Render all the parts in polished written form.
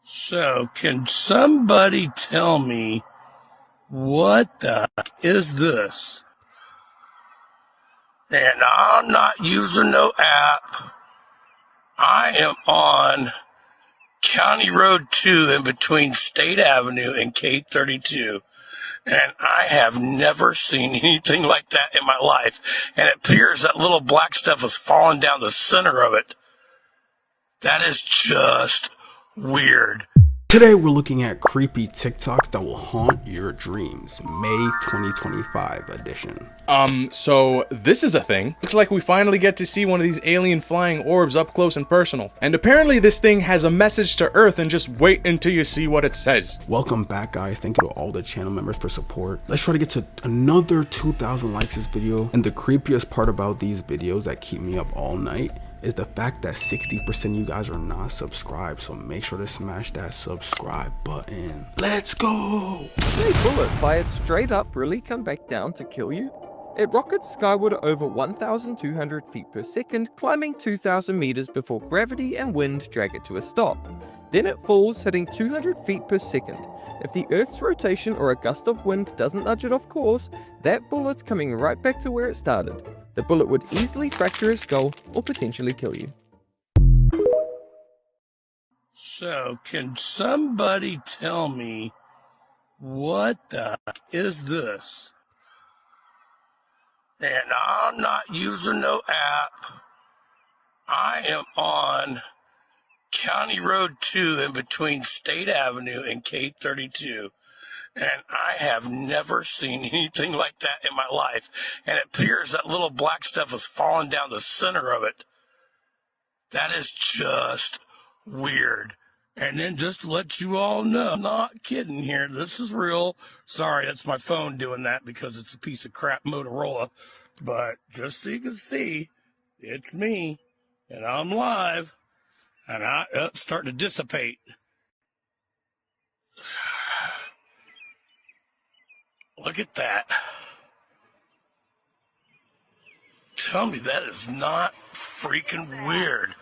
So, can somebody tell me what the heck is this? And I'm not using no app. I am on County Road 2 in between State Avenue and K32. And I have never seen anything like that in my life. And it appears that little black stuff is falling down the center of it. That is just weird. Today we're looking at creepy TikToks that will haunt your dreams, May 2025 edition. So this is a thing. Looks like we finally get to see one of these alien flying orbs up close and personal. And apparently this thing has a message to Earth, and just wait until you see what it says. Welcome back, guys. Thank you to all the channel members for support. Let's try to get to another 2,000 likes this video. And the creepiest part about these videos that keep me up all night is the fact that 60% of you guys are not subscribed, so make sure to smash that subscribe button. Let's go! A bullet fired straight up really come back down to kill you? It rockets skyward over 1,200 feet per second, climbing 2,000 meters before gravity and wind drag it to a stop. Then it falls, hitting 200 feet per second. If the Earth's rotation or a gust of wind doesn't nudge it off course, that bullet's coming right back to where it started. The bullet would easily fracture his skull or potentially kill you. So, can somebody tell me what the heck is this? And I'm not using no app. I am on County Road 2 in between State Avenue and K32. And I have never seen anything like that in my life. And it appears that little black stuff is falling down the center of it. That is just weird. And then just to let you all know, I'm not kidding here. This is real. Sorry, that's my phone doing that because it's a piece of crap Motorola. But just so you can see, it's me. And I'm live. And it's starting to dissipate. Look at that. Tell me that is not freaking weird.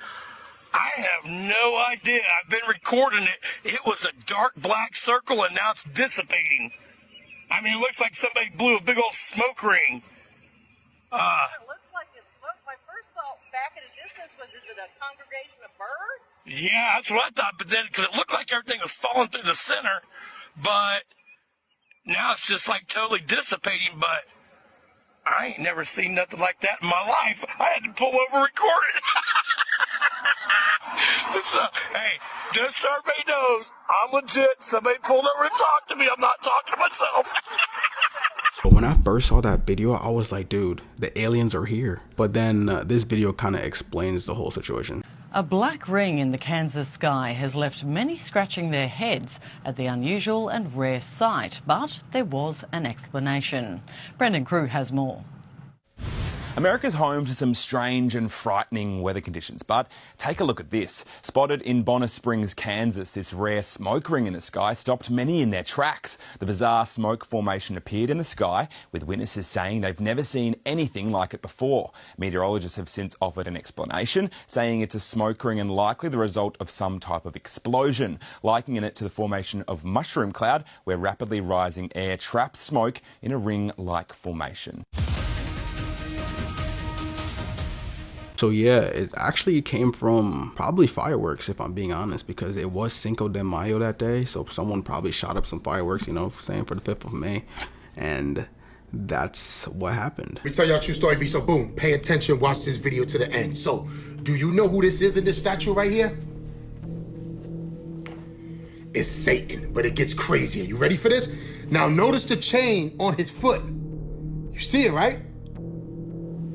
I have no idea. I've been recording it. It was a dark black circle and now it's dissipating. I mean, it looks like somebody blew a big old smoke ring. It looks like it's smoke. My first thought back at a distance was, is it a congregation of birds? Yeah, that's what I thought. But then, because it looked like everything was falling through the center, but now it's just like totally dissipating, but I ain't never seen nothing like that in my life. I had to pull over and record it. So, hey, just so everybody knows, I'm legit. Somebody pulled over and talked to me. I'm not talking to myself. But when I first saw that video, I was like, dude, the aliens are here. But then this video kind of explains the whole situation. A black ring in the Kansas sky has left many scratching their heads at the unusual and rare sight, but there was an explanation. Brendan Crew has more. America's home to some strange and frightening weather conditions, but take a look at this. Spotted in Bonner Springs, Kansas, this rare smoke ring in the sky stopped many in their tracks. The bizarre smoke formation appeared in the sky, with witnesses saying they've never seen anything like it before. Meteorologists have since offered an explanation, saying it's a smoke ring and likely the result of some type of explosion, likening it to the formation of mushroom cloud, where rapidly rising air traps smoke in a ring-like formation. So yeah, it actually came from probably fireworks, if I'm being honest, because it was Cinco de Mayo that day. So someone probably shot up some fireworks, you know, saying for the 5th of May. And that's what happened. Let me tell y'all a true story, B. So boom, pay attention, watch this video to the end. So, do you know who this is in this statue right here? It's Satan, but it gets crazier. You ready for this? Now notice the chain on his foot. You see it, right?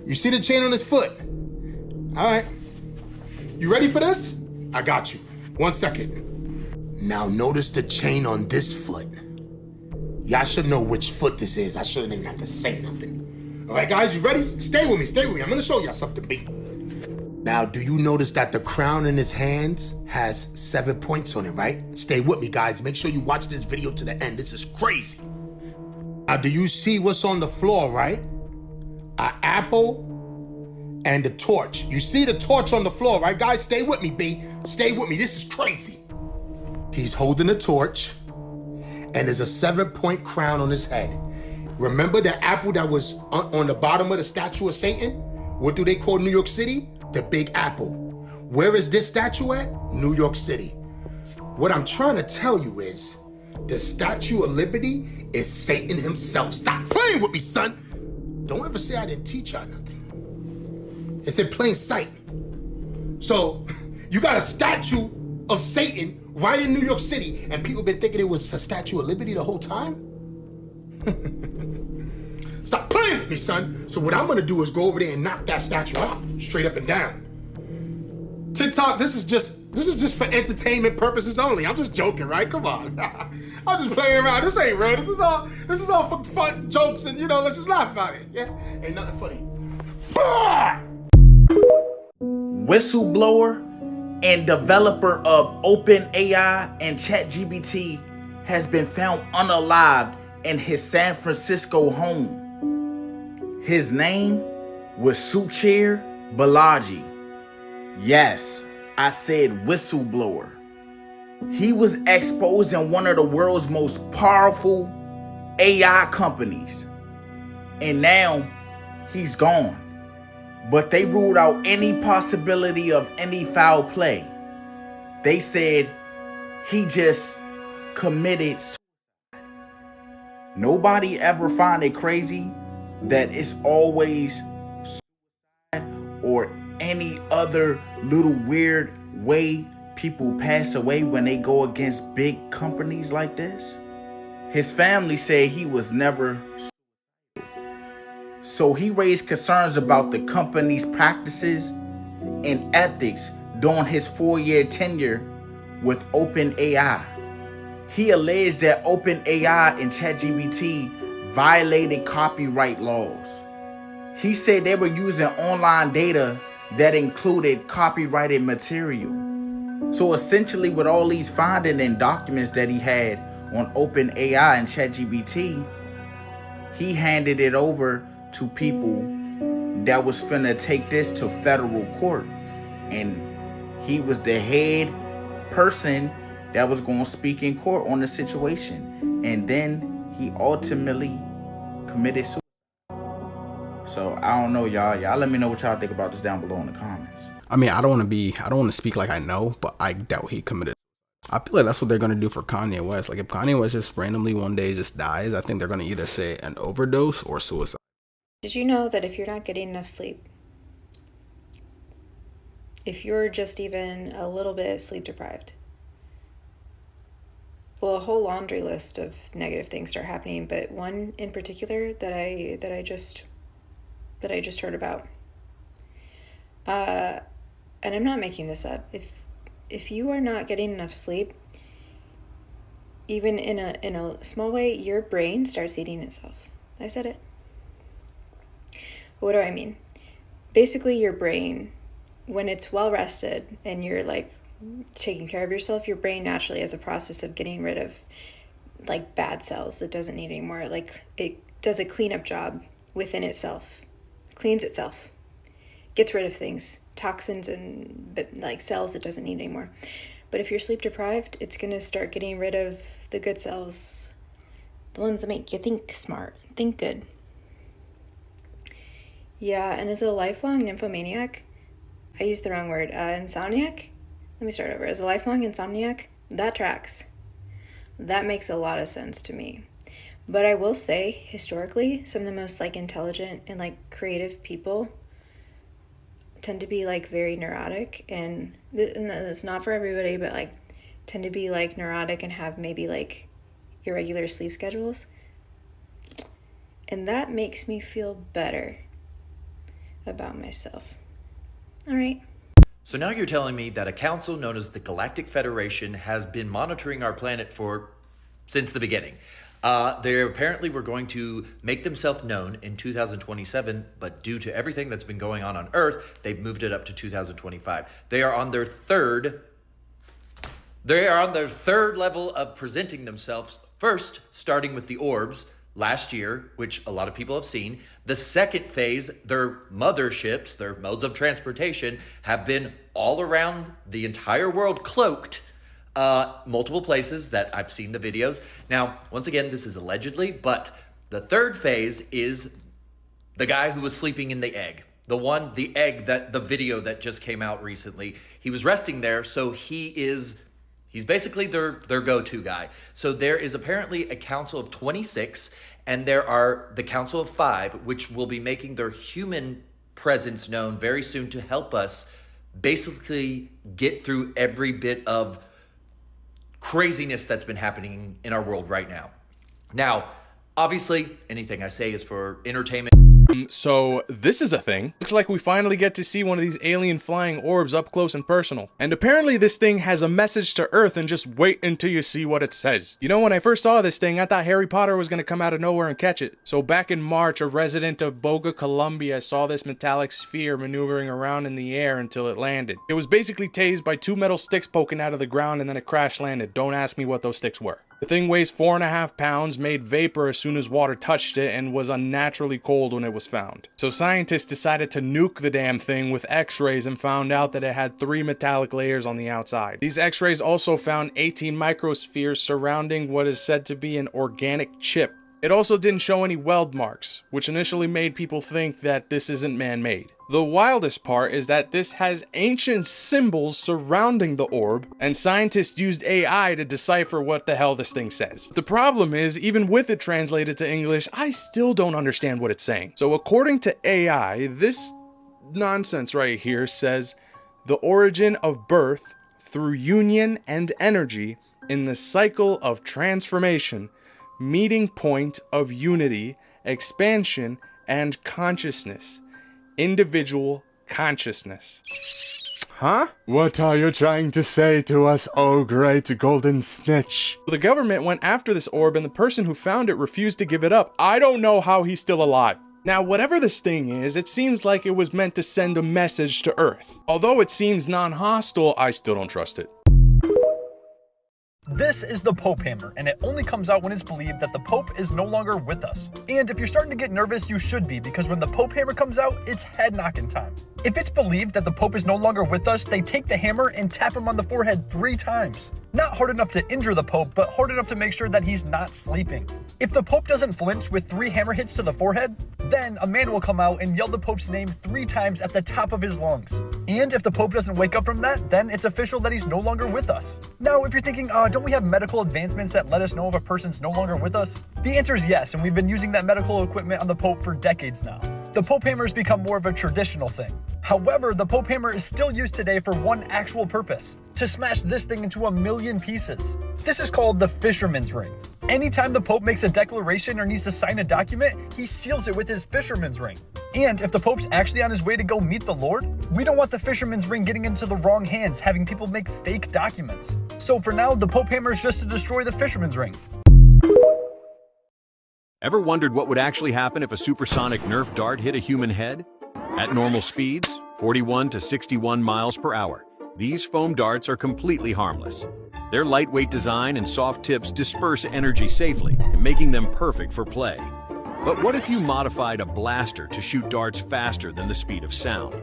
You see the chain on his foot? All right. You ready for this? I got you. 1 second. Now notice the chain on this foot. Y'all should know which foot this is. I shouldn't even have to say nothing. All right, guys, you ready? Stay with me, stay with me. I'm gonna show y'all something, B. Now, do you notice that the crown in his hands has 7 points on it, right? Stay with me, guys. Make sure you watch this video to the end. This is crazy. Now, do you see what's on the floor, right? An apple and the torch. You see the torch on the floor, right, guys? Stay with me, B. Stay with me. This is crazy. He's holding a torch, and there's a 7-point crown on his head. Remember the apple that was on the bottom of the statue of Satan? What do they call New York City? The Big Apple. Where is this statue at? New York City. What I'm trying to tell you is, the Statue of Liberty is Satan himself. Stop playing with me, son. Don't ever say I didn't teach y'all nothing. It's in plain sight. So, you got a statue of Satan right in New York City, and people been thinking it was a Statue of Liberty the whole time? Stop playing with me, son. So what I'm gonna do is go over there and knock that statue out, straight up and down. TikTok, this is just for entertainment purposes only. I'm just joking, right? Come on. I'm just playing around. This ain't real. This is all for fun jokes, and let's just laugh about it. Yeah? Ain't nothing funny. Bah! Whistleblower and developer of OpenAI and ChatGPT has been found unalived in his San Francisco home. His name was Suchair Balaji. Yes, I said whistleblower. He was exposed in one of the world's most powerful AI companies. And now he's gone. But they ruled out any possibility of any foul play. They said he just committed suicide. Nobody ever find it crazy that it's always suicide or any other little weird way people pass away when they go against big companies like this? His family said he was never suicidal. So he raised concerns about the company's practices and ethics during his 4-year tenure with OpenAI. He alleged that OpenAI and ChatGPT violated copyright laws. He said they were using online data that included copyrighted material. So essentially, with all these findings and documents that he had on OpenAI and ChatGPT, he handed it over to people that was finna take this to federal court. And he was the head person that was going to speak in court on the situation. And then he ultimately committed suicide. So I don't know, y'all. Y'all let me know what y'all think about this down below in the comments. I mean, I don't want to speak like I know, but I doubt he committed. I feel like that's what they're going to do for Kanye West. Like if Kanye West just randomly one day just dies, I think they're going to either say an overdose or suicide. Did you know that if you're not getting enough sleep, if you're just even a little bit sleep deprived, well, a whole laundry list of negative things start happening, but one in particular that I just heard about. And I'm not making this up. If you are not getting enough sleep, even in a small way, your brain starts eating itself. I said it. What do I mean? Basically, your brain, when it's well rested and you're like taking care of yourself, your brain naturally has a process of getting rid of like bad cells it doesn't need anymore. Like it does a cleanup job within itself, cleans itself, gets rid of things, toxins and like cells it doesn't need anymore. But if you're sleep deprived, it's going to start getting rid of the good cells, the ones that make you think smart, think good. Yeah, and as a lifelong nymphomaniac, I used the wrong word, insomniac? Let me start over. As a lifelong insomniac, that tracks. That makes a lot of sense to me. But I will say, historically, some of the most like intelligent and like creative people tend to be like very neurotic, and it's not for everybody, but like tend to be like neurotic and have maybe like irregular sleep schedules. And that makes me feel better about myself. All right. So now you're telling me that a council known as the Galactic Federation has been monitoring our planet since the beginning. They apparently were going to make themselves known in 2027, but due to everything that's been going on Earth, they've moved it up to 2025. They are on their third level of presenting themselves. First, starting with the orbs last year, which a lot of people have seen. The second phase, their motherships, their modes of transportation, have been all around the entire world cloaked. multiple places that I've seen the videos. Now, once again, this is allegedly, but the third phase is the guy who was sleeping in the egg. The egg that the video that just came out recently, he was resting there. So he's basically their go-to guy. So there is apparently a council of 26, and there are the council of 5, which will be making their human presence known very soon to help us basically get through every bit of craziness that's been happening in our world right now. Now, obviously, anything I say is for entertainment. So this is a thing. Looks like we finally get to see one of these alien flying orbs up close and personal. And apparently this thing has a message to Earth, and just wait until you see what it says. You know, when I first saw this thing, I thought Harry Potter was gonna come out of nowhere and catch it. So back in March, a resident of Boca, Colombia saw this metallic sphere maneuvering around in the air until it landed. It was basically tased by 2 metal sticks poking out of the ground, and then it crash landed. Don't ask me what those sticks were. The thing weighs 4.5 pounds, made vapor as soon as water touched it, and was unnaturally cold when it was found. So scientists decided to nuke the damn thing with x-rays and found out that it had 3 metallic layers on the outside. These x-rays also found 18 microspheres surrounding what is said to be an organic chip. It also didn't show any weld marks, which initially made people think that this isn't man-made. The wildest part is that this has ancient symbols surrounding the orb, and scientists used AI to decipher what the hell this thing says. The problem is, even with it translated to English, I still don't understand what it's saying. So according to AI, this nonsense right here says, the origin of birth through union and energy in the cycle of transformation, meeting point of unity, expansion, and consciousness. Individual consciousness. Huh? What are you trying to say to us, oh great golden snitch? The government went after this orb, and the person who found it refused to give it up. I don't know how he's still alive. Now, whatever this thing is, it seems like it was meant to send a message to Earth. Although it seems non-hostile, I still don't trust it. This is the Pope Hammer, and it only comes out when it's believed that the Pope is no longer with us. And if you're starting to get nervous, you should be, because when the Pope Hammer comes out, it's head-knocking time. If it's believed that the Pope is no longer with us, they take the hammer and tap him on the forehead 3 times. Not hard enough to injure the Pope, but hard enough to make sure that he's not sleeping. If the Pope doesn't flinch with 3 hammer hits to the forehead, then a man will come out and yell the Pope's name 3 times at the top of his lungs. And if the Pope doesn't wake up from that, then it's official that he's no longer with us. Now, if you're thinking, don't we have medical advancements that let us know if a person's no longer with us? The answer is yes, and we've been using that medical equipment on the Pope for decades now. The Pope Hammer has become more of a traditional thing. However, the Pope Hammer is still used today for one actual purpose: to smash this thing into 1,000,000 pieces. This is called the Fisherman's Ring. Anytime the Pope makes a declaration or needs to sign a document, he seals it with his Fisherman's Ring. And if the Pope's actually on his way to go meet the Lord, we don't want the Fisherman's Ring getting into the wrong hands, having people make fake documents. So for now, the Pope Hammer is just to destroy the Fisherman's Ring. Ever wondered what would actually happen if a supersonic Nerf dart hit a human head? At normal speeds, 41 to 61 miles per hour, these foam darts are completely harmless. Their lightweight design and soft tips disperse energy safely, making them perfect for play. But what if you modified a blaster to shoot darts faster than the speed of sound?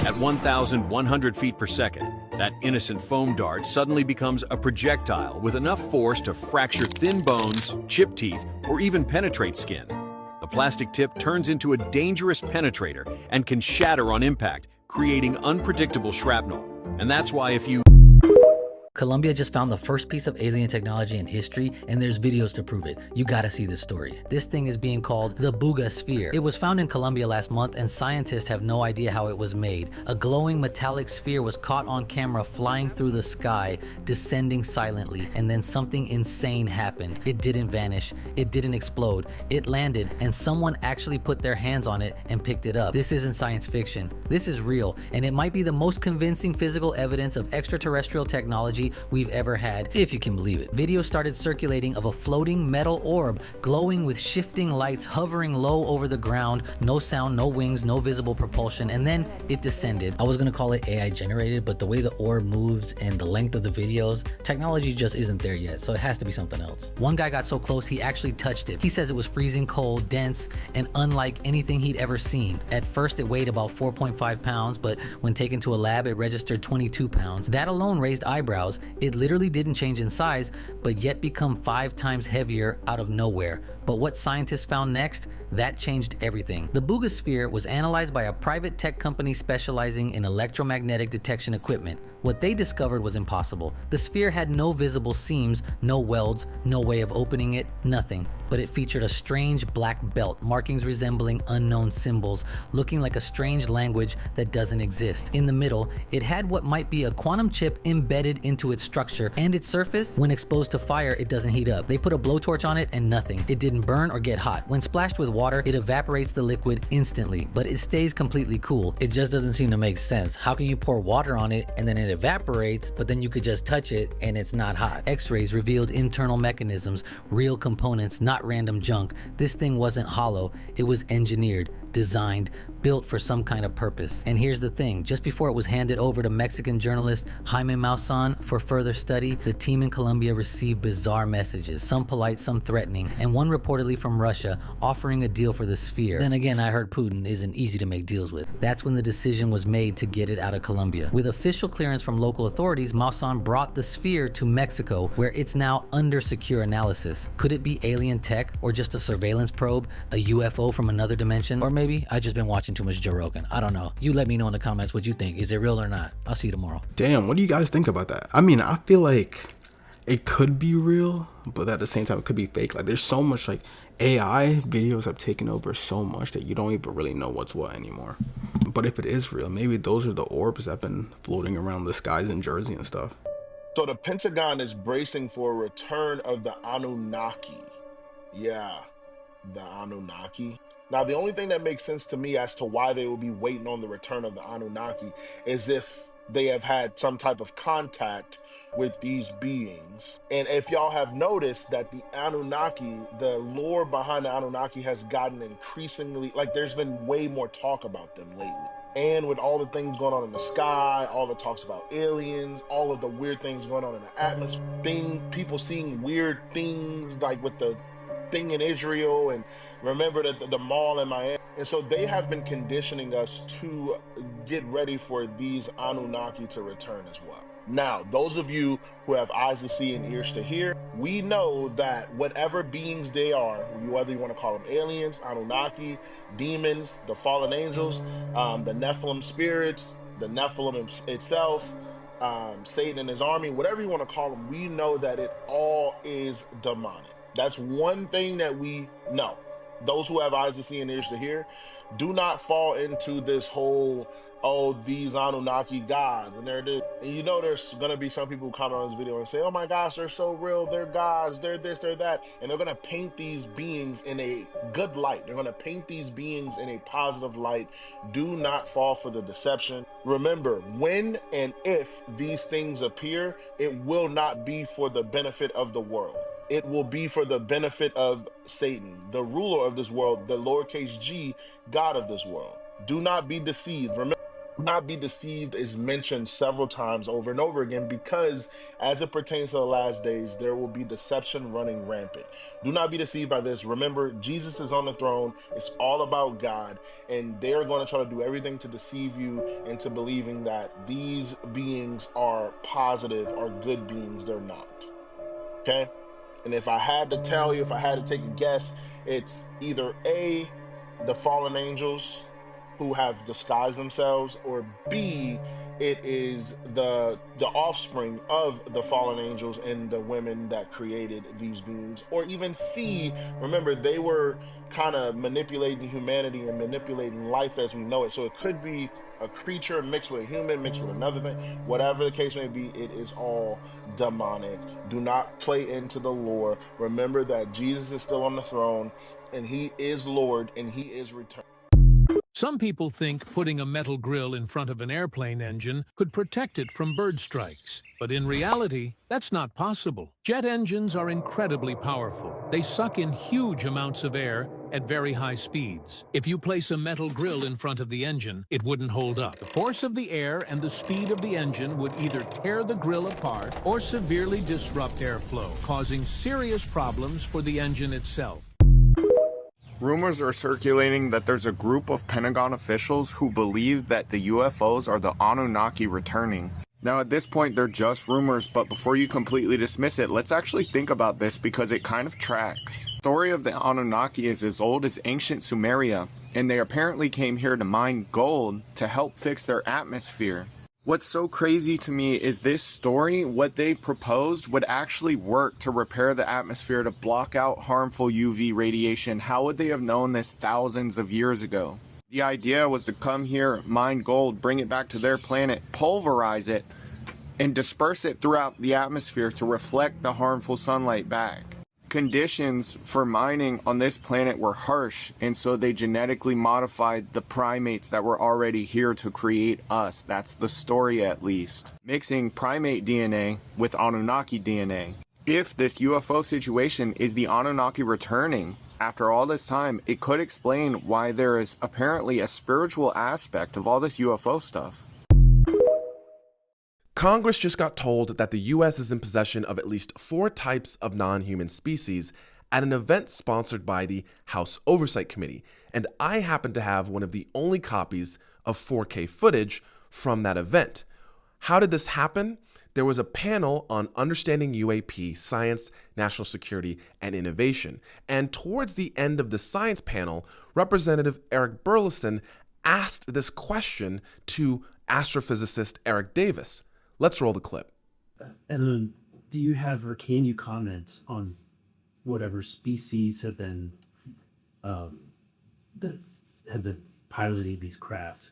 At 1,100 feet per second, that innocent foam dart suddenly becomes a projectile with enough force to fracture thin bones, chip teeth, or even penetrate skin. The plastic tip turns into a dangerous penetrator and can shatter on impact, creating unpredictable shrapnel. And that's why if you... Colombia just found the first piece of alien technology in history, and there's videos to prove it. You gotta see this story. This thing is being called the Buga Sphere. It was found in Colombia last month, and scientists have no idea how it was made. A glowing metallic sphere was caught on camera flying through the sky, descending silently, and then something insane happened. It didn't vanish, it didn't explode, it landed, and someone actually put their hands on it and picked it up. This isn't science fiction. This is real, and it might be the most convincing physical evidence of extraterrestrial technology we've ever had, if you can believe it. Videos started circulating of a floating metal orb glowing with shifting lights hovering low over the ground, no sound, no wings, no visible propulsion, and then it descended. I was gonna call it AI generated, but the way the orb moves and the length of the videos, technology just isn't there yet, so it has to be something else. One guy got so close he actually touched it. He says it was freezing cold, dense, and unlike anything he'd ever seen. At first it weighed about 4.5 pounds, but when taken to a lab it registered 22 pounds. That alone raised eyebrows. miles, it literally didn't change in size, but yet become 5 times heavier out of nowhere. But what scientists found next, that changed everything. The Boogosphere was analyzed by a private tech company specializing in electromagnetic detection equipment. What they discovered was impossible. The sphere had no visible seams, no welds, no way of opening it, nothing. But it featured a strange black belt, markings resembling unknown symbols, looking like a strange language that doesn't exist. In the middle, it had what might be a quantum chip embedded into its structure, and its surface, when exposed to fire, it doesn't heat up. They put a blowtorch on it and nothing. It didn't burn or get hot. When splashed with water, it evaporates the liquid instantly, but it stays completely cool. It just doesn't seem to make sense. How can you pour water on it and then it evaporates, but then you could just touch it and it's not hot? X-rays revealed internal mechanisms, real components, not random junk. This thing wasn't hollow. It was engineered, designed, built for some kind of purpose. And here's the thing, just before it was handed over to Mexican journalist Jaime Maussan for further study, the team in Colombia received bizarre messages, some polite, some threatening, and one reportedly from Russia offering a deal for the sphere. Then again, I heard Putin isn't easy to make deals with. That's when the decision was made to get it out of Colombia. With official clearance from local authorities, Maussan brought the sphere to Mexico, where it's now under secure analysis. Could it be alien tech, or just a surveillance probe, a UFO from another dimension? Or maybe I just been watching too much Joe Rogan. I don't know. You let me know in the comments what you think. Is it real or not? I'll see you tomorrow. Damn, what do you guys think about that? I mean, I feel like it could be real, but at the same time, it could be fake. Like, there's so much, like, AI videos have taken over so much that you don't even really know what's what anymore. But if it is real, maybe those are the orbs that have been floating around the skies in Jersey and stuff. So the Pentagon is bracing for a return of the Anunnaki. Yeah, the Anunnaki. Now, the only thing that makes sense to me as to why they will be waiting on the return of the Anunnaki is if they have had some type of contact with these beings. And if y'all have noticed that the Anunnaki, the lore behind the Anunnaki has gotten increasingly, like, there's been way more talk about them lately. And with all the things going on in the sky, all the talks about aliens, all of the weird things going on in the atmosphere, people seeing weird things, like with the thing in Israel, and remember the mall in Miami. And so they have been conditioning us to get ready for these Anunnaki to return as well. Now, those of you who have eyes to see and ears to hear, we know that whatever beings they are, whether you want to call them aliens, Anunnaki, demons, the fallen angels, the Nephilim spirits, the Nephilim itself, Satan and his army, whatever you want to call them, we know that it all is demonic. That's one thing that we know. Those who have eyes to see and ears to hear, do not fall into this whole, oh, these Anunnaki gods. And there it is. And you know there's going to be some people who comment on this video and say, oh my gosh, they're so real, they're gods, they're this, they're that. And they're going to paint these beings in a good light. They're going to paint these beings in a positive light. Do not fall for the deception. Remember, when and if these things appear, it will not be for the benefit of the world. It will be for the benefit of Satan, the ruler of this world, the lowercase g, God of this world. Do not be deceived. Remember, do not be deceived is mentioned several times over and over again, because as it pertains to the last days, there will be deception running rampant. Do not be deceived by this. Remember, Jesus is on the throne. It's all about God, and they're going to try to do everything to deceive you into believing that these beings are positive or good beings. They're not. Okay? And if I had to tell you, if I had to take a guess, it's either A, the fallen angels who have disguised themselves, or B, it is the offspring of the fallen angels and the women that created these beings, or even C, remember, they were kind of manipulating humanity and manipulating life as we know it. So it could be a creature mixed with a human, mixed with another thing. Whatever the case may be, it is all demonic. Do not play into the lore. Remember that Jesus is still on the throne, and he is Lord, and he is returned. Some people think putting a metal grill in front of an airplane engine could protect it from bird strikes. But in reality, that's not possible. Jet engines are incredibly powerful. They suck in huge amounts of air at very high speeds. If you place a metal grill in front of the engine, it wouldn't hold up. The force of the air and the speed of the engine would either tear the grill apart or severely disrupt airflow, causing serious problems for the engine itself. Rumors are circulating that there's a group of Pentagon officials who believe that the UFOs are the Anunnaki returning. Now at this point, they're just rumors, but before you completely dismiss it, let's actually think about this because it kind of tracks. The story of the Anunnaki is as old as ancient Sumeria, and they apparently came here to mine gold to help fix their atmosphere. What's so crazy to me is this story, what they proposed, would actually work to repair the atmosphere to block out harmful UV radiation. How would they have known this thousands of years ago? The idea was to come here, mine gold, bring it back to their planet, pulverize it, and disperse it throughout the atmosphere to reflect the harmful sunlight back. Conditions for mining on this planet were harsh, and so they genetically modified the primates that were already here to create us. That's the story, at least. Mixing primate DNA with Anunnaki DNA. If this UFO situation is the Anunnaki returning, after all this time, it could explain why there is apparently a spiritual aspect of all this UFO stuff. Congress just got told that the US is in possession of at least 4 types of non-human species at an event sponsored by the House Oversight Committee, and I happen to have one of the only copies of 4K footage from that event. How did this happen? There was a panel on understanding UAP, science, national security, and innovation. And towards the end of the science panel, Representative Eric Burleson asked this question to astrophysicist Eric Davis. Let's roll the clip. And do you have, or can you comment on whatever species have been piloting these craft?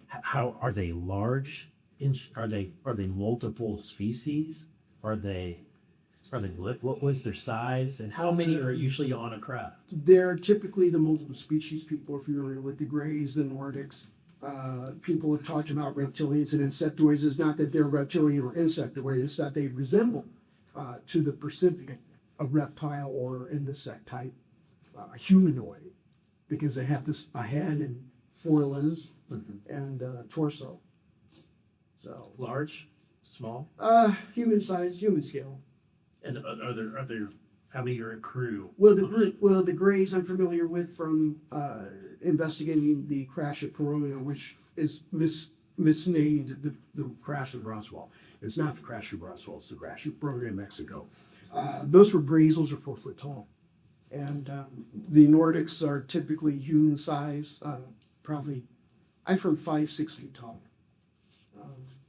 How are they large? Are they multiple species? Are they what was their size, and how many are usually on a craft? They're typically the multiple species people are familiar with, the Greys, the Nordics. People have talked about reptilians and insectoids. It's not that they're reptilian or insectoid, it's that they resemble to the Pacific a reptile or insect type humanoid, because they have a head and 4 limbs and torso. So large, small, human size, human scale. And are there how many are in crew? Well, the Greys I'm familiar with from investigating the crash at Corona, which is misnamed the crash of Roswell. It's not the crash of Roswell; it's the crash of Corona in Mexico. Those were Greys; those are 4 foot tall, and the Nordics are typically human size, probably I've heard 5-6 feet tall.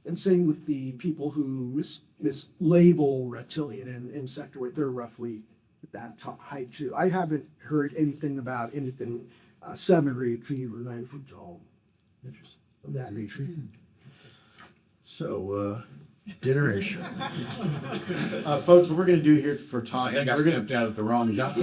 And same with the people who mislabel reptilian and insectoid, they're roughly at that height too. I haven't heard anything about anything 7 or 8 feet or 9 foot tall. Interesting. Of that nature. So, dinner-ish. Folks, what we're going to do here for time, we're going to jump down at the wrong job.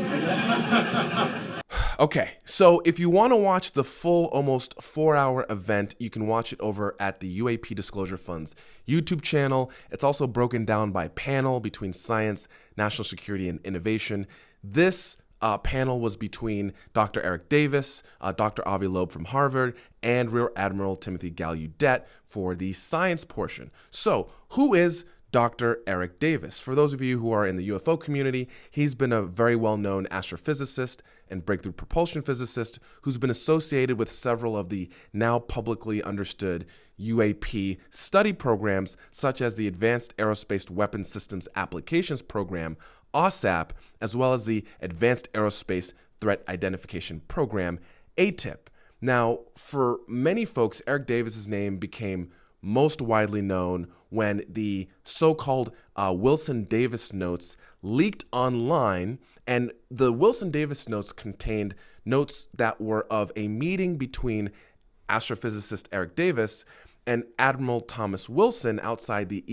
Okay, so if you want to watch the full almost 4-hour event, you can watch it over at the UAP Disclosure Fund's YouTube channel. It's also broken down by panel between science, national security, and innovation. This panel was between Dr. Eric Davis, Dr. Avi Loeb from Harvard, and Rear Admiral Timothy Gallaudet for the science portion. So, who is Dr. Eric Davis? For those of you who are in the UFO community, he's been a very well-known astrophysicist and breakthrough propulsion physicist who's been associated with several of the now publicly understood UAP study programs, such as the Advanced Aerospace Weapons Systems Applications Program, AAWSAP, as well as the Advanced Aerospace Threat Identification Program, ATIP. Now, for many folks, Eric Davis's name became most widely known when the so-called Wilson Davis notes leaked online, and the Wilson Davis notes contained notes that were of a meeting between astrophysicist Eric Davis and Admiral Thomas Wilson outside the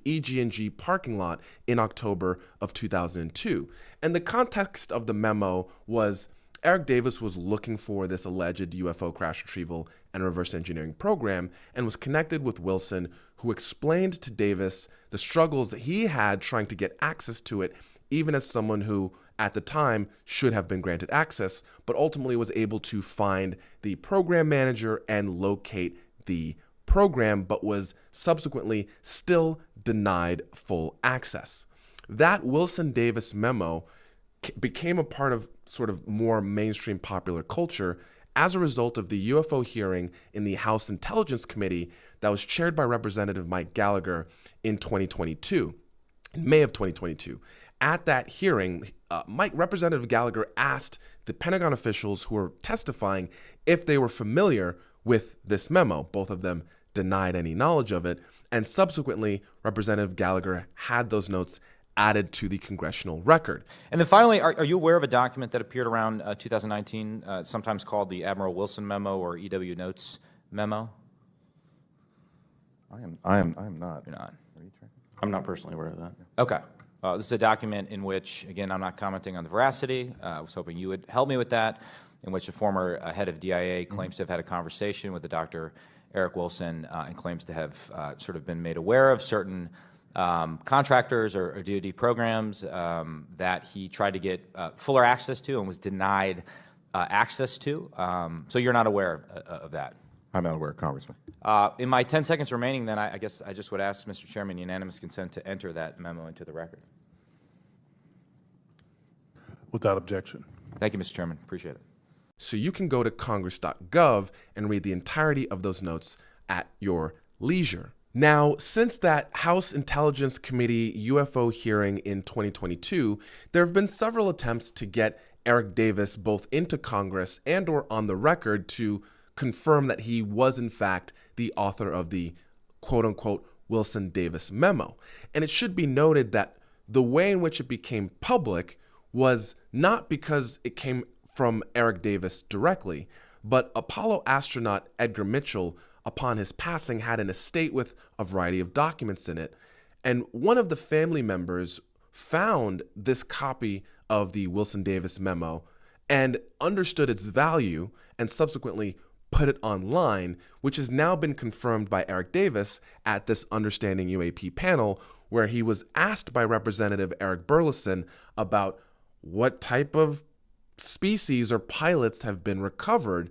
EG&G parking lot in October of 2002. And the context of the memo was Eric Davis was looking for this alleged UFO crash retrieval and reverse engineering program and was connected with Wilson, who explained to Davis the struggles that he had trying to get access to it, even as someone who, at the time, should have been granted access, but ultimately was able to find the program manager and locate the program, but was subsequently still denied full access. That Wilson Davis memo became a part of sort of more mainstream popular culture as a result of the UFO hearing in the House Intelligence Committee that was chaired by Representative Mike Gallagher in 2022, in May of 2022. At that hearing, Representative Gallagher asked the Pentagon officials who were testifying if they were familiar with this memo. Both of them denied any knowledge of it, and subsequently, Representative Gallagher had those notes added to the congressional record. And then finally, are you aware of a document that appeared around 2019, sometimes called the Admiral Wilson Memo or EW Notes Memo? I am not. You're not. I'm not personally aware of that. Okay. This is a document in which, again, I'm not commenting on the veracity. I was hoping you would help me with that, in which a former head of DIA claims to have had a conversation with the Dr. Eric Wilson and claims to have sort of been made aware of certain contractors or DoD programs that he tried to get fuller access to and was denied access to. So you're not aware of that? I'm not aware, Congressman. In my 10 seconds remaining, then, I guess I just would ask, Mr. Chairman, unanimous consent to enter that memo into the record. Without objection. Thank you, Mr. Chairman. Appreciate it. So you can go to congress.gov and read the entirety of those notes at your leisure. Now, since that House Intelligence Committee UFO hearing in 2022, there have been several attempts to get Eric Davis both into Congress and or on the record to confirm that he was in fact the author of the quote-unquote Wilson Davis memo. And it should be noted that the way in which it became public was not because it came from Eric Davis directly, but Apollo astronaut Edgar Mitchell, upon his passing, had an estate with a variety of documents in it. And one of the family members found this copy of the Wilson Davis memo and understood its value and subsequently put it online, which has now been confirmed by Eric Davis at this Understanding UAP panel, where he was asked by Representative Eric Burleson about what type of species or pilots have been recovered.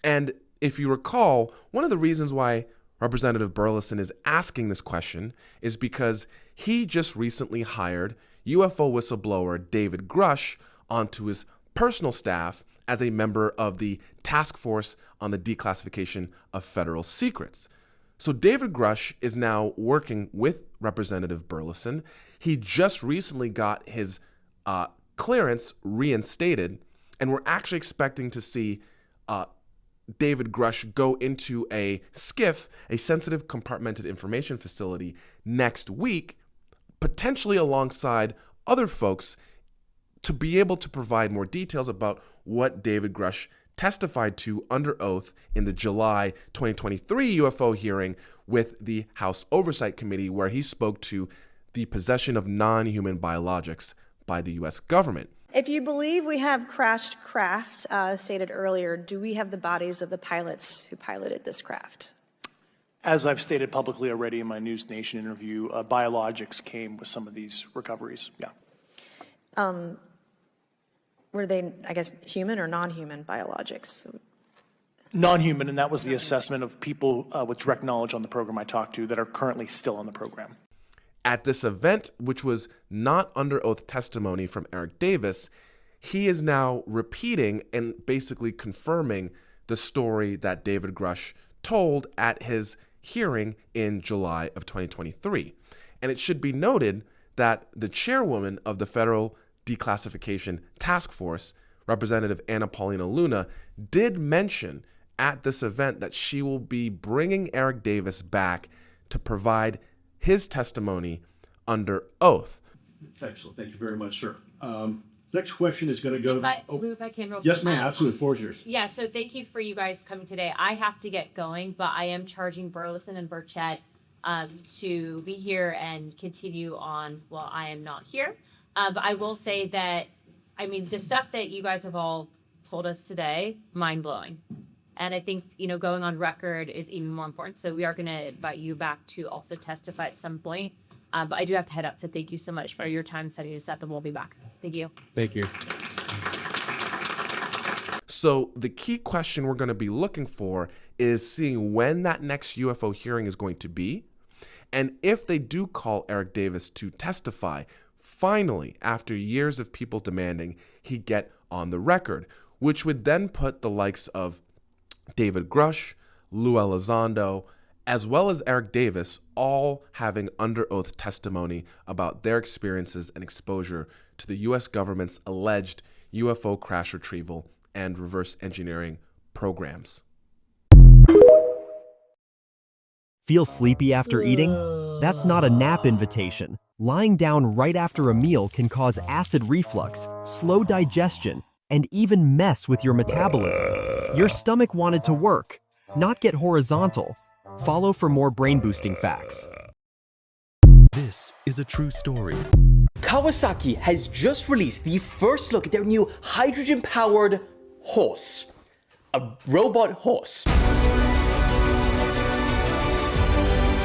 And if you recall, one of the reasons why Representative Burleson is asking this question is because he just recently hired UFO whistleblower David Grush onto his personal staff as a member of the Task Force on the Declassification of Federal Secrets. So David Grush is now working with Representative Burleson. He just recently got his clearance reinstated, and we're actually expecting to see David Grush go into a SCIF, a sensitive compartmented information facility, next week, potentially alongside other folks, to be able to provide more details about what David Grush testified to under oath in the July 2023 UFO hearing with the House Oversight Committee, where he spoke to the possession of non-human biologics by the U.S. government. If you believe we have crashed craft, stated earlier, do we have the bodies of the pilots who piloted this craft? As I've stated publicly already in my News Nation interview, biologics came with some of these recoveries, yeah. Were they, I guess, human or non-human biologics? Non-human, and that was the assessment of people with direct knowledge on the program I talked to that are currently still on the program. At this event, which was not under oath testimony from Eric Davis, he is now repeating and basically confirming the story that David Grush told at his hearing in July of 2023. And it should be noted that the chairwoman of the Federal Declassification Task Force, Representative Anna Paulina Luna, did mention at this event that she will be bringing Eric Davis back to provide his testimony under oath. Excellent. Thank you very much, sir. Next question is going to go If I can real quick. Yes, ma'am. Absolutely. The floor is yours. Yeah, so thank you for you guys coming today. I have to get going, but I am charging Burleson and Burchett to be here and continue on while I am not here. But I will say that, I mean, the stuff that you guys have all told us today, mind-blowing. And I think, going on record is even more important. So we are going to invite you back to also testify at some point. But I do have to head out. So thank you so much for your time setting us up, and we'll be back. Thank you. Thank you. So the key question we're going to be looking for is seeing when that next UFO hearing is going to be. And if they do call Eric Davis to testify, finally, after years of people demanding he get on the record, which would then put the likes of David Grush, Lou Elizondo, as well as Eric Davis, all having under oath testimony about their experiences and exposure to the U.S. government's alleged UFO crash retrieval and reverse engineering programs. Feel sleepy after eating? That's not a nap invitation. Lying down right after a meal can cause acid reflux, slow digestion, and even mess with your metabolism. Your stomach wanted to work, not get horizontal. Follow for more brain-boosting facts. This is a true story. Kawasaki has just released the first look at their new hydrogen-powered horse. A robot horse.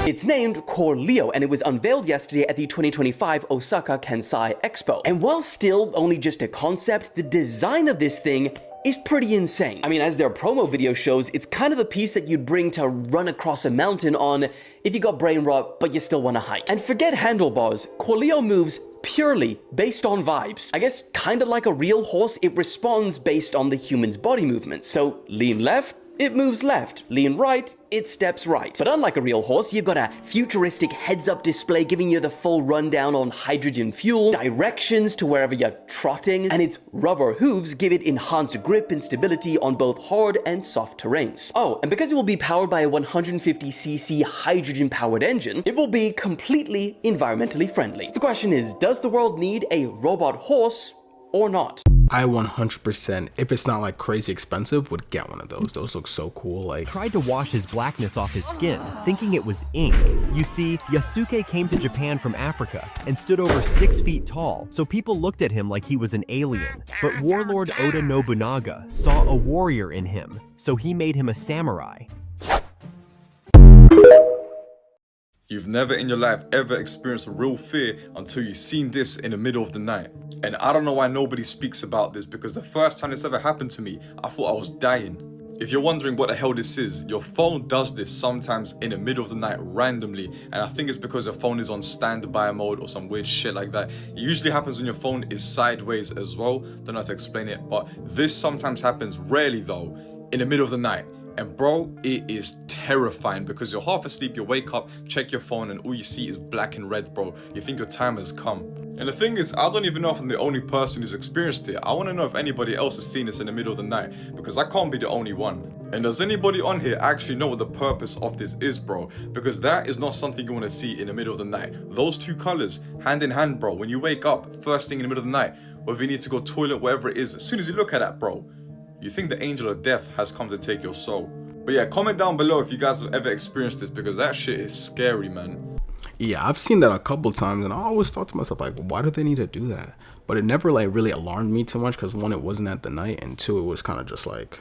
It's named Core Leo, and it was unveiled yesterday at the 2025 Osaka Kansai Expo. And while still only just a concept, the design of this thing is pretty insane. I mean, as their promo video shows, it's kind of the piece that you'd bring to run across a mountain on if you got brain rot, but you still want to hike. And forget handlebars, Core Leo moves purely based on vibes. I guess kind of like a real horse, it responds based on the human's body movements. So lean left, it moves left. Lean right, it steps right. But unlike a real horse, you've got a futuristic heads-up display giving you the full rundown on hydrogen fuel, directions to wherever you're trotting, and its rubber hooves give it enhanced grip and stability on both hard and soft terrains. Oh, and because it will be powered by a 150cc hydrogen-powered engine, it will be completely environmentally friendly. So the question is, does the world need a robot horse or not? I 100%, if it's not like crazy expensive, would get one of those. Those look so cool. Like, tried to wash his blackness off his skin, thinking it was ink. You see, Yasuke came to Japan from Africa and stood over 6 feet tall, so people looked at him like he was an alien. But Warlord Oda Nobunaga saw a warrior in him, so he made him a samurai. You've never in your life ever experienced a real fear until you've seen this in the middle of the night. And I don't know why nobody speaks about this, because the first time this ever happened to me, I thought I was dying. If you're wondering what the hell this is, your phone does this sometimes in the middle of the night randomly, and I think it's because your phone is on standby mode or some weird shit like that. It usually happens when your phone is sideways as well. Don't know how to explain it, but this sometimes happens, rarely though, in the middle of the night. And bro, it is terrifying because you're half asleep, you wake up, check your phone, and all you see is black and red, bro. You think your time has come. And the thing is, I don't even know if I'm the only person who's experienced it. I want to know if anybody else has seen this in the middle of the night, because I can't be the only one. And does anybody on here actually know what the purpose of this is, bro? Because that is not something you want to see in the middle of the night. Those two colors, hand in hand, bro. When you wake up, first thing in the middle of the night, whether you need to go toilet, whatever it is, as soon as you look at that, bro, you think the angel of death has come to take your soul. But yeah, comment down below if you guys have ever experienced this, because that shit is scary, man. Yeah, I've seen that a couple times, and I always thought to myself, like, why do they need to do that? But it never, like, really alarmed me too much, because one, it wasn't at the night, and two, it was kind of just like,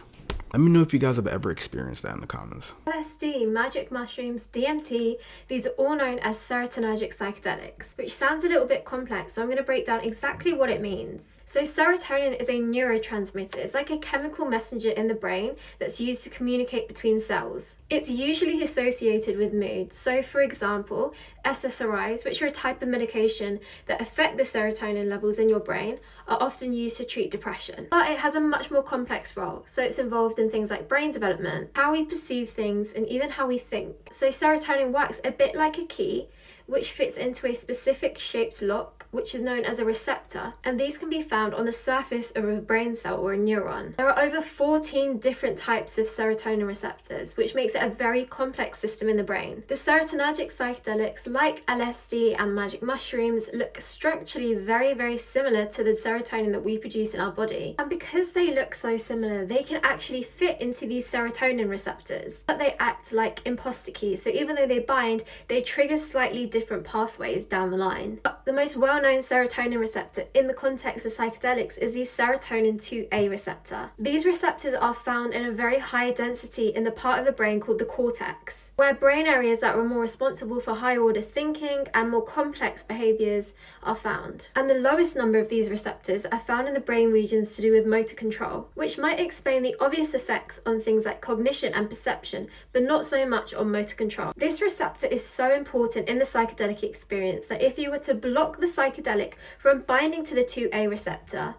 let me know if you guys have ever experienced that in the comments. LSD, magic mushrooms, DMT, these are all known as serotonergic psychedelics, which sounds a little bit complex, so I'm going to break down exactly what it means. So serotonin is a neurotransmitter. It's like a chemical messenger in the brain that's used to communicate between cells. It's usually associated with mood. So for example, SSRIs, which are a type of medication that affect the serotonin levels in your brain, are often used to treat depression. But it has a much more complex role, so it's involved in things like brain development, how we perceive things, and even how we think. So serotonin works a bit like a key, which fits into a specific shaped lock, which is known as a receptor, and these can be found on the surface of a brain cell or a neuron. There are over 14 different types of serotonin receptors, which makes it a very complex system in the brain. The serotonergic psychedelics, like LSD and magic mushrooms, look structurally very, very similar to the serotonin that we produce in our body. And because they look so similar, they can actually fit into these serotonin receptors, but they act like imposter keys. So even though they bind, they trigger slightly different pathways down the line. But the most well-known serotonin receptor in the context of psychedelics is the serotonin 2A receptor. These receptors are found in a very high density in the part of the brain called the cortex, where brain areas that are more responsible for higher order thinking and more complex behaviors are found. And the lowest number of these receptors are found in the brain regions to do with motor control, which might explain the obvious effects on things like cognition and perception, but not so much on motor control. This receptor is so important in the psychedelic experience that if you were to block the psychedelic from binding to the 2A receptor,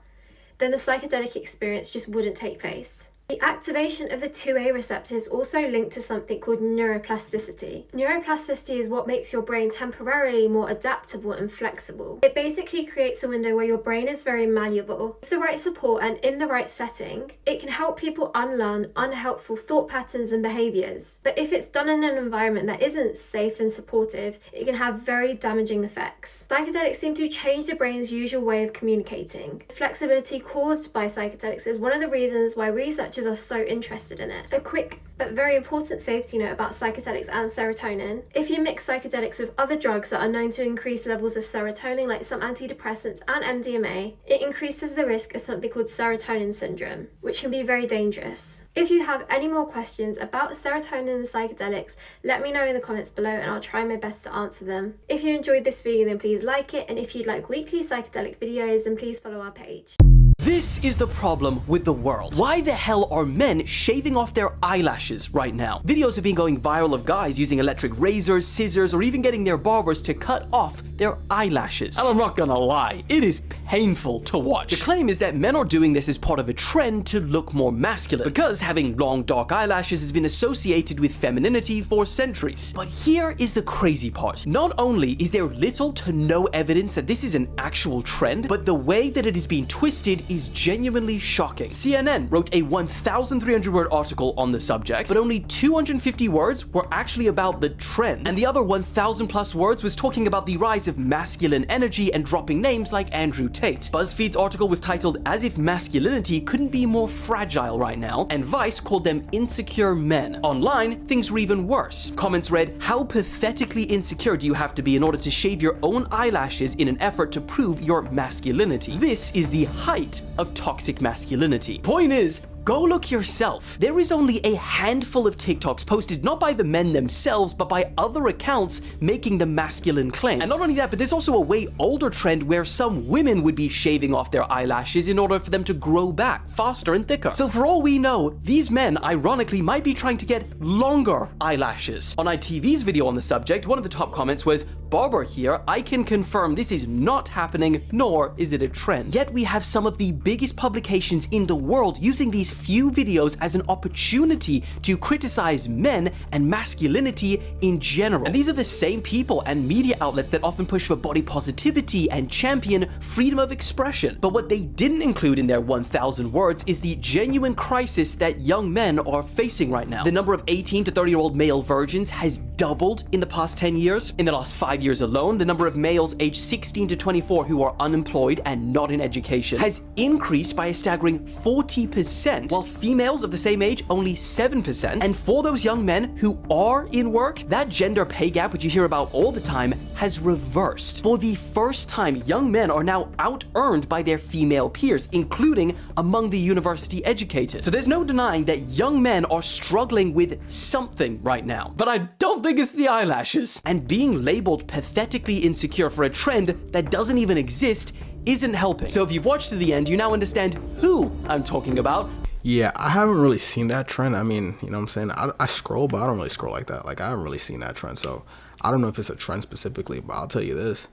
then the psychedelic experience just wouldn't take place. The activation of the 2A receptor is also linked to something called neuroplasticity. Neuroplasticity is what makes your brain temporarily more adaptable and flexible. It basically creates a window where your brain is very malleable. With the right support and in the right setting, it can help people unlearn unhelpful thought patterns and behaviors. But if it's done in an environment that isn't safe and supportive, it can have very damaging effects. Psychedelics seem to change the brain's usual way of communicating. The flexibility caused by psychedelics is one of the reasons why researchers are so interested in it. A quick but very important safety note about psychedelics and serotonin. If you mix psychedelics with other drugs that are known to increase levels of serotonin, like some antidepressants and MDMA, it increases the risk of something called serotonin syndrome, which can be very dangerous. If you have any more questions about serotonin and psychedelics, let me know in the comments below and I'll try my best to answer them. If you enjoyed this video, then please like it, and if you'd like weekly psychedelic videos, then please follow our page. This is the problem with the world. Why the hell are men shaving off their eyelashes right now? Videos have been going viral of guys using electric razors, scissors, or even getting their barbers to cut off their eyelashes. And I'm not gonna lie, it is painful to watch. The claim is that men are doing this as part of a trend to look more masculine, because having long dark eyelashes has been associated with femininity for centuries. But here is the crazy part. Not only is there little to no evidence that this is an actual trend, but the way that it is being twisted is genuinely shocking. CNN wrote a 1,300 word article on the subject, but only 250 words were actually about the trend, and the other 1,000 plus words was talking about the rise of masculine energy and dropping names like Andrew Tate. BuzzFeed's article was titled "As if masculinity couldn't be more fragile right now," and Vice called them insecure men. Online, things were even worse. Comments read, "How pathetically insecure do you have to be in order to shave your own eyelashes in an effort to prove your masculinity? This is the height of toxic masculinity." Point is, go look yourself. There is only a handful of TikToks posted not by the men themselves, but by other accounts making the masculine claim. And not only that, but there's also a way older trend where some women would be shaving off their eyelashes in order for them to grow back faster and thicker. So for all we know, these men ironically might be trying to get longer eyelashes. On ITV's video on the subject, one of the top comments was, "Barber here, I can confirm this is not happening, nor is it a trend." Yet we have some of the biggest publications in the world using these few videos as an opportunity to criticize men and masculinity in general. And these are the same people and media outlets that often push for body positivity and champion freedom of expression. But what they didn't include in their 1,000 words is the genuine crisis that young men are facing right now. The number of 18 to 30-year-old male virgins has doubled in the past 10 years. In the last 5 years alone, the number of males aged 16 to 24 who are unemployed and not in education has increased by a staggering 40%, while females of the same age only 7%. And for those young men who are in work, that gender pay gap, which you hear about all the time, has reversed. For the first time, young men are now out-earned by their female peers, including among the university educated. So there's no denying that young men are struggling with something right now. But I don't think it's the eyelashes. And being labeled pathetically insecure for a trend that doesn't even exist isn't helping. So if you've watched to the end, you now understand who I'm talking about. Yeah, I haven't really seen that trend. I mean, you know what I'm saying? I scroll, but I don't really scroll like that. Like, I haven't really seen that trend. So I don't know if it's a trend specifically, but I'll tell you this.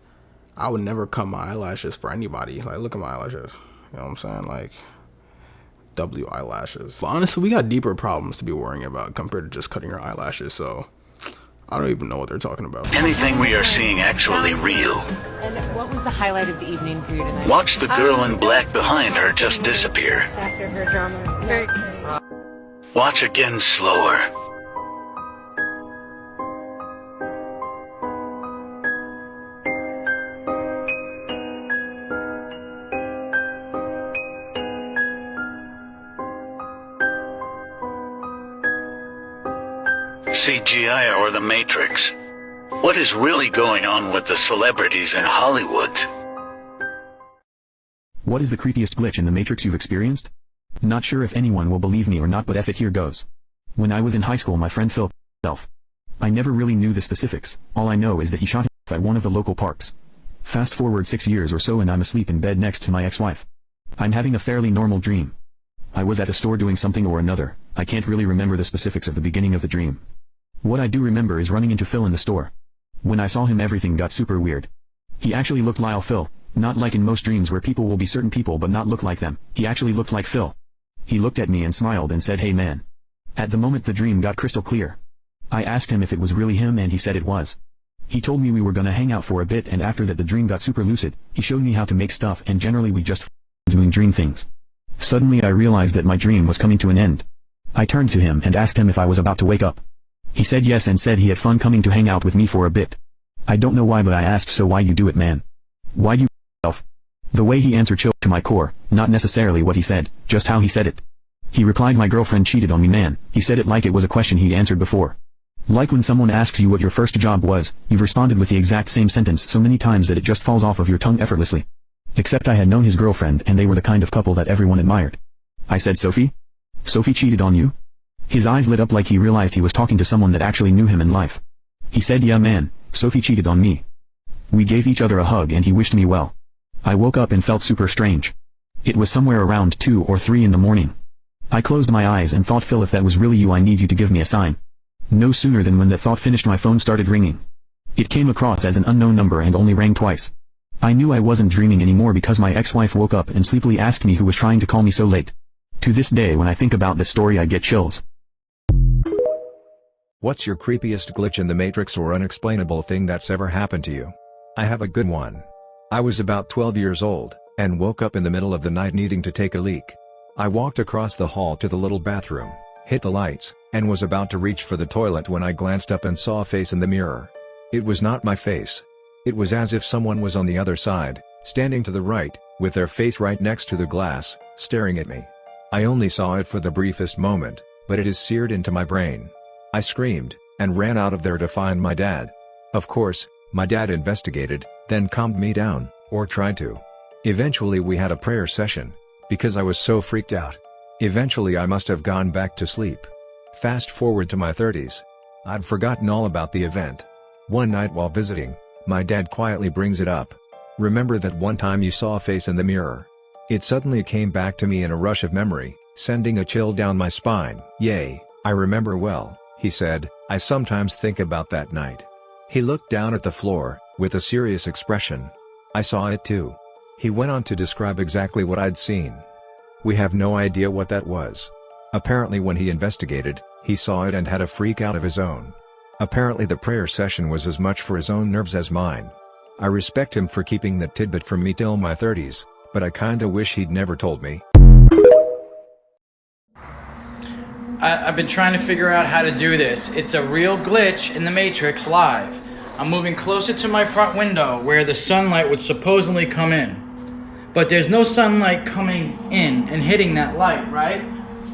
I would never cut my eyelashes for anybody. Like, look at my eyelashes. You know what I'm saying? Like, W eyelashes. But honestly, we got deeper problems to be worrying about compared to just cutting your eyelashes. So I don't even know what they're talking about. Anything we are seeing actually real. And what was the highlight of the evening for you tonight? Watch the girl in black behind her just disappear. After her drama. Very. Watch again slower. CGI or the Matrix? What is really going on with the celebrities in Hollywood? What is the creepiest glitch in the Matrix you've experienced? Not sure if anyone will believe me or not, but F it, here goes. When I was in high school, my friend Phil himself. I never really knew the specifics. All I know is that he shot himself at one of the local parks. Fast forward 6 years or so and I'm asleep in bed next to my ex-wife. I'm having a fairly normal dream. I was at a store doing something or another. I can't really remember the specifics of the beginning of the dream. What I do remember is running into Phil in the store. When I saw him, everything got super weird. He actually looked like Phil, Not like in most dreams where people will be certain people but not look like them. He actually looked like Phil. He looked at me and smiled and said, "Hey man." At the moment the dream got crystal clear. I asked him if it was really him and he said it was. He told me we were gonna hang out for a bit, and after that the dream got super lucid. He showed me how to make stuff and generally we just doing dream things. Suddenly I realized that my dream was coming to an end. I turned to him and asked him if I was about to wake up. He said yes and said he had fun coming to hang out with me for a bit. I don't know why, but I asked, "So why you do it, man? Why do you yourself?" The way he answered chilled to my core, not necessarily what he said, just how he said it. He replied, "My girlfriend cheated on me, man." He said it like it was a question he'd answered before. Like when someone asks you what your first job was, you've responded with the exact same sentence so many times that it just falls off of your tongue effortlessly. Except I had known his girlfriend and they were the kind of couple that everyone admired. I said, "Sophie? Sophie cheated on you?" His eyes lit up like he realized he was talking to someone that actually knew him in life. He said, "Yeah man, Sophie cheated on me." We gave each other a hug and he wished me well. I woke up and felt super strange. It was somewhere around 2 or 3 in the morning. I closed my eyes and thought, "Phil, if that was really you, I need you to give me a sign." No sooner than when that thought finished my phone started ringing. It came across as an unknown number and only rang twice. I knew I wasn't dreaming anymore because my ex-wife woke up and sleepily asked me who was trying to call me so late. To this day when I think about this story I get chills. What's your creepiest glitch in the Matrix or unexplainable thing that's ever happened to you? I have a good one. I was about 12 years old, and woke up in the middle of the night needing to take a leak. I walked across the hall to the little bathroom, hit the lights, and was about to reach for the toilet when I glanced up and saw a face in the mirror. It was not my face. It was as if someone was on the other side, standing to the right, with their face right next to the glass, staring at me. I only saw it for the briefest moment, but it is seared into my brain. I screamed, and ran out of there to find my dad. Of course, my dad investigated, then calmed me down, or tried to. Eventually we had a prayer session, because I was so freaked out. Eventually I must have gone back to sleep. Fast forward to my 30s. I'd forgotten all about the event. One night while visiting, my dad quietly brings it up. "Remember that one time you saw a face in the mirror?" It suddenly came back to me in a rush of memory, sending a chill down my spine. "Yay, I remember well," he said. "I sometimes think about that night." He looked down at the floor, with a serious expression. I saw it too. He went on to describe exactly what I'd seen. We have no idea what that was. Apparently when he investigated, he saw it and had a freak out of his own. Apparently the prayer session was as much for his own nerves as mine. I respect him for keeping that tidbit from me till my 30s, but I kinda wish he'd never told me. I've been trying to figure out how to do this. It's a real glitch in the Matrix live. I'm moving closer to my front window where the sunlight would supposedly come in. But there's no sunlight coming in and hitting that light, right?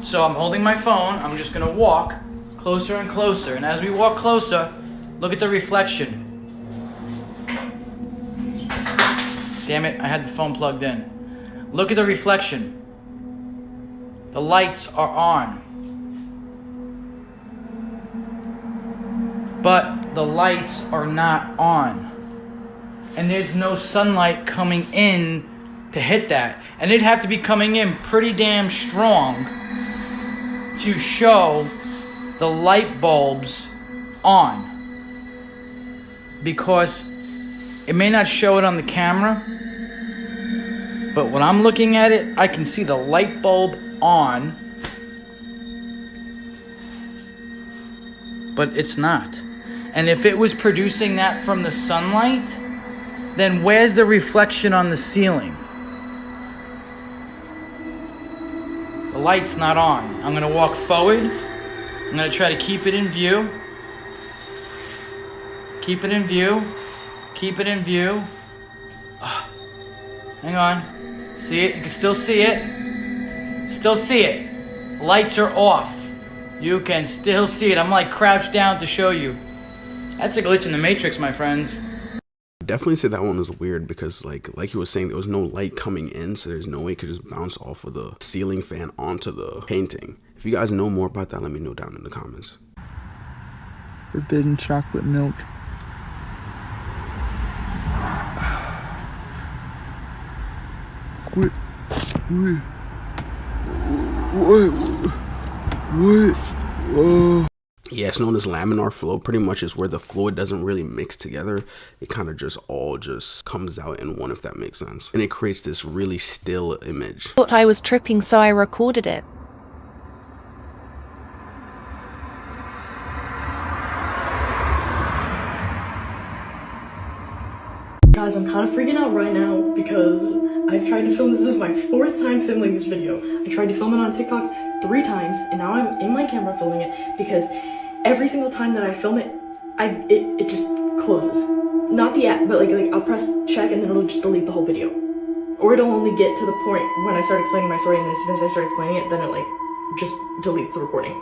So I'm holding my phone, I'm just gonna walk closer and closer. And as we walk closer, look at the reflection. Damn it, I had the phone plugged in. Look at the reflection. The lights are on. But the lights are not on. And there's no sunlight coming in to hit that. And it'd have to be coming in pretty damn strong to show the light bulbs on. Because it may not show it on the camera, but when I'm looking at it, I can see the light bulb on, but it's not. And if it was producing that from the sunlight, then where's the reflection on the ceiling? The light's not on. I'm gonna walk forward. I'm gonna try to keep it in view. Keep it in view. Keep it in view. Hang on. See it? You can still see it. Still see it. Lights are off. You can still see it. I'm like crouched down to show you. That's a glitch in the Matrix, my friends. I definitely say that one was weird because like he was saying, there was no light coming in, so there's no way it could just bounce off of the ceiling fan onto the painting. If you guys know more about that, let me know down in the comments. Forbidden chocolate milk. Yeah, it's known as laminar flow. Pretty much is where the fluid doesn't really mix together. It kind of just all just comes out in one, if that makes sense. And it creates this really still image. Thought I was tripping, so I recorded it. Guys, I'm kind of freaking out right now because I've tried to film this. This is my 4th time filming this video. I tried to film it on TikTok 3 times, and now I'm in my camera filming it because every single time that I film it, it just closes. Not the app, but like I'll press check and then it'll just delete the whole video. Or it'll only get to the point when I start explaining my story, and then as soon as I start explaining it, then it like just deletes the recording.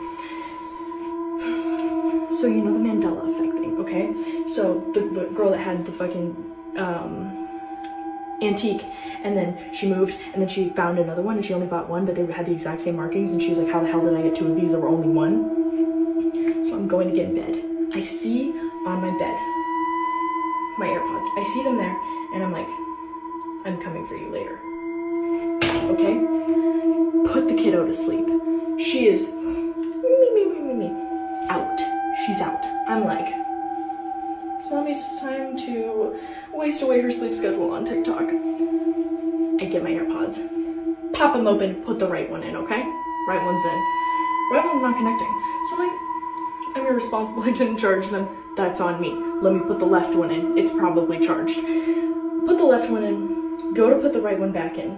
So you know the Mandela effect thing, okay? So the girl that had the fucking antique, and then she moved, and then she found another one, and she only bought one, but they had the exact same markings, and she was like, how the hell did I get 2 of these? There were only 1. So I'm going to get in bed. I see on my bed my AirPods. I see them there, and I'm like, I'm coming for you later. Okay? Put the kiddo to sleep. She is out. She's out. I'm like, it's mommy's time to waste away her sleep schedule on TikTok. I get my AirPods, pop them open, put the right one in, okay? Right one's in. Right one's not connecting. So I'm like, I'm irresponsible, I didn't charge them. That's on me. Let me put the left one in. It's probably charged. Put the left one in, go to put the right one back in.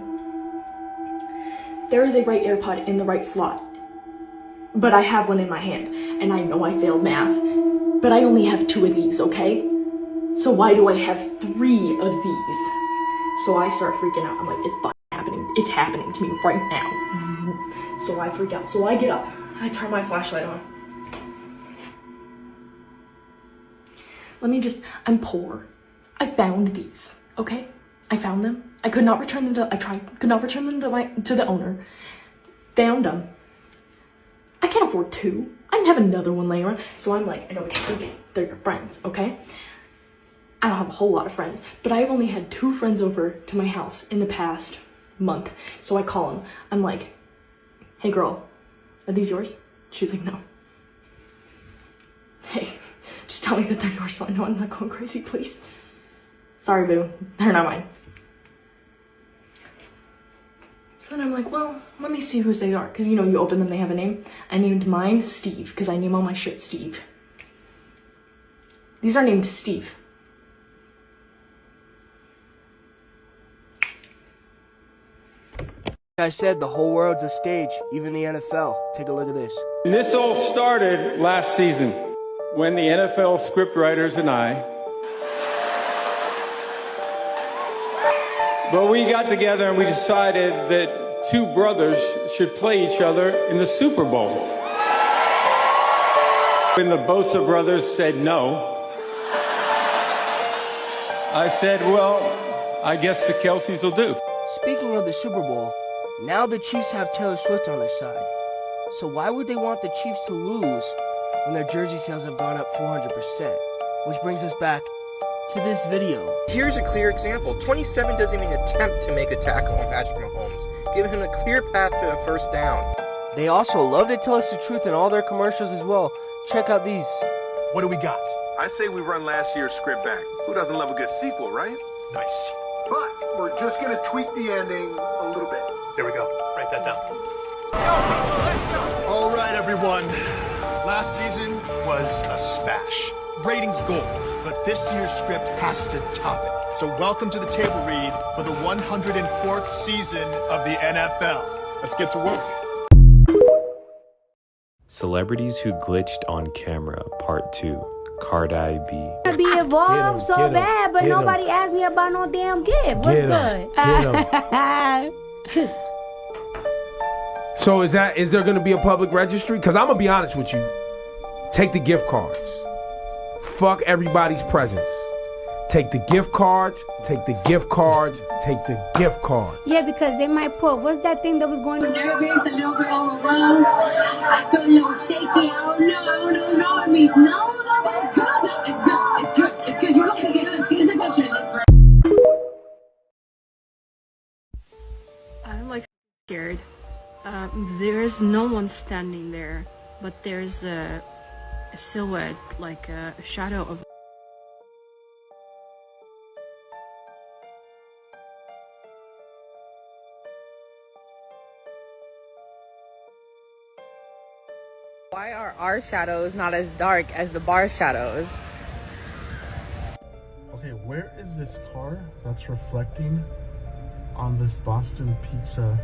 There is a right AirPod in the right slot, but I have one in my hand, and I know I failed math, but I only have 2 of these, okay? So why do I have 3 of these? So I start freaking out. I'm like, it's fucking happening. It's happening to me right now. So I freak out. So I get up. I turn my flashlight on. I'm poor. I found these, okay? I found them. I could not return them could not return them to the owner. Found them. I can't afford 2. I didn't have another one laying around. So I'm like, I know they're your friends, okay? I don't have a whole lot of friends, but I've only had 2 friends over to my house in the past month. So I call them. I'm like, hey girl, are these yours? She's like, no. Hey, just tell me that they're yours so I know I'm not going crazy, please. Sorry, boo, they're not mine. So then I'm like, well, let me see whose they are. Because, you know, you open them, they have a name. I named mine Steve, because I name all my shit Steve. These are named Steve. I said the whole world's a stage, even the NFL. Take a look at this. And this all started last season when the NFL scriptwriters and I, but we got together and we decided that 2 brothers should play each other in the Super Bowl. When the Bosa brothers said no, I said, well, I guess the Kelseys will do. Speaking of the Super Bowl, now the Chiefs have Taylor Swift on their side. So why would they want the Chiefs to lose when their jersey sales have gone up 400%? Which brings us back to this video. Here's a clear example. 27 doesn't even attempt to make a tackle on Patrick Mahomes, giving him a clear path to a first down. They also love to tell us the truth in all their commercials as well. Check out these. What do we got? I say we run last year's script back. Who doesn't love a good sequel, right? Nice. But we're just going to tweak the ending a little bit. There we go. Write that down. All right, everyone. Last season was a smash. Ratings gold, but this year's script has to top it. So welcome to the table read for the 104th season of the NFL. Let's get to work. Celebrities who glitched on camera, part 2. Cardi B. I be involved so bad, but nobody asked me about no damn gift. What's good? So is there going to be a public registry? Because I'm going to be honest with you. Take the gift cards. Fuck everybody's presents. Take the gift cards, take the gift cards, take the gift cards. Yeah, because they might put, what's that thing that was going on? Nervous, a little bit overwhelmed. I feel a little shaky. I don't know what's wrong with me. No, it's good. It's good. It's good. It's good. You look good. It's a good shit. I'm like scared. There is no one standing there, but there's a a silhouette, like a shadow of. Why are our shadows not as dark as the bar shadows? Okay, where is this car that's reflecting on this Boston Pizza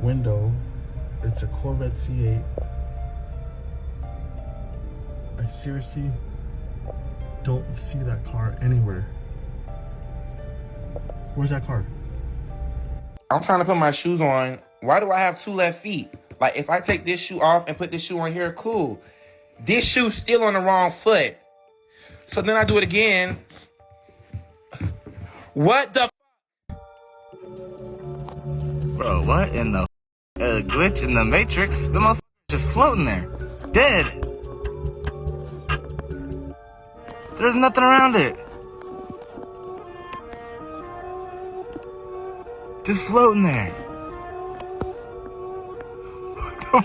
window? It's a Corvette C8. I seriously don't see that car anywhere. Where's that car? I'm trying to put my shoes on. Why do I have two left feet? Like, if I take this shoe off and put this shoe on here, cool. This shoe's still on the wrong foot. So then I do it again. What the Bro, what in the glitch in the Matrix? The motherfucker just floating there. Dead. There's nothing around it. Just floating there. What the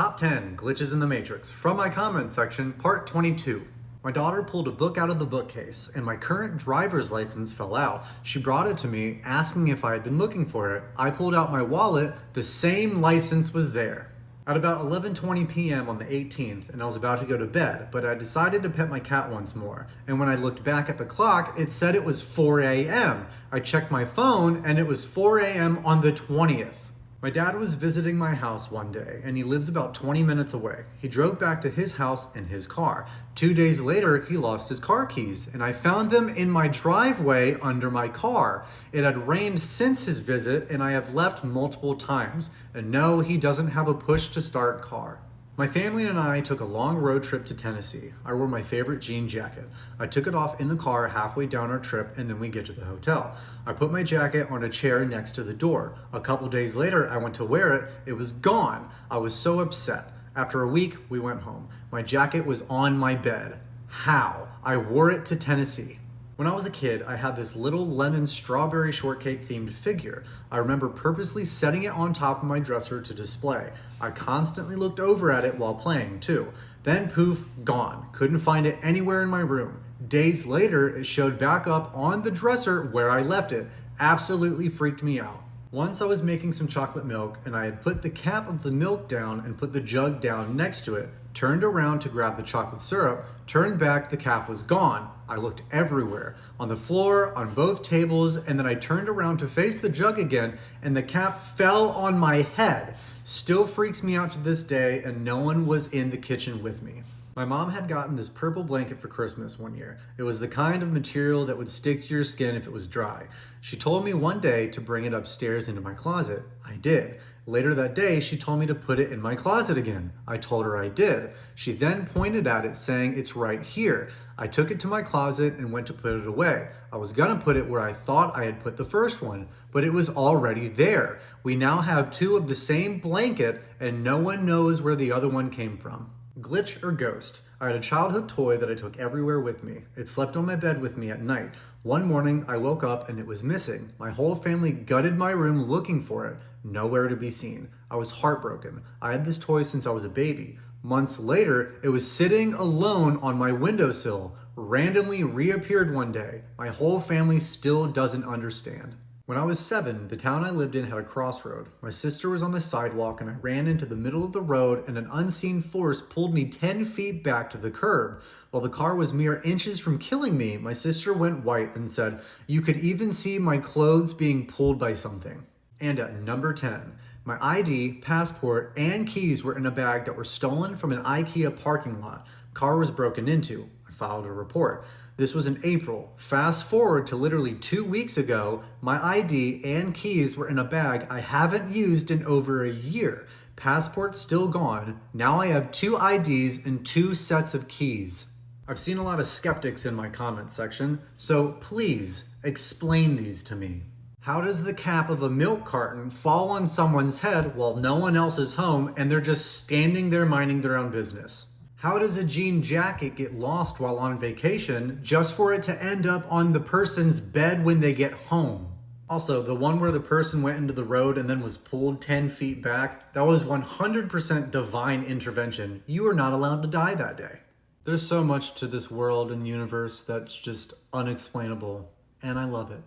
Top 10 Glitches in the Matrix from my comments section, part 22. My daughter pulled a book out of the bookcase and my current driver's license fell out. She brought it to me asking if I had been looking for it. I pulled out my wallet, the same license was there. At about 11:20 p.m. on the 18th, and I was about to go to bed, but I decided to pet my cat once more. And when I looked back at the clock, it said it was 4 a.m. I checked my phone and it was 4 a.m. on the 20th. My dad was visiting my house one day, and he lives about 20 minutes away. He drove back to his house in his car. 2 days later, he lost his car keys, and I found them in my driveway under my car. It had rained since his visit, and I have left multiple times. And no, he doesn't have a push-to-start car. My family and I took a long road trip to Tennessee. I wore my favorite jean jacket. I took it off in the car halfway down our trip, and then we get to the hotel. I put my jacket on a chair next to the door. A couple days later, I went to wear it. It was gone. I was so upset. After a week, we went home. My jacket was on my bed. How? I wore it to Tennessee. When I was a kid, I had this little lemon strawberry shortcake themed figure. I remember purposely setting it on top of my dresser to display. I constantly looked over at it while playing too. Then poof, gone. Couldn't find it anywhere in my room. Days later, it showed back up on the dresser where I left it. Absolutely freaked me out. Once I was making some chocolate milk and I had put the cap of the milk down and put the jug down next to it, turned around to grab the chocolate syrup, turned back, the cap was gone. I looked everywhere, on the floor, on both tables, and then I turned around to face the jug again and the cap fell on my head. Still freaks me out to this day, and no one was in the kitchen with me. My mom had gotten this purple blanket for Christmas one year. It was the kind of material that would stick to your skin if it was dry. She told me one day to bring it upstairs into my closet. I did. Later that day, she told me to put it in my closet again. I told her I did. She then pointed at it saying it's right here. I took it to my closet and went to put it away. I was gonna put it where I thought I had put the first one, but it was already there. We now have two of the same blanket and no one knows where the other one came from. Glitch or ghost? I had a childhood toy that I took everywhere with me. It slept on my bed with me at night. One morning, I woke up and it was missing. My whole family gutted my room looking for it. Nowhere to be seen. I was heartbroken. I had this toy since I was a baby. Months later, it was sitting alone on my windowsill. Randomly reappeared one day. My whole family still doesn't understand. When I was 7, the town I lived in had a crossroad. My sister was on the sidewalk and I ran into the middle of the road and an unseen force pulled me 10 feet back to the curb. While the car was mere inches from killing me, my sister went white and said, "You could even see my clothes being pulled by something." And at number 10, my ID, passport, and keys were in a bag that were stolen from an IKEA parking lot. Car was broken into. I filed a report. This was in April. Fast forward to literally 2 weeks ago, my ID and keys were in a bag I haven't used in over a year. Passport still gone. Now I have 2 IDs and 2 sets of keys. I've seen a lot of skeptics in my comment section, so please explain these to me. How does the cap of a milk carton fall on someone's head while no one else is home and they're just standing there minding their own business? How does a jean jacket get lost while on vacation just for it to end up on the person's bed when they get home? Also, the one where the person went into the road and then was pulled 10 feet back, that was 100% divine intervention. You were not allowed to die that day. There's so much to this world and universe that's just unexplainable, and I love it.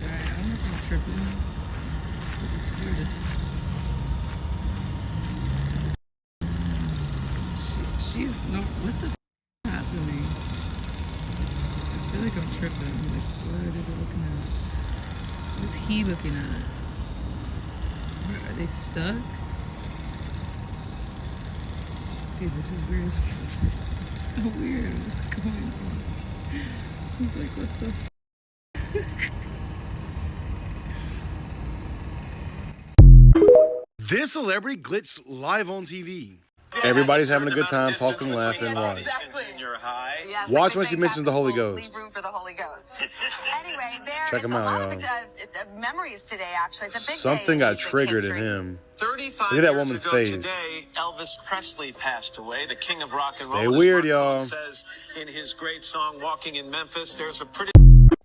Alright, I don't know if I'm tripping. But this weird is... She's no... What the f happened to me? I feel like I'm tripping. I'm like, what are they looking at? What is he looking at? Where, are they stuck? Dude, this is weird as fuck. This is so weird. What's going on? He's like, what the f? This celebrity glitched live on TV. Everybody's having a good time, talking, laughing, watch. Yes, Watch when she mentions the Holy Ghost. Leave room for the Holy Ghost. Anyway, Check him out, y'all. Memories today, actually. It's a big Something day got in music triggered in history. him. 35 Look at that years woman's ago face. Today, Elvis Presley passed away, the king of rock and Stay roll. weird, As Mark y'all. Cohn says in his great song "Walking in Memphis," there's a pretty.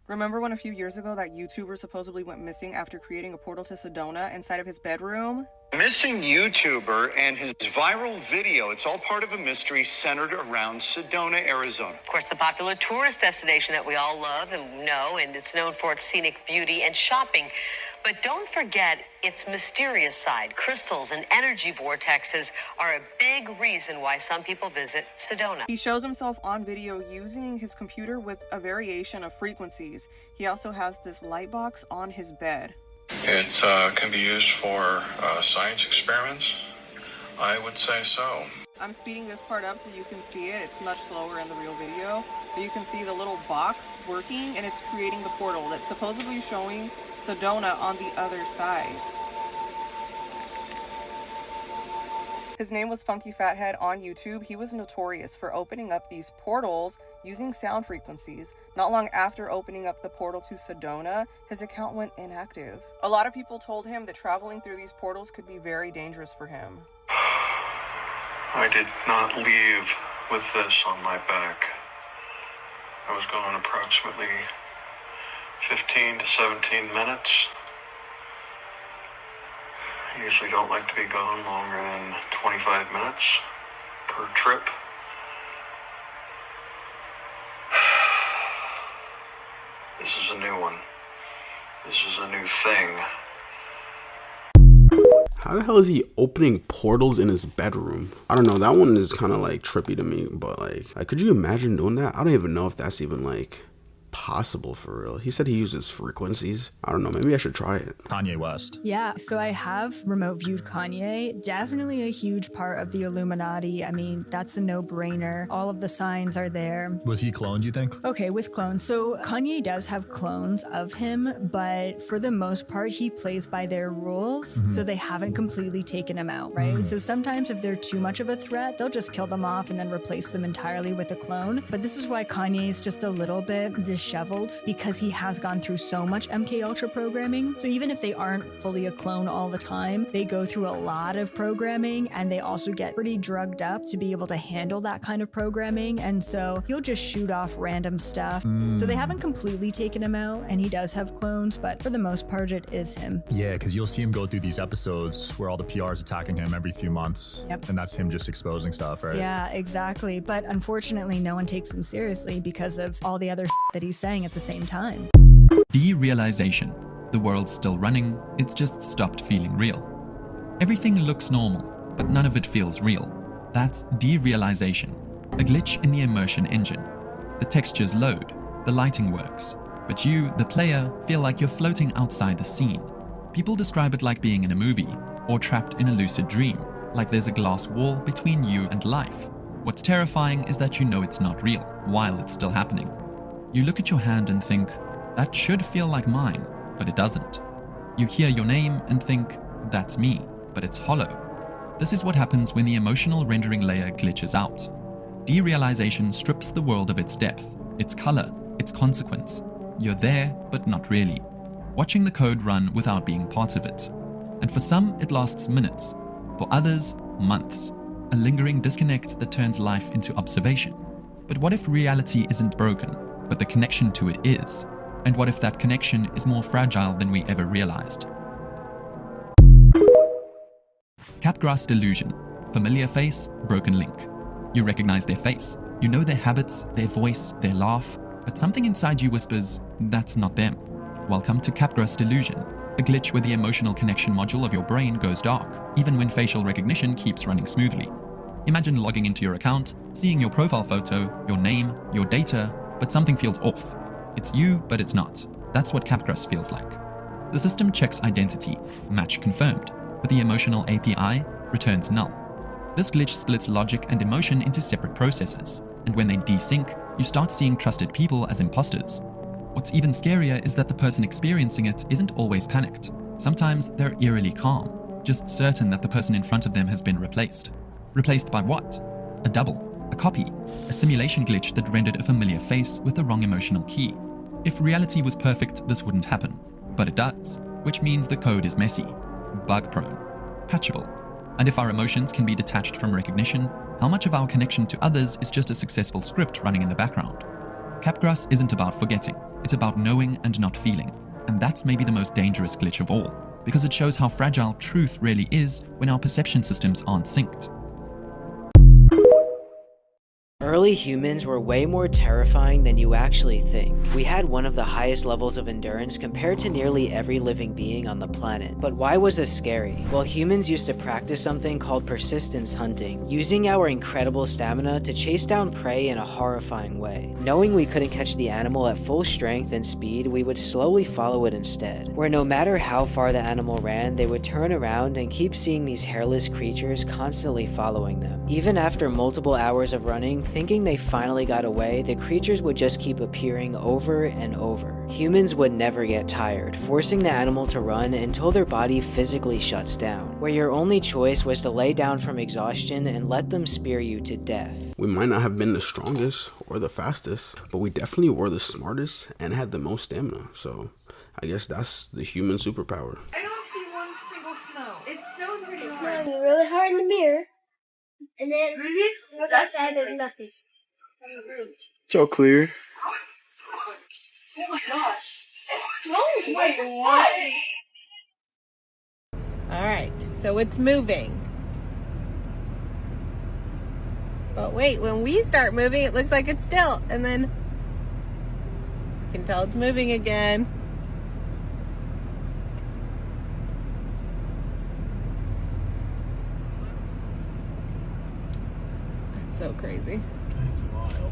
Remember when a few years ago that YouTuber supposedly went missing after creating a portal to Sedona inside of his bedroom? Missing YouTuber and his viral video. It's all part of a mystery centered around Sedona, Arizona. Of course, the popular tourist destination that we all love and know, and it's known for its scenic beauty and shopping. But don't forget its mysterious side. Crystals and energy vortexes are a big reason why some people visit Sedona. He shows himself on video using his computer with a variation of frequencies. He also has this light box on his bed. It can be used for science experiments. I would say so. I'm speeding this part up so you can see it. It's much slower in the real video. But you can see the little box working, and it's creating the portal that's supposedly showing Sedona on the other side. His name was Funky Fathead on YouTube. He was notorious for opening up these portals using sound frequencies. Not long after opening up the portal to Sedona, his account went inactive. A lot of people told him that traveling through these portals could be very dangerous for him. I did not leave with this on my back. I was gone approximately 15 to 17 minutes. I usually don't like to be gone longer than 25 minutes per trip. This is a new one. This is a new thing. How the hell is he opening portals in his bedroom? I don't know. That one is kind of like trippy to me, but like, could you imagine doing that? I don't even know if that's even like possible for real. He said he uses frequencies. I don't know. Maybe I should try it. Kanye West. Yeah, so I have remote viewed Kanye. Definitely a huge part of the Illuminati. I mean, that's a no-brainer. All of the signs are there. Was he cloned, you think? Okay, with clones. So Kanye does have clones of him, but for the most part, he plays by their rules. So they haven't completely taken him out, right? So sometimes if they're too much of a threat, they'll just kill them off and then replace them entirely with a clone. But this is why Kanye is just a little bit disheveled, because he has gone through so much MK Ultra programming. So even if they aren't fully a clone all the time, they go through a lot of programming, and they also get pretty drugged up to be able to handle that kind of programming. And so he'll just shoot off random stuff. So they haven't completely taken him out, and he does have clones, but for the most part, it is him. Yeah, because you'll see him go through these episodes where all the PR is attacking him every few months. Yep. And that's him just exposing stuff, right? Yeah, exactly. But unfortunately, no one takes him seriously because of all the other that he's saying at the same time. Derealization. The world's still running, it's just stopped feeling real. Everything looks normal, but none of it feels real. That's derealization, a glitch in the immersion engine. The textures load, the lighting works, but you, the player, feel like you're floating outside the scene. People describe it like being in a movie, or trapped in a lucid dream, like there's a glass wall between you and life. What's terrifying is that you know it's not real, while it's still happening. You look at your hand and think, that should feel like mine, but it doesn't. You hear your name and think, that's me. but it's hollow. This is what happens when the emotional rendering layer glitches out. Derealization strips the world of its depth, its color, its consequence. You're there, but not really. Watching the code run without being part of it. And for some, it lasts minutes. For others, months. A lingering disconnect that turns life into observation. But what if reality isn't broken, but the connection to it is? And what if that connection is more fragile than we ever realized? Capgras delusion. Familiar face, broken link. You recognize their face. You know their habits, their voice, their laugh, but something inside you whispers, that's not them. Welcome to Capgras delusion, a glitch where the emotional connection module of your brain goes dark, even when facial recognition keeps running smoothly. Imagine logging into your account, seeing your profile photo, your name, your data, but something feels off. It's you, but it's not. That's what Capgras feels like. The system checks identity, match confirmed, but the emotional API returns null. This glitch splits logic and emotion into separate processes, and when they desync, you start seeing trusted people as imposters. What's even scarier is that the person experiencing it isn't always panicked. Sometimes they're eerily calm, just certain that the person in front of them has been replaced. Replaced by what? A double, a copy, a simulation glitch that rendered a familiar face with the wrong emotional key. If reality was perfect, this wouldn't happen, but it does, which means the code is messy, bug-prone, patchable. And if our emotions can be detached from recognition, how much of our connection to others is just a successful script running in the background? Capgras isn't about forgetting, it's about knowing and not feeling. And that's maybe the most dangerous glitch of all, because it shows how fragile truth really is when our perception systems aren't synced. Early humans were way more terrifying than you actually think. We had one of the highest levels of endurance compared to nearly every living being on the planet. But why was this scary? Well, humans used to practice something called persistence hunting, using our incredible stamina to chase down prey in a horrifying way. Knowing we couldn't catch the animal at full strength and speed, we would slowly follow it instead, where no matter how far the animal ran, they would turn around and keep seeing these hairless creatures constantly following them. Even after multiple hours of running, thinking they finally got away, the creatures would just keep appearing over and over. Humans would never get tired, forcing the animal to run until their body physically shuts down, where your only choice was to lay down from exhaustion and let them spear you to death. We might not have been the strongest or the fastest, but we definitely were the smartest and had the most stamina. So I guess that's the human superpower. I don't see one single snow. It snowed pretty hard. It's snowing really hard in the mirror. And then that side there's nothing. It's all clear. Oh my gosh. No, wait, what? Alright, so it's moving. But wait, when we start moving, it looks like it's still. And then you can tell it's moving again. That's so crazy. It's wild.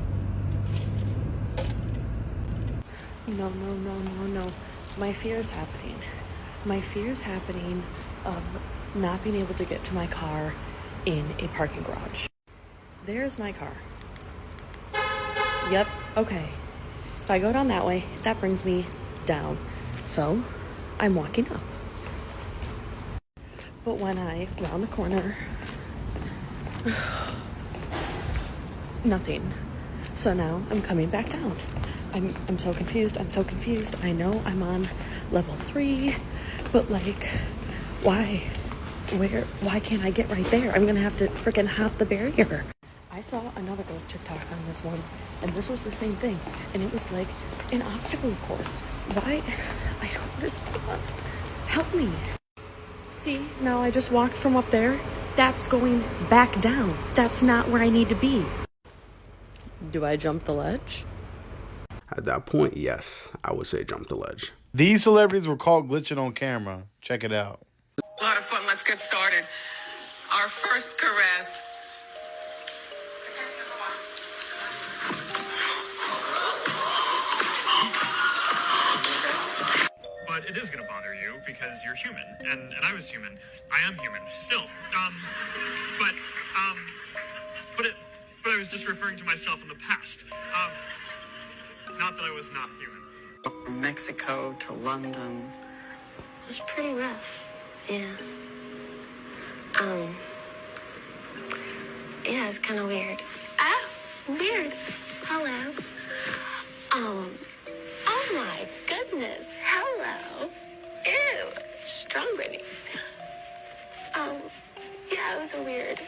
No. My fear is happening. My fear is happening of not being able to get to my car in a parking garage. There's my car. Yep, okay. If I go down that way, that brings me down. So, I'm walking up. But when I round the corner, nothing. So now I'm coming back down. I'm so confused. I know I'm on level 3, but like, why? Why can't I get right there? I'm gonna have to freaking hop the barrier. I saw another ghost TikTok on this once, and this was the same thing. And it was like an obstacle course. Why? I don't understand. Help me. See, now I just walked from up there. That's going back down. That's not where I need to be. Do I jump the ledge? At that point, yes, I would say jump the ledge. These celebrities were caught glitching on camera. Check it out. A lot of fun. Let's get started. Our first caress. But it is going to bother you because you're human, and I was human. I am human still. But I was just referring to myself in the past. Not that I was not human. From Mexico to London. It was pretty rough. Yeah. Yeah, it's kind of weird. Ah, weird. Hello. Oh my goodness. Hello. Ew, strawberry. Yeah, it was a weird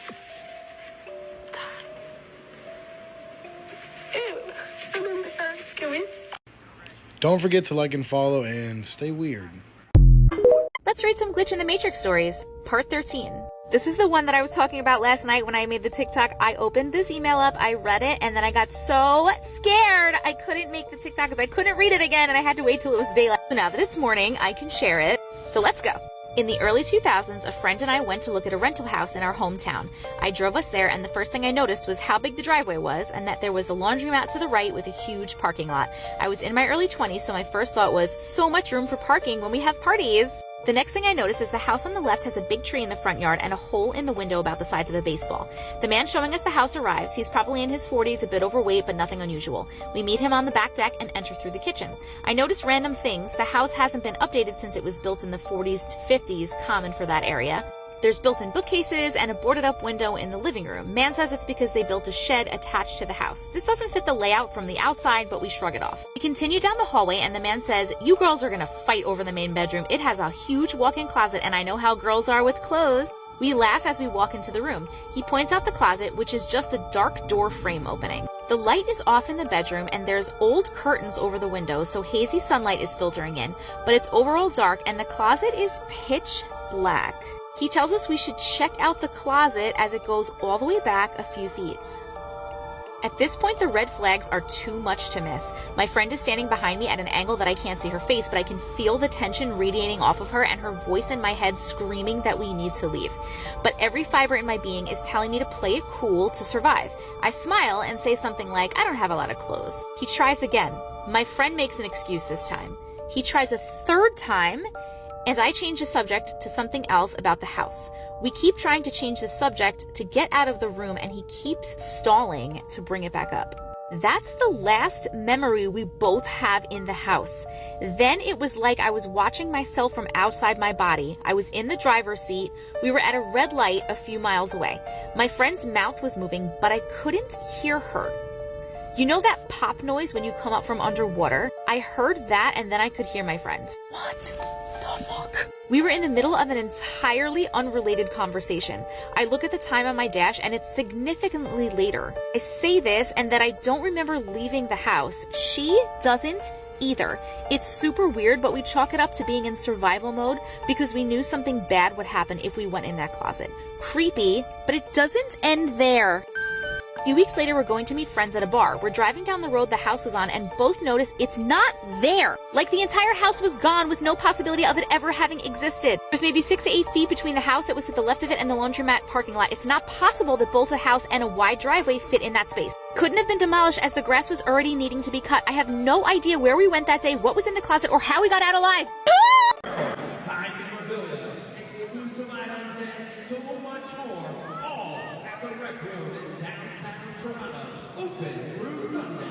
time. Ew, I remember that. Scary. Don't forget to like and follow and stay weird. Let's read some Glitch in the Matrix stories, part 13. This is the one that I was talking about last night when I made the TikTok. I opened this email up, I read it, and then I got so scared I couldn't make the TikTok because I couldn't read it again and I had to wait till it was daylight. So now that it's morning, I can share it. So let's go. In the early 2000s, a friend and I went to look at a rental house in our hometown. I drove us there, and the first thing I noticed was how big the driveway was and that there was a laundromat to the right with a huge parking lot. I was in my early 20s, so my first thought was, so much room for parking when we have parties. The next thing I notice is the house on the left has a big tree in the front yard and a hole in the window about the size of a baseball. The man showing us the house arrives. He's probably in his 40s, a bit overweight, but nothing unusual. We meet him on the back deck and enter through the kitchen. I notice random things. The house hasn't been updated since it was built in the 40s to 50s, common for that area. There's built-in bookcases and a boarded-up window in the living room. Man says it's because they built a shed attached to the house. This doesn't fit the layout from the outside, but we shrug it off. We continue down the hallway, and the man says, you girls are gonna fight over the main bedroom. It has a huge walk-in closet, and I know how girls are with clothes. We laugh as we walk into the room. He points out the closet, which is just a dark door frame opening. The light is off in the bedroom, and there's old curtains over the window, so hazy sunlight is filtering in, but it's overall dark, and the closet is pitch black. He tells us we should check out the closet as it goes all the way back a few feet. At this point, the red flags are too much to miss. My friend is standing behind me at an angle that I can't see her face, but I can feel the tension radiating off of her and her voice in my head screaming that we need to leave. But every fiber in my being is telling me to play it cool to survive. I smile and say something like, I don't have a lot of clothes. He tries again. My friend makes an excuse this time. He tries a third time, and I change the subject to something else about the house. We keep trying to change the subject to get out of the room, and he keeps stalling to bring it back up. That's the last memory we both have in the house. Then it was like I was watching myself from outside my body. I was in the driver's seat. We were at a red light a few miles away. My friend's mouth was moving, but I couldn't hear her. You know that pop noise when you come up from underwater? I heard that, and then I could hear my friend. What the fuck? We were in the middle of an entirely unrelated conversation. I look at the time on my dash, and it's significantly later. I say this, and that I don't remember leaving the house. She doesn't either. It's super weird, but we chalk it up to being in survival mode because we knew something bad would happen if we went in that closet. Creepy, but it doesn't end there. A few weeks later, we're going to meet friends at a bar. We're driving down the road the house was on and both notice it's not there. Like the entire house was gone with no possibility of it ever having existed. There's maybe 6 to 8 feet between the house that was at the left of it and the laundromat parking lot. It's not possible that both a house and a wide driveway fit in that space. Couldn't have been demolished as the grass was already needing to be cut. I have no idea where we went that day, what was in the closet, or how we got out alive. Signed memorabilia, exclusive items, and so much more, all at the Rec Room in downtown Toronto, open through Sunday.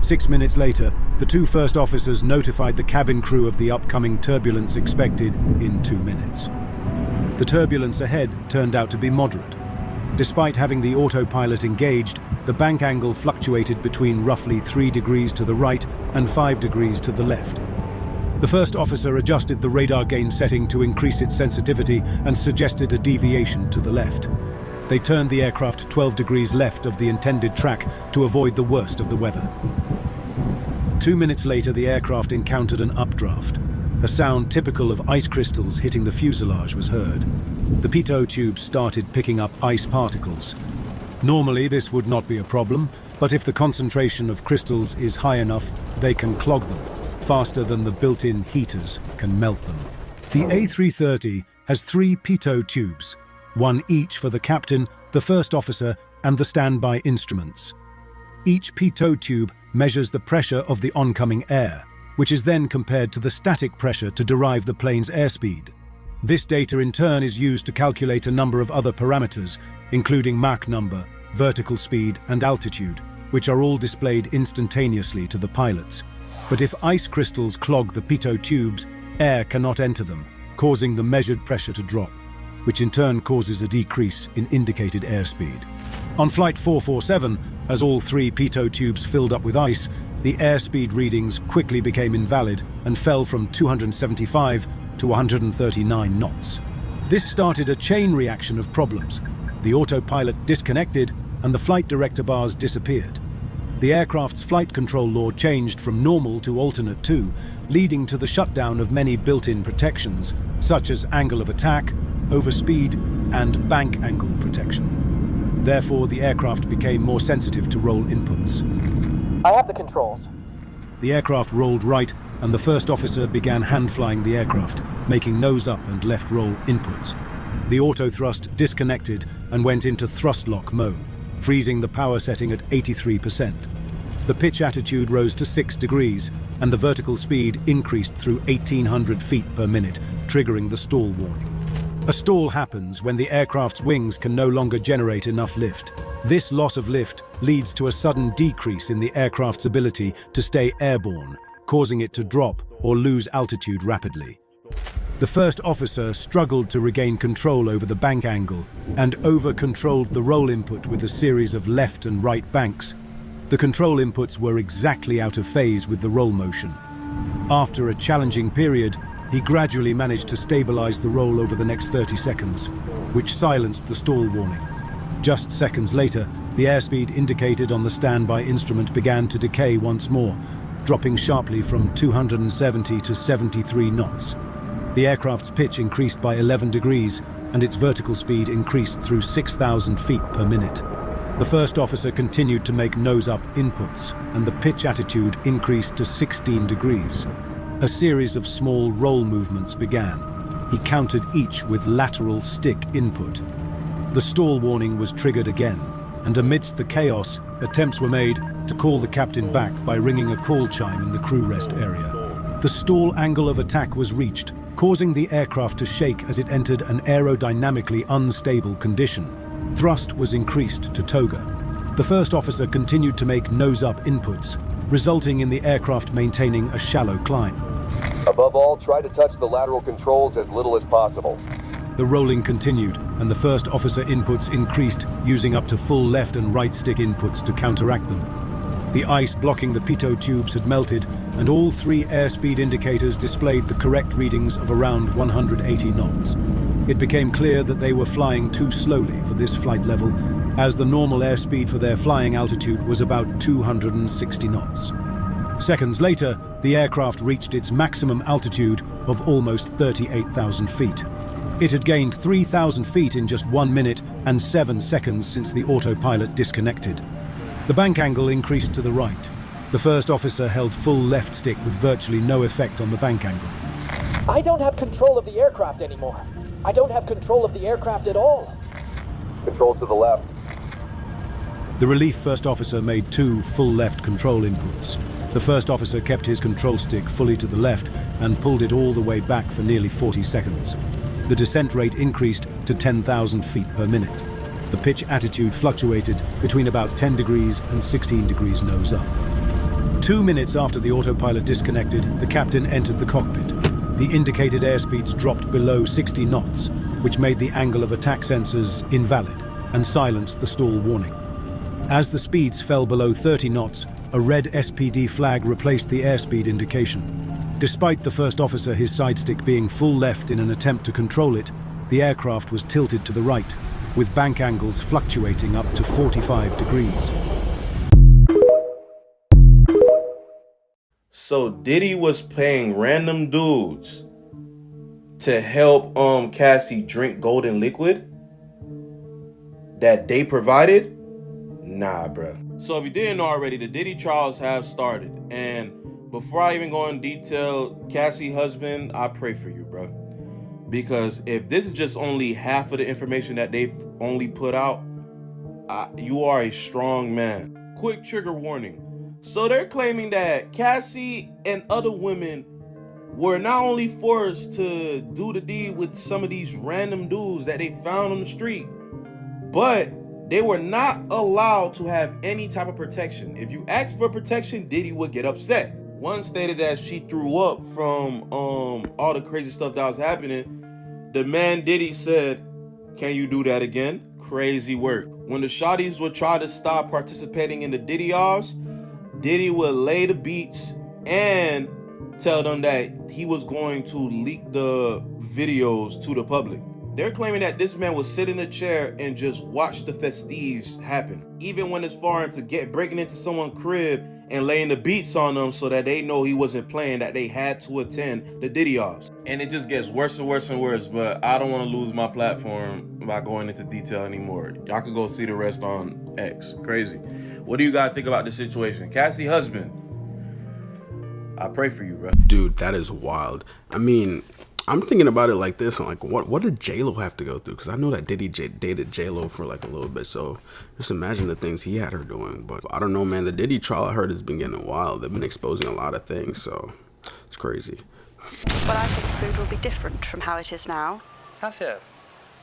Six minutes later, the two first officers notified the cabin crew of the upcoming turbulence expected in 2 minutes. The turbulence ahead turned out to be moderate. Despite having the autopilot engaged, the bank angle fluctuated between roughly 3 degrees to the right and 5 degrees to the left. The first officer adjusted the radar gain setting to increase its sensitivity and suggested a deviation to the left. They turned the aircraft 12 degrees left of the intended track to avoid the worst of the weather. 2 minutes later, the aircraft encountered an updraft. A sound typical of ice crystals hitting the fuselage was heard. The pitot tubes started picking up ice particles. Normally, this would not be a problem, but if the concentration of crystals is high enough, they can clog them, faster than the built-in heaters can melt them. The A330 has 3 pitot tubes, one each for the captain, the first officer, and the standby instruments. Each pitot tube measures the pressure of the oncoming air, which is then compared to the static pressure to derive the plane's airspeed. This data in turn is used to calculate a number of other parameters, including Mach number, vertical speed, and altitude, which are all displayed instantaneously to the pilots. But if ice crystals clog the pitot tubes, air cannot enter them, causing the measured pressure to drop, which in turn causes a decrease in indicated airspeed. On Flight 447, as all 3 pitot tubes filled up with ice, the airspeed readings quickly became invalid and fell from 275 to 139 knots. This started a chain reaction of problems. The autopilot disconnected and the flight director bars disappeared. The aircraft's flight control law changed from normal to alternate 2, leading to the shutdown of many built-in protections, such as angle of attack, overspeed, and bank angle protection. Therefore, the aircraft became more sensitive to roll inputs. I have the controls. The aircraft rolled right, and the first officer began hand-flying the aircraft, making nose-up and left roll inputs. The auto-thrust disconnected and went into thrust-lock mode, freezing the power setting at 83%. The pitch attitude rose to 6 degrees, and the vertical speed increased through 1,800 feet per minute, triggering the stall warning. A stall happens when the aircraft's wings can no longer generate enough lift. This loss of lift leads to a sudden decrease in the aircraft's ability to stay airborne, causing it to drop or lose altitude rapidly. The first officer struggled to regain control over the bank angle and over-controlled the roll input with a series of left and right banks. The control inputs were exactly out of phase with the roll motion. After a challenging period, he gradually managed to stabilize the roll over the next 30 seconds, which silenced the stall warning. Just seconds later, the airspeed indicated on the standby instrument began to decay once more, dropping sharply from 270 to 73 knots. The aircraft's pitch increased by 11 degrees, and its vertical speed increased through 6,000 feet per minute. The first officer continued to make nose-up inputs, and the pitch attitude increased to 16 degrees. A series of small roll movements began. He countered each with lateral stick input. The stall warning was triggered again, and amidst the chaos, attempts were made to call the captain back by ringing a call chime in the crew rest area. The stall angle of attack was reached, causing the aircraft to shake as it entered an aerodynamically unstable condition. Thrust was increased to toga. The first officer continued to make nose-up inputs, resulting in the aircraft maintaining a shallow climb. Above all, try to touch the lateral controls as little as possible. The rolling continued, and the first officer inputs increased, using up to full left and right stick inputs to counteract them. The ice blocking the pitot tubes had melted, and all 3 airspeed indicators displayed the correct readings of around 180 knots. It became clear that they were flying too slowly for this flight level, as the normal airspeed for their flying altitude was about 260 knots. Seconds later, the aircraft reached its maximum altitude of almost 38,000 feet. It had gained 3,000 feet in just 1 minute and 7 seconds since the autopilot disconnected. The bank angle increased to the right. The first officer held full left stick with virtually no effect on the bank angle. I don't have control of the aircraft anymore. I don't have control of the aircraft at all. Controls to the left. The relief first officer made 2 full left control inputs. The first officer kept his control stick fully to the left and pulled it all the way back for nearly 40 seconds. The descent rate increased to 10,000 feet per minute. The pitch attitude fluctuated between about 10 degrees and 16 degrees nose up. 2 minutes after the autopilot disconnected, the captain entered the cockpit. The indicated airspeeds dropped below 60 knots, which made the angle of attack sensors invalid and silenced the stall warning. As the speeds fell below 30 knots, a red SPD flag replaced the airspeed indication. Despite the first officer his sidestick being full left in an attempt to control it, the aircraft was tilted to the right, with bank angles fluctuating up to 45 degrees. So Diddy was paying random dudes to help Cassie drink golden liquid that they provided? Nah, bruh. So if you didn't know already, the Diddy trials have started. And before I even go in detail, Cassie husband, I pray for you, bro. Because if this is just only half of the information that they've only put out, you are a strong man. Quick trigger warning. So they're claiming that Cassie and other women were not only forced to do the deed with some of these random dudes that they found on the street, but they were not allowed to have any type of protection. If you asked for protection, Diddy would get upset. One stated that she threw up from all the crazy stuff that was happening. The man Diddy said, "Can you do that again?" Crazy work. When the shawties would try to stop participating in the Diddy-offs, Diddy would lay the beats and tell them that he was going to leak the videos to the public. They're claiming that this man would sit in a chair and just watch the festives happen, even when it's far into breaking into someone's crib and laying the beats on them so that they know he wasn't playing, that they had to attend the Diddy-offs. And it just gets worse and worse and worse, but I don't want to lose my platform by going into detail anymore. Y'all can go see the rest on X. Crazy. What do you guys think about this situation? Cassie husband, I pray for you, bro. Dude, that is wild. I mean, I'm thinking about it like this. I'm like, what did J-Lo have to go through? Because I know that Diddy dated J-Lo for like a little bit. So just imagine the things he had her doing. But I don't know, man. The Diddy trial, I heard, has been getting wild. They've been exposing a lot of things. So it's crazy. Well, I think food will be different from how it is now. How so?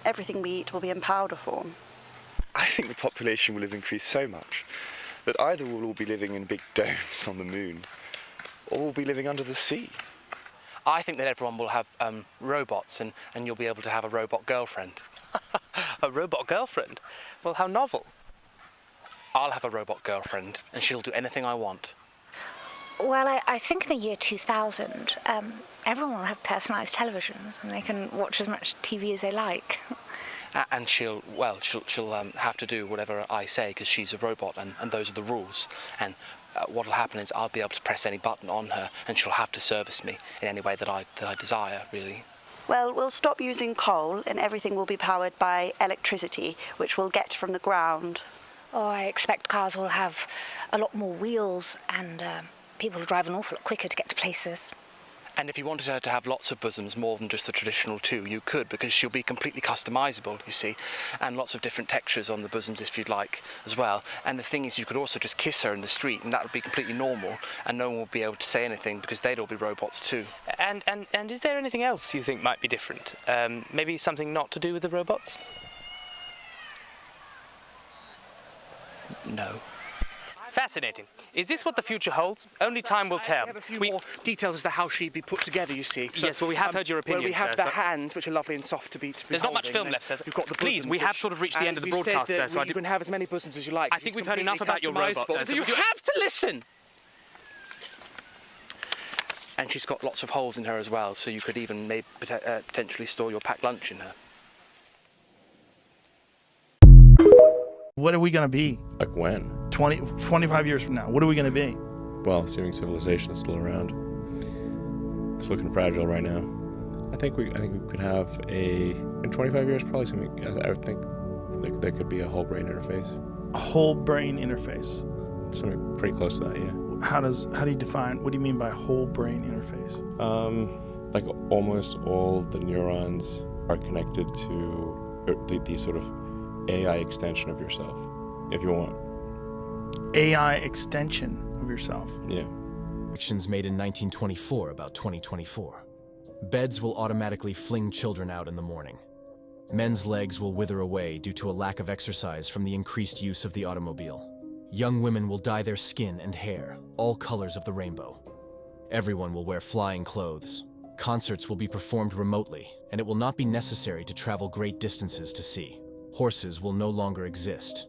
Everything we eat will be in powder form. I think the population will have increased so much that either we'll all be living in big domes on the moon, or we'll be living under the sea. I think that everyone will have robots, and you'll be able to have a robot girlfriend. A robot girlfriend? Well, how novel. I'll have a robot girlfriend, and she'll do anything I want. Well, I think in the year 2000, everyone will have personalised televisions, and they can watch as much TV as they like. And she'll have to do whatever I say, because she's a robot, and those are the rules. And what'll happen is I'll be able to press any button on her, and she'll have to service me in any way that I desire, really. Well, we'll stop using coal, and everything will be powered by electricity, which we'll get from the ground. Oh, I expect cars will have a lot more wheels, and people will drive an awful lot quicker to get to places. And if you wanted her to have lots of bosoms, more than just the traditional two, you could, because she'll be completely customizable, you see, and lots of different textures on the bosoms if you'd like as well. And the thing is, you could also just kiss her in the street, and that would be completely normal, and no one would be able to say anything, because they'd all be robots too. And is there anything else you think might be different? Maybe something not to do with the robots? No. Fascinating. Is this what the future holds? Only time will tell. We have a few more details as to how she'd be put together, you see. So, yes, well, we have heard your opinion, Well, we have sir, the hands, which are lovely and soft to be There's not much film left, sir. We've got the Please, bosoms, we have sort of reached the end of the broadcast, sir. So you can have as many bosoms as you like. I think we've heard enough about your robot, sir. You have to listen! And she's got lots of holes in her as well, so you could even maybe potentially store your packed lunch in her. What are we going to be? Like when? 25 years from now. What are we going to be? Well, assuming civilization is still around. It's looking fragile right now. I think we could have in 25 years, probably something, I would think like there could be a whole brain interface. A whole brain interface? Something pretty close to that, yeah. How do you define, what do you mean by whole brain interface? Like almost all the neurons are connected to the sort of AI extension of yourself, if you want. AI extension of yourself? Yeah. Predictions made in 1924 about 2024. Beds will automatically fling children out in the morning. Men's legs will wither away due to a lack of exercise from the increased use of the automobile. Young women will dye their skin and hair, all colors of the rainbow. Everyone will wear flying clothes. Concerts will be performed remotely, and it will not be necessary to travel great distances to see. Horses will no longer exist.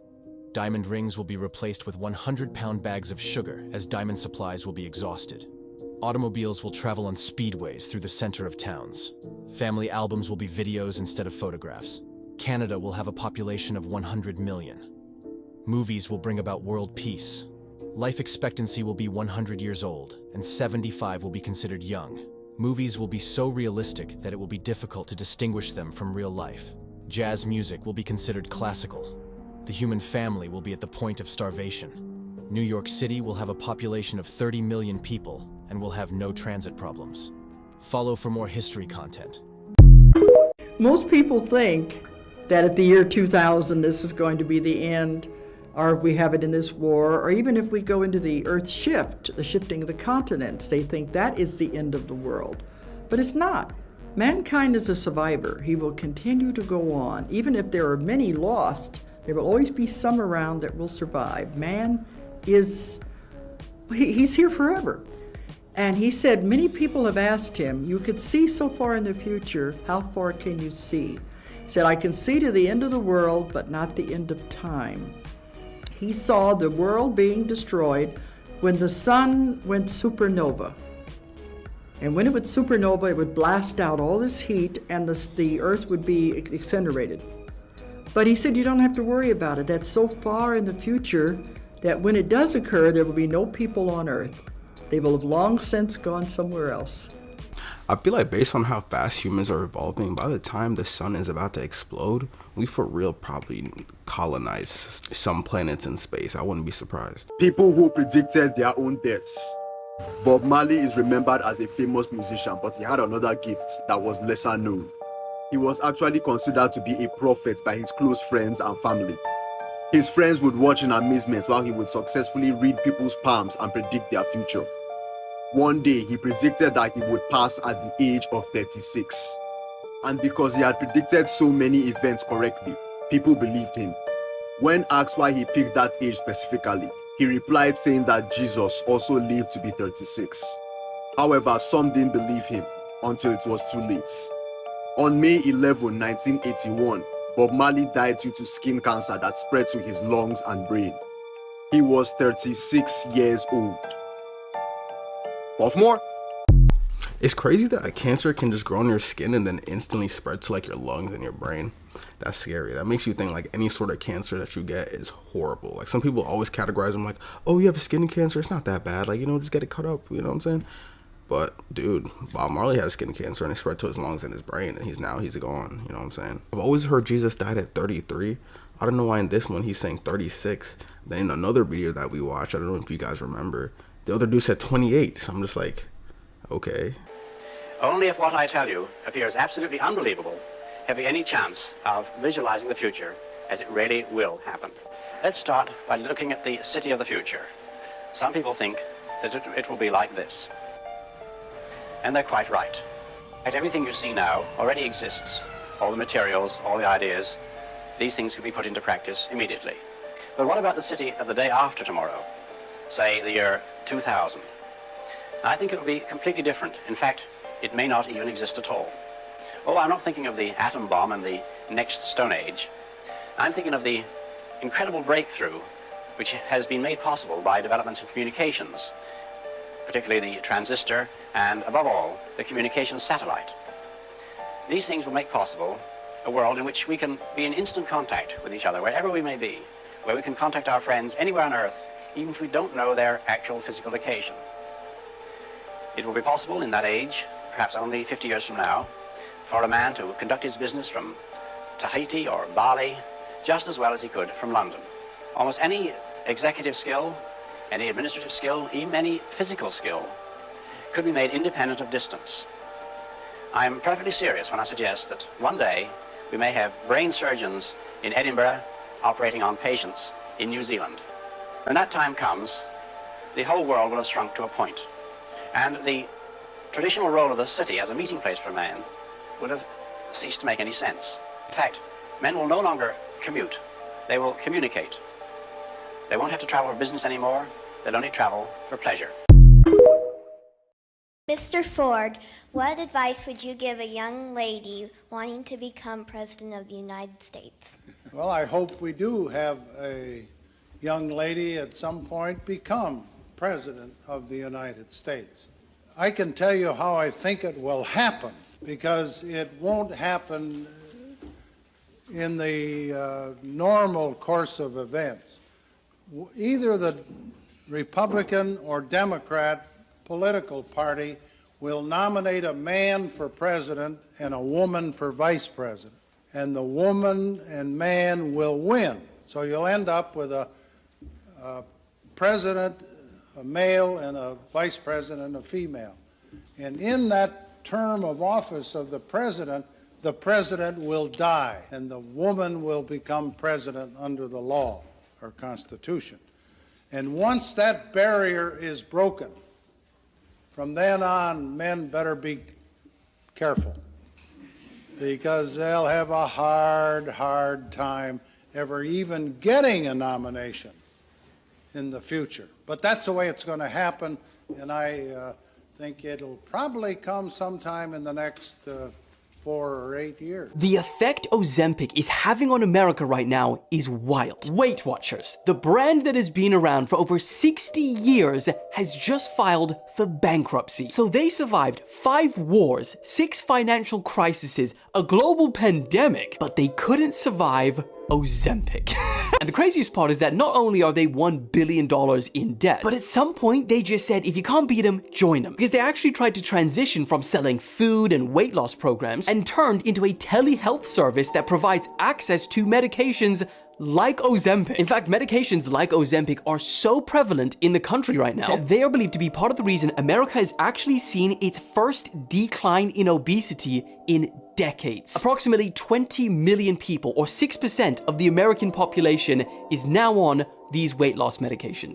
Diamond rings will be replaced with 100-pound bags of sugar as diamond supplies will be exhausted. Automobiles will travel on speedways through the center of towns. Family albums will be videos instead of photographs. Canada will have a population of 100 million. Movies will bring about world peace. Life expectancy will be 100 years old, and 75 will be considered young. Movies will be so realistic that it will be difficult to distinguish them from real life. Jazz music will be considered classical. The human family will be at the point of starvation. New York City will have a population of 30 million people and will have no transit problems. Follow for more history content. Most people think that at the year 2000 this is going to be the end, or if we have it in this war, or even if we go into the Earth's shift, the shifting of the continents, they think that is the end of the world. But it's not. Mankind is a survivor. He will continue to go on. Even if there are many lost, there will always be some around that will survive. Man is, he's here forever. And he said, many people have asked him, you could see so far in the future, how far can you see? He said, I can see to the end of the world, but not the end of time. He saw the world being destroyed when the sun went supernova. And when it would supernova, it would blast out all this heat and the earth would be incinerated. But he said, you don't have to worry about it. That's so far in the future that when it does occur, there will be no people on earth. They will have long since gone somewhere else. I feel like based on how fast humans are evolving, by the time the sun is about to explode, we for real probably colonize some planets in space. I wouldn't be surprised. People who predicted their own deaths. Bob Marley is remembered as a famous musician, but he had another gift that was lesser known. He was actually considered to be a prophet by his close friends and family. His friends would watch in amazement while he would successfully read people's palms and predict their future. One day, he predicted that he would pass at the age of 36. And because he had predicted so many events correctly, people believed him. When asked why he picked that age specifically, he replied saying that Jesus also lived to be 36. However, some didn't believe him until it was too late. On May 11, 1981, Bob Marley died due to skin cancer that spread to his lungs and brain. He was 36 years old. Off more. It's crazy that a cancer can just grow on your skin and then instantly spread to like your lungs and your brain. That's scary. That makes you think like any sort of cancer that you get is horrible. Like some people always categorize them like, oh, you have a skin cancer, it's not that bad. Like, just get it cut up, you know what I'm saying? But dude, Bob Marley has skin cancer and it spread to his lungs and his brain, and he's gone, you know what I'm saying? I've always heard Jesus died at 33. I don't know why in this one he's saying 36. Then in another video that we watched, I don't know if you guys remember, the other dude said 28. So I'm just like, okay. Only if what I tell you appears absolutely unbelievable have we any chance of visualizing the future as it really will happen. Let's start by looking at the city of the future. Some people think that it will be like this. And they're quite right. Everything you see now already exists. All the materials, all the ideas, these things can be put into practice immediately. But what about the city of the day after tomorrow? Say the year 2000. I think it will be completely different. In fact, it may not even exist at all. Oh, I'm not thinking of the atom bomb and the next Stone Age. I'm thinking of the incredible breakthrough which has been made possible by developments in communications, particularly the transistor and, above all, the communications satellite. These things will make possible a world in which we can be in instant contact with each other, wherever we may be, where we can contact our friends anywhere on Earth, even if we don't know their actual physical location. It will be possible in that age, perhaps only 50 years from now, for a man to conduct his business from Tahiti or Bali just as well as he could from London. Almost any executive skill, any administrative skill, even any physical skill could be made independent of distance. I'm perfectly serious when I suggest that one day we may have brain surgeons in Edinburgh operating on patients in New Zealand. When that time comes, the whole world will have shrunk to a point, and the traditional role of the city as a meeting place for man would have ceased to make any sense. In fact, men will no longer commute, they will communicate. They won't have to travel for business anymore, they'll only travel for pleasure. Mr. Ford, what advice would you give a young lady wanting to become President of the United States? Well, I hope we do have a young lady at some point become President of the United States. I can tell you how I think it will happen, because it won't happen in the normal course of events. Either the Republican or Democrat political party will nominate a man for president and a woman for vice president, and the woman and man will win. So you'll end up with a president, a male, and a vice president, a female. And in that term of office of the president will die, and the woman will become president under the law or Constitution. And once that barrier is broken, from then on, men better be careful, because they'll have a hard time ever even getting a nomination in the future. But that's the way it's going to happen, and I think it'll probably come sometime in the next 4 or 8 years. The effect Ozempic is having on America right now is wild. Weight Watchers, the brand that has been around for over 60 years, has just filed for bankruptcy. So they survived 5 wars, 6 financial crises, a global pandemic, but they couldn't survive Ozempic. And the craziest part is that not only are they $1 billion in debt, but at some point they just said, if you can't beat them, join them. Because they actually tried to transition from selling food and weight loss programs and turned into a telehealth service that provides access to medications like Ozempic. In fact, medications like Ozempic are so prevalent in the country right now that they are believed to be part of the reason America has actually seen its first decline in obesity in decades. Approximately 20 million people, or 6% of the American population, is now on these weight loss medications.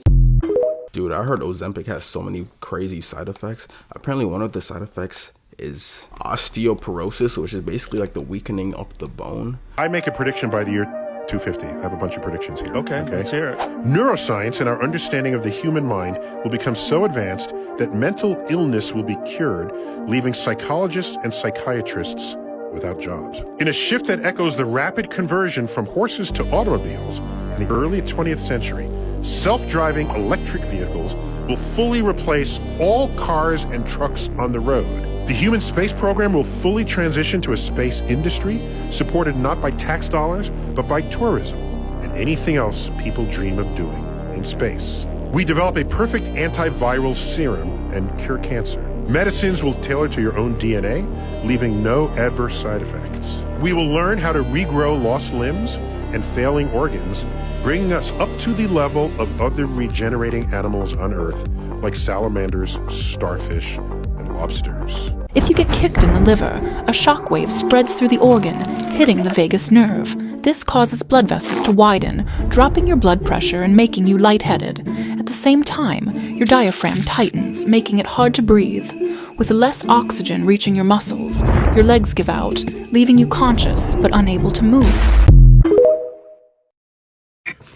Dude, I heard Ozempic has so many crazy side effects. Apparently one of the side effects is osteoporosis, which is basically like the weakening of the bone. I make a prediction by the year 250. I have a bunch of predictions here. Okay, let's hear it. Neuroscience and our understanding of the human mind will become so advanced that mental illness will be cured, leaving psychologists and psychiatrists without jobs. In a shift that echoes the rapid conversion from horses to automobiles in the early 20th century, self-driving electric vehicles will fully replace all cars and trucks on the road. The human space program will fully transition to a space industry supported not by tax dollars, but by tourism and anything else people dream of doing in space. We develop a perfect antiviral serum and cure cancer. Medicines will tailor to your own DNA, leaving no adverse side effects. We will learn how to regrow lost limbs and failing organs, bringing us up to the level of other regenerating animals on Earth, like salamanders, starfish, and lobsters. If you get kicked in the liver, a shockwave spreads through the organ, hitting the vagus nerve. This causes blood vessels to widen, dropping your blood pressure and making you lightheaded. At the same time, your diaphragm tightens, making it hard to breathe. With less oxygen reaching your muscles, your legs give out, leaving you conscious but unable to move.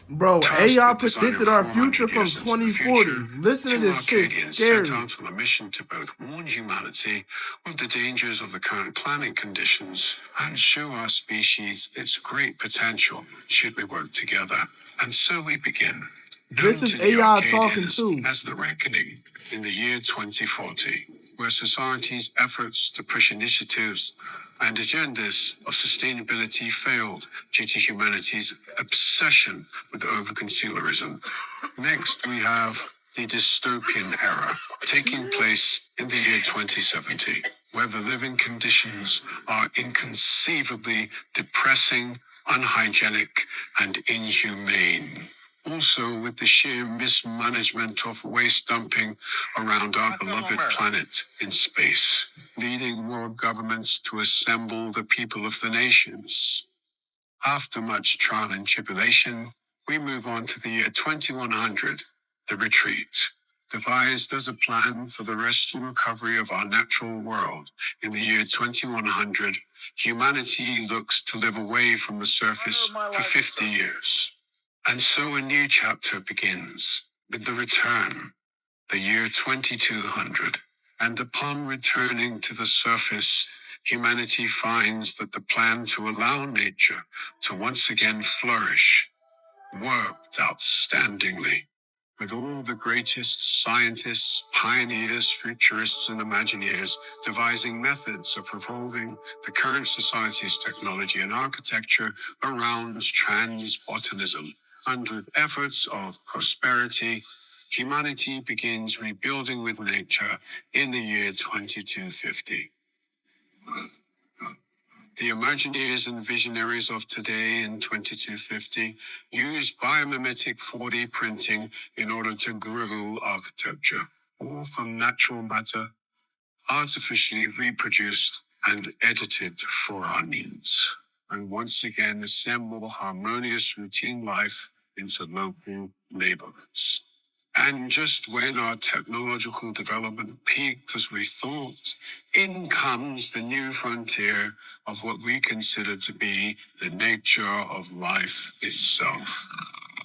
Bro, AI predicted our future from 2040. Listen to this shit, scary. Set out on a mission to both warn humanity of the dangers of the current climate conditions and show our species its great potential should we work together. And so we begin. This is AI talking too. As the reckoning in the year 2040, where society's efforts to push initiatives and agendas of sustainability failed due to humanity's obsession with over-consumerism. Next, we have the dystopian era, taking place in the year 2070, where the living conditions are inconceivably depressing, unhygienic, and inhumane. Also, with the sheer mismanagement of waste dumping around our beloved planet in space, leading world governments to assemble the people of the nations. After much trial and tribulation, we move on to the year 2100, the retreat, devised as a plan for the rest and recovery of our natural world. In the year 2100, humanity looks to live away from the surface for 50 years. And so a new chapter begins with the return, the year 2200. And upon returning to the surface, humanity finds that the plan to allow nature to once again flourish worked outstandingly. with all the greatest scientists, pioneers, futurists, and Imagineers devising methods of evolving the current society's technology and architecture around transbotanism. And with efforts of prosperity, humanity begins rebuilding with nature in the year 2250. The Imagineers and visionaries of today in 2250 use biomimetic 4D printing in order to grow architecture, all from natural matter, artificially reproduced and edited for our needs, and once again assemble harmonious routine life into local neighborhoods. And just when our technological development peaked as we thought, in comes the new frontier of what we consider to be the nature of life itself.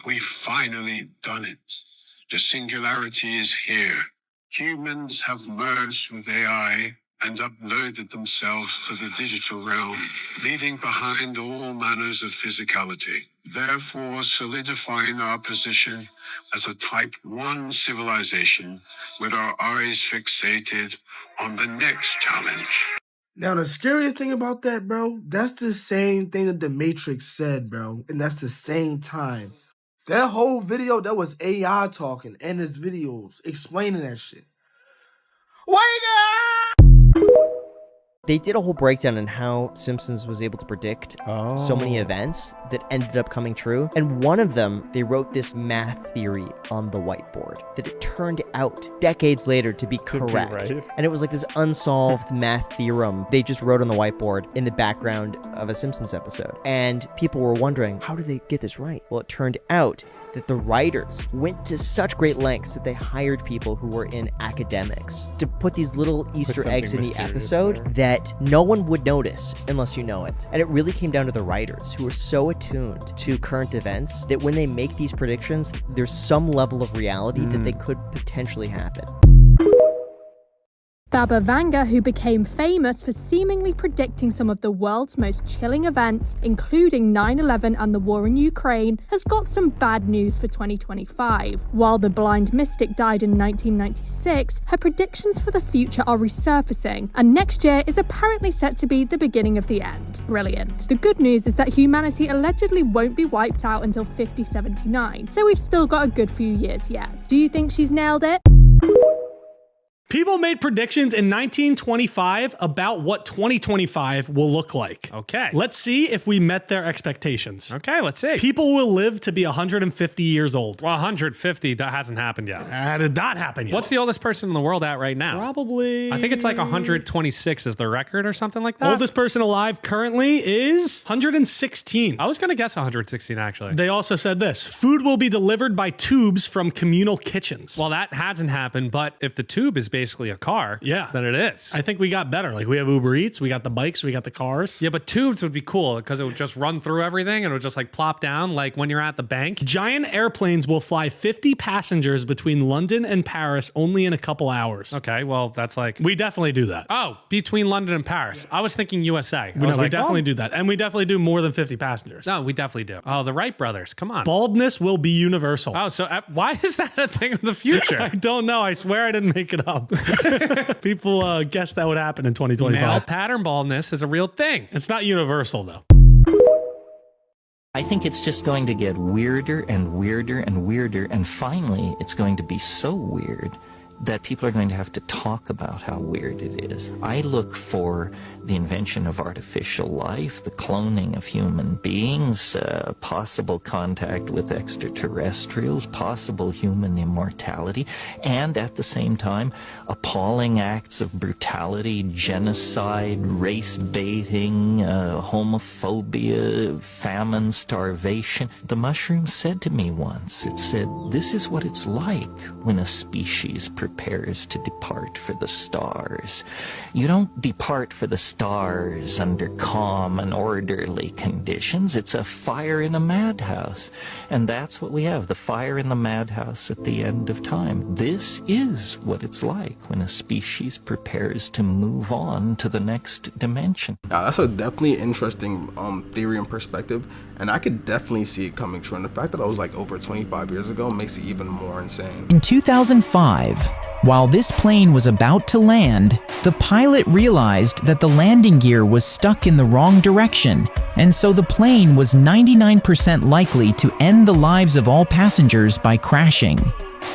We've finally done it. The singularity is here. Humans have merged with AI and uploaded themselves to the digital realm, leaving behind all manners of physicality, therefore solidifying our position as a Type 1 civilization with our eyes fixated on the next challenge. Now, the scariest thing about that, bro, that's the same thing that the Matrix said, bro. And that's the same time. That whole video, that was AI talking and his videos explaining that shit. Wake up! They did a whole breakdown on how Simpsons was able to predict so many events that ended up coming true. And one of them, they wrote this math theory on the whiteboard that it turned out decades later to be correct. right. And it was like this unsolved math theorem they just wrote on the whiteboard in the background of a Simpsons episode. And people were wondering, how did they get this right? Well, it turned out that the writers went to such great lengths that they hired people who were in academics to put these little Easter eggs in the episode that no one would notice unless you know it. And it really came down to the writers who were so attuned to current events that when they make these predictions, there's some level of reality that they could potentially happen. Baba Vanga, who became famous for seemingly predicting some of the world's most chilling events, including 9/11 and the war in Ukraine, has got some bad news for 2025. While the blind mystic died in 1996, her predictions for the future are resurfacing, and next year is apparently set to be the beginning of the end. Brilliant. The good news is that humanity allegedly won't be wiped out until 5079, so we've still got a good few years yet. Do you think she's nailed it? People made predictions in 1925 about what 2025 will look like. Okay. Let's see if we met their expectations. Okay, let's see. People will live to be 150 years old. Well, 150, that hasn't happened yet. That did not happen yet. What's the oldest person in the world at right now? Probably... I think it's like 126 is the record or something like that. Oldest person alive currently is 116. I was going to guess 116, actually. They also said this: food will be delivered by tubes from communal kitchens. Well, that hasn't happened, but if the tube is basically a car, then it is. I think we got better. Like, we have Uber Eats, we got the bikes, we got the cars. Yeah, but tubes would be cool because it would just run through everything and it would just like plop down like when you're at the bank. Giant airplanes will fly 50 passengers between London and Paris only in a couple hours. Okay, well, that's like... We definitely do that. Oh, between London and Paris. I was thinking USA. We definitely do that. And we definitely do more than 50 passengers. No, we definitely do. Oh, the Wright brothers. Come on. Baldness will be universal. Oh, so why is that a thing of the future? I don't know. I swear I didn't make it up. People guessed that would happen in 2025. Male pattern baldness is a real thing. It's not universal, though. I think it's just going to get weirder and weirder and weirder, and finally it's going to be so weird that people are going to have to talk about how weird it is. I look for the invention of artificial life, the cloning of human beings, possible contact with extraterrestrials, possible human immortality, and at the same time, appalling acts of brutality, genocide, race baiting, homophobia, famine, starvation. The mushroom said to me once, it said, "This is what it's like when a species prepares to depart for the stars. You don't depart for the stars under calm and orderly conditions. It's a fire in a madhouse." And that's what we have, the fire in the madhouse at the end of time. This is what it's like when a species prepares to move on to the next dimension. Now, that's a definitely interesting theory and perspective. And I could definitely see it coming true. And the fact that I was like over 25 years ago makes it even more insane. In 2005, while this plane was about to land, the pilot realized that the landing gear was stuck in the wrong direction, and so the plane was 99% likely to end the lives of all passengers by crashing.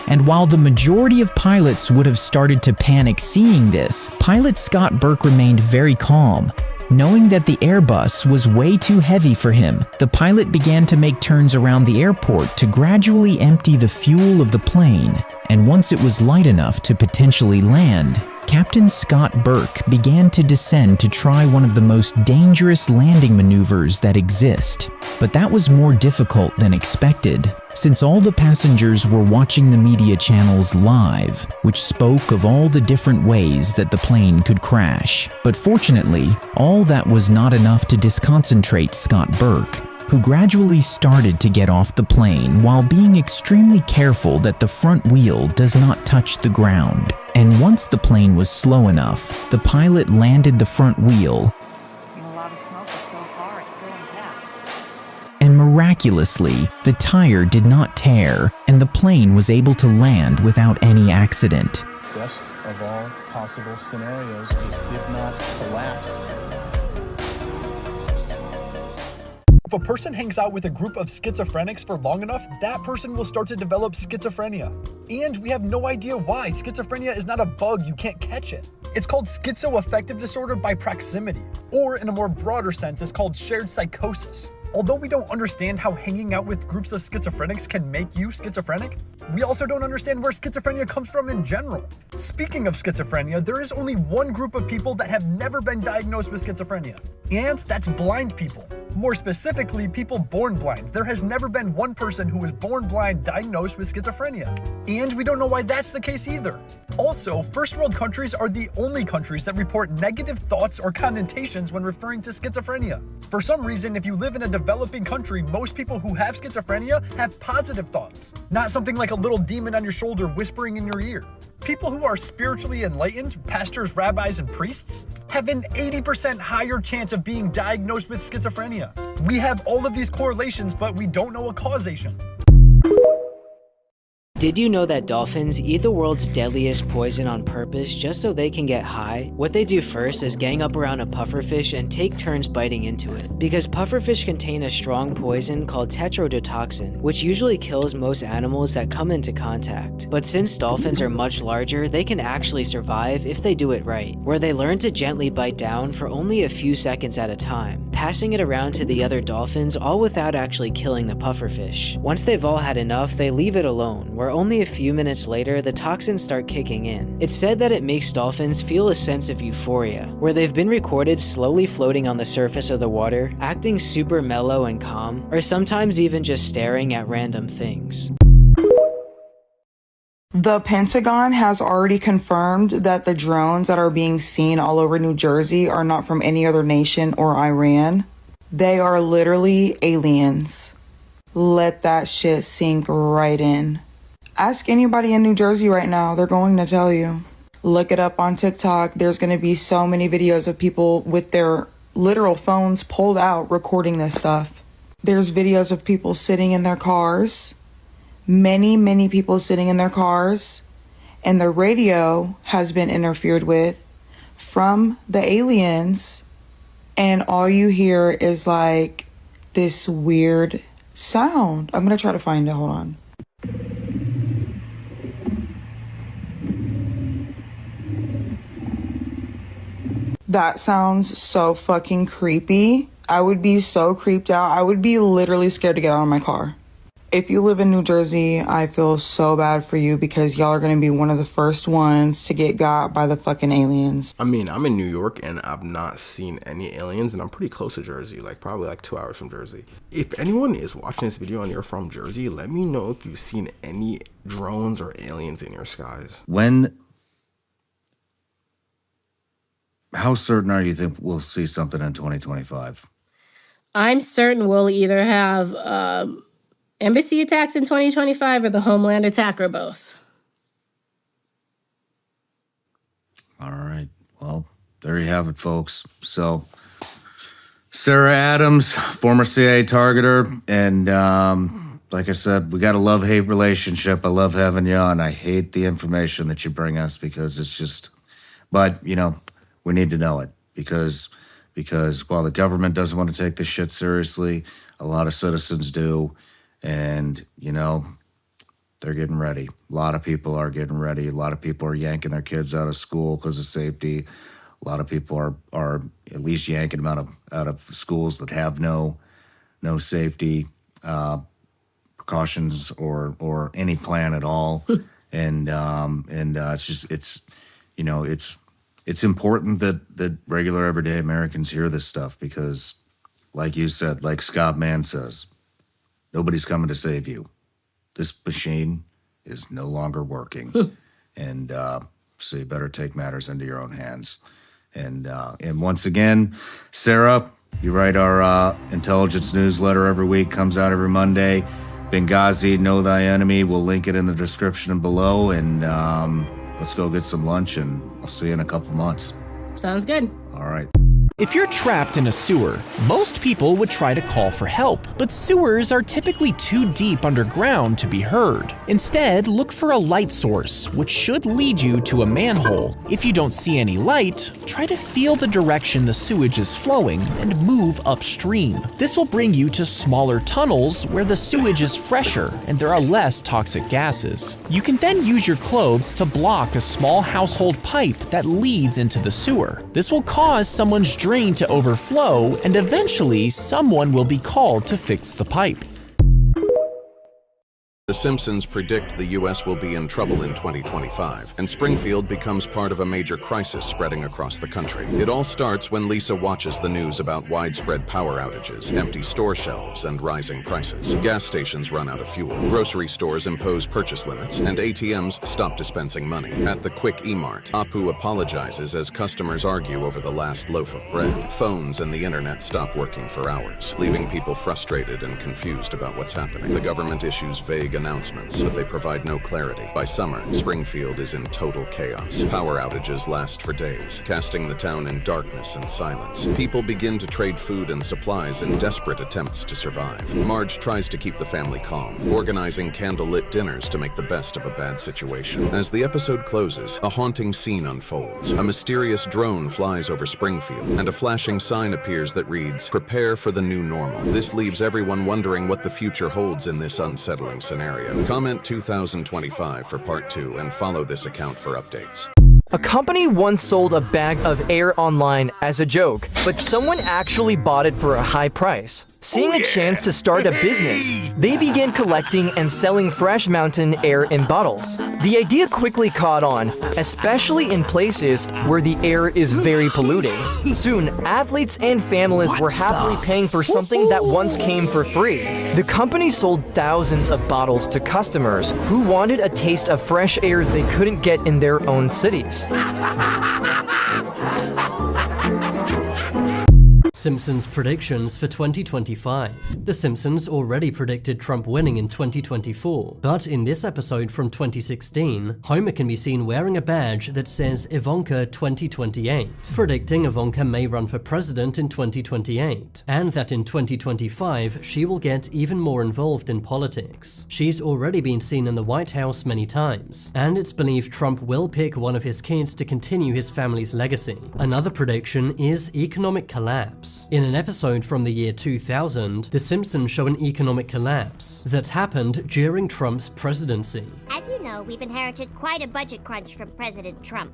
And while the majority of pilots would have started to panic seeing this, pilot Scott Burke remained very calm. Knowing that the Airbus was way too heavy for him, the pilot began to make turns around the airport to gradually empty the fuel of the plane, and once it was light enough to potentially land, Captain Scott Burke began to descend to try one of the most dangerous landing maneuvers that exist. But that was more difficult than expected, since all the passengers were watching the media channels live, which spoke of all the different ways that the plane could crash. But fortunately, all that was not enough to disconcentrate Scott Burke, who gradually started to get off the plane while being extremely careful that the front wheel does not touch the ground. And once the plane was slow enough, the pilot landed the front wheel, Seen a lot of smoke, but so far it's still intact. and miraculously, the tire did not tear, and the plane was able to land without any accident. Best of all possible scenarios, it did not collapse. If a person hangs out with a group of schizophrenics for long enough, that person will start to develop schizophrenia. And we have no idea why. Schizophrenia is not a bug, you can't catch it. It's called schizoaffective disorder by proximity, or in a more broader sense, it's called shared psychosis. Although we don't understand how hanging out with groups of schizophrenics can make you schizophrenic, we also don't understand where schizophrenia comes from in general. Speaking of schizophrenia, there is only one group of people that have never been diagnosed with schizophrenia, and that's blind people. More specifically, people born blind. There has never been one person who was born blind diagnosed with schizophrenia. And we don't know why that's the case either. Also, first world countries are the only countries that report negative thoughts or connotations when referring to schizophrenia. For some reason, if you live in a developing country, most people who have schizophrenia have positive thoughts, not something like a little demon on your shoulder whispering in your ear. People who are spiritually enlightened, pastors, rabbis, and priests, have an 80% higher chance of being diagnosed with schizophrenia. We have all of these correlations, but we don't know a causation. Did you know that dolphins eat the world's deadliest poison on purpose just so they can get high? What they do first is gang up around a pufferfish and take turns biting into it. Because pufferfish contain a strong poison called tetrodotoxin, which usually kills most animals that come into contact. But since dolphins are much larger, they can actually survive if they do it right, where they learn to gently bite down for only a few seconds at a time, passing it around to the other dolphins all without actually killing the pufferfish. Once they've all had enough, they leave it alone, where only a few minutes later, the toxins start kicking in. It's said that it makes dolphins feel a sense of euphoria, where they've been recorded slowly floating on the surface of the water, acting super mellow and calm, or sometimes even just staring at random things. The Pentagon has already confirmed that the drones that are being seen all over New Jersey are not from any other nation or Iran. They are literally aliens. Let that shit sink right in. Ask anybody in New Jersey right now, they're going to tell you. Look it up on TikTok. There's going to be so many videos of people with their literal phones pulled out recording this stuff. There's videos of people sitting in their cars. Many people sitting in their cars. And the radio has been interfered with from the aliens. And all you hear is like this weird sound. I'm going to try to find it. Hold on. That sounds so fucking creepy. I would be so creeped out. I would be literally scared to get out of my car. If you live in New Jersey, I feel so bad for you because y'all are going to be one of the first ones to get got by the fucking aliens. I mean, I'm in New York and I've not seen any aliens, and I'm pretty close to Jersey, like probably like 2 hours from Jersey. If anyone is watching this video and you're from Jersey, let me know if you've seen any drones or aliens in your skies. How certain are you that we'll see something in 2025? I'm certain we'll either have embassy attacks in 2025 or the Homeland attack or both. All right. Well, there you have it, folks. So Sarah Adams, former CIA targeter, and like I said, we got a love-hate relationship. I love having you on. I hate the information that you bring us because it's just, but, you know, we need to know it because while the government doesn't want to take this shit seriously, a lot of citizens do, and, you know, they're getting ready. A lot of people are getting ready. A lot of people are yanking their kids out of school because of safety. A lot of people are at least yanking them out of schools that have no safety precautions or any plan at all. and it's important that regular everyday Americans hear this stuff because, like you said, like Scott Mann says, nobody's coming to save you. This machine is no longer working, and so you better take matters into your own hands. And once again, Sarah, you write our intelligence newsletter every week, comes out every Monday. Benghazi, Know Thy Enemy. We'll link it in the description below. And let's go get some lunch, and I'll see you in a couple months. Sounds good. All right. If you're trapped in a sewer, most people would try to call for help, but sewers are typically too deep underground to be heard. Instead, look for a light source, which should lead you to a manhole. If you don't see any light, try to feel the direction the sewage is flowing and move upstream. This will bring you to smaller tunnels where the sewage is fresher and there are less toxic gases. You can then use your clothes to block a small household pipe that leads into the sewer. This will cause someone's drain to overflow, and eventually someone will be called to fix the pipe. The Simpsons predict the U.S. will be in trouble in 2025, and Springfield becomes part of a major crisis spreading across the country. It all starts when Lisa watches the news about widespread power outages, empty store shelves, and rising prices. Gas stations run out of fuel, grocery stores impose purchase limits, and ATMs stop dispensing money. At the Quick E-Mart, Apu apologizes as customers argue over the last loaf of bread. Phones and the internet stop working for hours, leaving people frustrated and confused about what's happening. The government issues vague announcements, but they provide no clarity. By summer, Springfield is in total chaos. Power outages last for days, casting the town in darkness and silence. People begin to trade food and supplies in desperate attempts to survive. Marge tries to keep the family calm, organizing candlelit dinners to make the best of a bad situation. As the episode closes, a haunting scene unfolds. A mysterious drone flies over Springfield, and a flashing sign appears that reads, "Prepare for the new normal." This leaves everyone wondering what the future holds in this unsettling scenario. Comment 2025 for part 2 and follow this account for updates. A company once sold a bag of air online as a joke, but someone actually bought it for a high price. Seeing a chance to start a business, they began collecting and selling fresh mountain air in bottles. The idea quickly caught on, especially in places where the air is very polluting. Soon, athletes and families were happily paying for something that once came for free. The company sold thousands of bottles to customers who wanted a taste of fresh air they couldn't get in their own cities. Simpsons predictions for 2025. The Simpsons already predicted Trump winning in 2024, but in this episode from 2016, Homer can be seen wearing a badge that says Ivanka 2028, predicting Ivanka may run for president in 2028, and that in 2025 she will get even more involved in politics. She's already been seen in the White House many times, and it's believed Trump will pick one of his kids to continue his family's legacy. Another prediction is economic collapse. In an episode from the year 2000, The Simpsons show an economic collapse that happened during Trump's presidency. As you know, we've inherited quite a budget crunch from President Trump.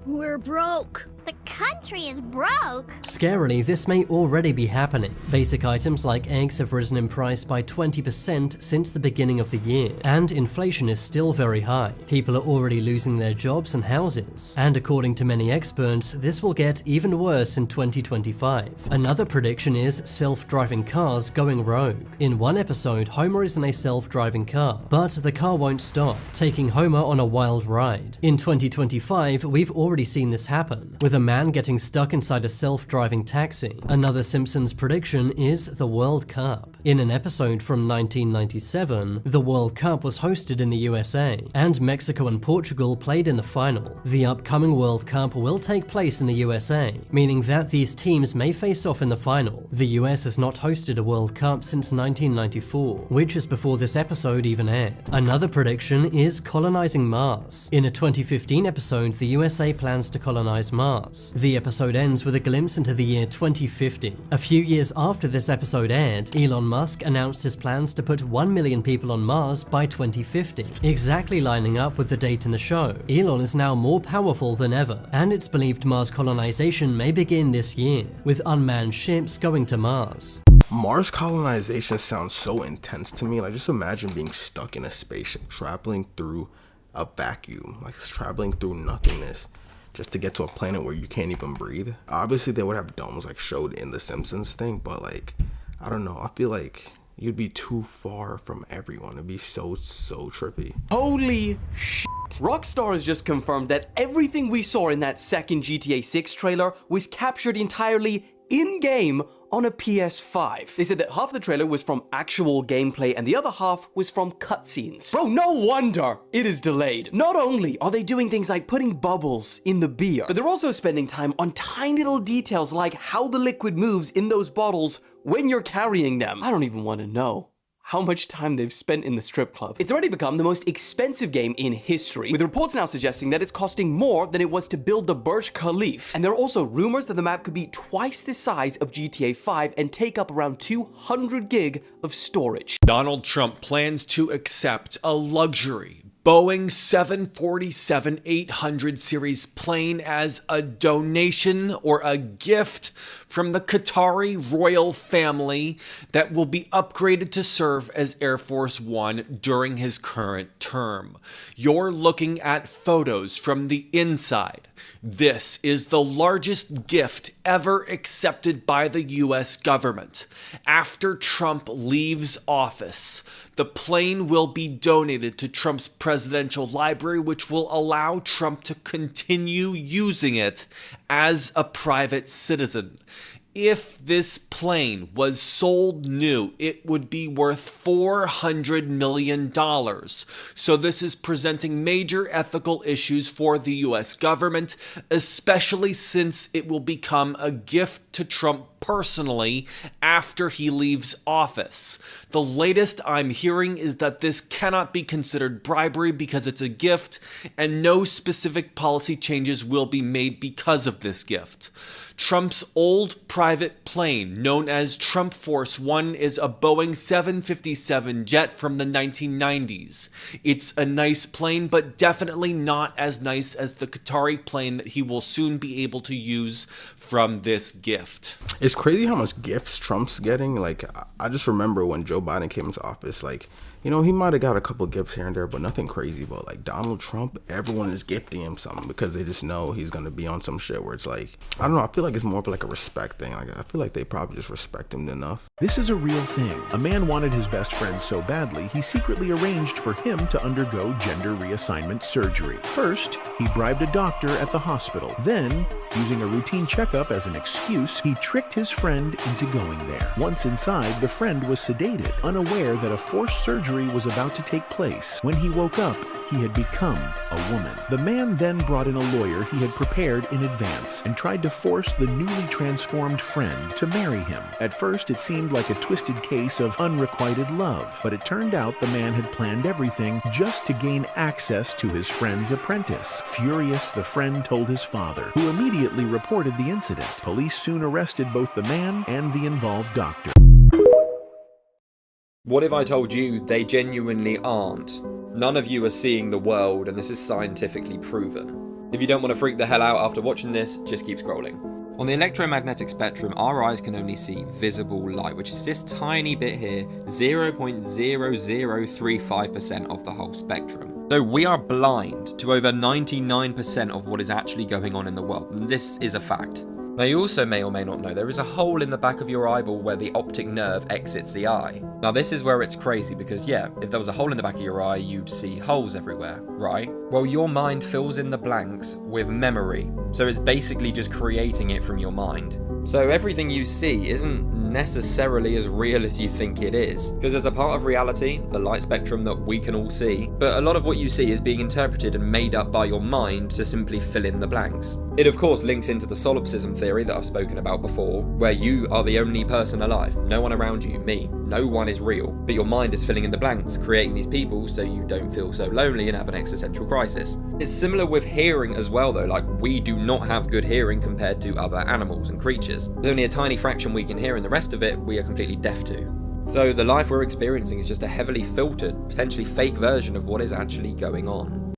We're broke. The country is broke. Scarily, this may already be happening. Basic items like eggs have risen in price by 20% since the beginning of the year, and inflation is still very high. People are already losing their jobs and houses, and according to many experts, this will get even worse in 2025. Another prediction is self-driving cars going rogue. In one episode, Homer is in a self-driving car, but the car won't stop, taking Homer on a wild ride. In 2025, we've already seen this happen, with with a man getting stuck inside a self-driving taxi. Another Simpsons prediction is the World Cup. In an episode from 1997, the World Cup was hosted in the USA, and Mexico and Portugal played in the final. The upcoming World Cup will take place in the USA, meaning that these teams may face off in the final. The US has not hosted a World Cup since 1994, which is before this episode even aired. Another prediction is colonizing Mars. In a 2015 episode, the USA plans to colonize Mars. The episode ends with a glimpse into the year 2050. A few years after this episode aired, Elon Musk announced his plans to put 1 million people on Mars by 2050, exactly lining up with the date in the show. Elon is now more powerful than ever, and it's believed Mars colonization may begin this year, with unmanned ships going to Mars. Mars colonization sounds so intense to me. Like, just imagine being stuck in a spaceship, traveling through a vacuum, like traveling through nothingness, just to get to a planet where you can't even breathe. Obviously, they would have domes like showed in the Simpsons thing, but like, I don't know. I feel like you'd be too far from everyone. It'd be so trippy. Holy shit. Rockstar has just confirmed that everything we saw in that second GTA 6 trailer was captured entirely in-game on a PS5. They said that half the trailer was from actual gameplay and the other half was from cutscenes. Bro, no wonder it is delayed. Not only are they doing things like putting bubbles in the beer, but they're also spending time on tiny little details like how the liquid moves in those bottles when you're carrying them. I don't even want to know how much time they've spent in the strip club. It's already become the most expensive game in history, with reports now suggesting that it's costing more than it was to build the Burj Khalifa. And there are also rumors that the map could be twice the size of GTA 5 and take up around 200 gig of storage. Donald Trump plans to accept a luxury Boeing 747-800 series plane as a donation or a gift from the Qatari royal family that will be upgraded to serve as Air Force One during his current term. You're looking at photos from the inside. This is the largest gift ever accepted by the US government. After Trump leaves office, the plane will be donated to Trump's presidential library, which will allow Trump to continue using it as a private citizen. If this plane was sold new, it would be worth $400 million. So this is presenting major ethical issues for the US government, especially since it will become a gift to Trump personally after he leaves office. The latest I'm hearing is that this cannot be considered bribery because it's a gift, and no specific policy changes will be made because of this gift. Trump's old private plane, known as Trump Force One, is a Boeing 757 jet from the 1990s. It's a nice plane, but definitely not as nice as the Qatari plane that he will soon be able to use from this gift. It's crazy how much gifts Trump's getting. Like, I just remember when Joe Biden came into office, like, you know, he might have got a couple gifts here and there, but nothing crazy. But like Donald Trump, everyone is gifting him something because they just know he's going to be on some shit where it's like, I don't know, I feel like it's more of like a respect thing. Like, I feel like they probably just respect him enough. This is a real thing. A man wanted his best friend so badly, he secretly arranged for him to undergo gender reassignment surgery. First, he bribed a doctor at the hospital. Then, using a routine checkup as an excuse, he tricked his friend into going there. Once inside, the friend was sedated, unaware that a forced surgery was about to take place. When he woke up, he had become a woman. The man then brought in a lawyer he had prepared in advance and tried to force the newly transformed friend to marry him. At first, it seemed like a twisted case of unrequited love, but it turned out the man had planned everything just to gain access to his friend's apprentice. Furious, the friend told his father, who immediately reported the incident. Police soon arrested both the man and the involved doctor. What if I told you they genuinely aren't? None of you are seeing the world, and this is scientifically proven. If you don't want to freak the hell out after watching this, just keep scrolling. On the electromagnetic spectrum, our eyes can only see visible light, which is this tiny bit here, 0.0035% of the whole spectrum. So we are blind to over 99% of what is actually going on in the world, and this is a fact. Now you also may or may not know there is a hole in the back of your eyeball where the optic nerve exits the eye. Now this is where it's crazy because yeah, if there was a hole in the back of your eye, you'd see holes everywhere, right? Well, your mind fills in the blanks with memory, so it's basically just creating it from your mind. So everything you see isn't necessarily as real as you think it is, because there's a part of reality, the light spectrum, that we can all see, but a lot of what you see is being interpreted and made up by your mind to simply fill in the blanks. It of course links into the solipsism theory that I've spoken about before, where you are the only person alive, no one around you, me, no one is real, but your mind is filling in the blanks, creating these people so you don't feel so lonely and have an existential crisis. It's similar with hearing as well though, like we do not have good hearing compared to other animals and creatures. There's only a tiny fraction we can hear and the rest of it we are completely deaf to. So the life we're experiencing is just a heavily filtered, potentially fake version of what is actually going on.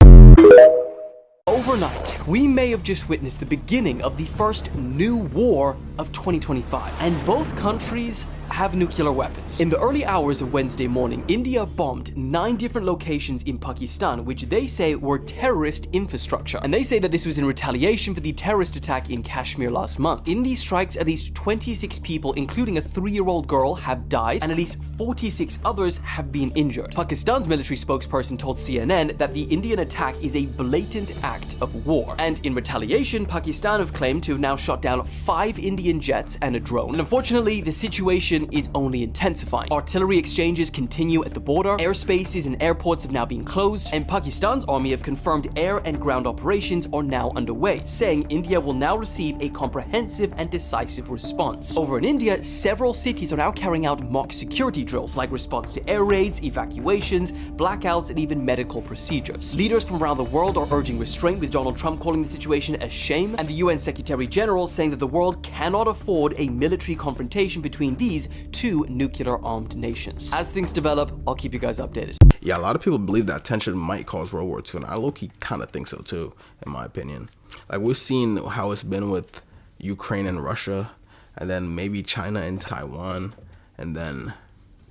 Overnight, we may have just witnessed the beginning of the first new war of 2025, and both countries have nuclear weapons. In the early hours of Wednesday morning, India bombed 9 different locations in Pakistan, which they say were terrorist infrastructure. And they say that this was in retaliation for the terrorist attack in Kashmir last month. In these strikes, at least 26 people, including a 3-year-old girl, have died, and at least 46 others have been injured. Pakistan's military spokesperson told CNN that the Indian attack is a blatant act of war. And in retaliation, Pakistan have claimed to have now shot down 5 Indian jets and a drone. And unfortunately, the situation is only intensifying. Artillery exchanges continue at the border, airspaces and airports have now been closed, and Pakistan's army have confirmed air and ground operations are now underway, saying India will now receive a comprehensive and decisive response. Over in India, several cities are now carrying out mock security drills like response to air raids, evacuations, blackouts, and even medical procedures. Leaders from around the world are urging restraint, with Donald Trump calling the situation a shame, and the UN Secretary General saying that the world cannot afford a military confrontation between these 2 nuclear-armed nations. As things develop, I'll keep you guys updated. Yeah, a lot of people believe that tension might cause World War II, and I low-key kind of think so too, in my opinion. Like, we've seen how it's been with Ukraine and Russia, and then maybe China and Taiwan, and then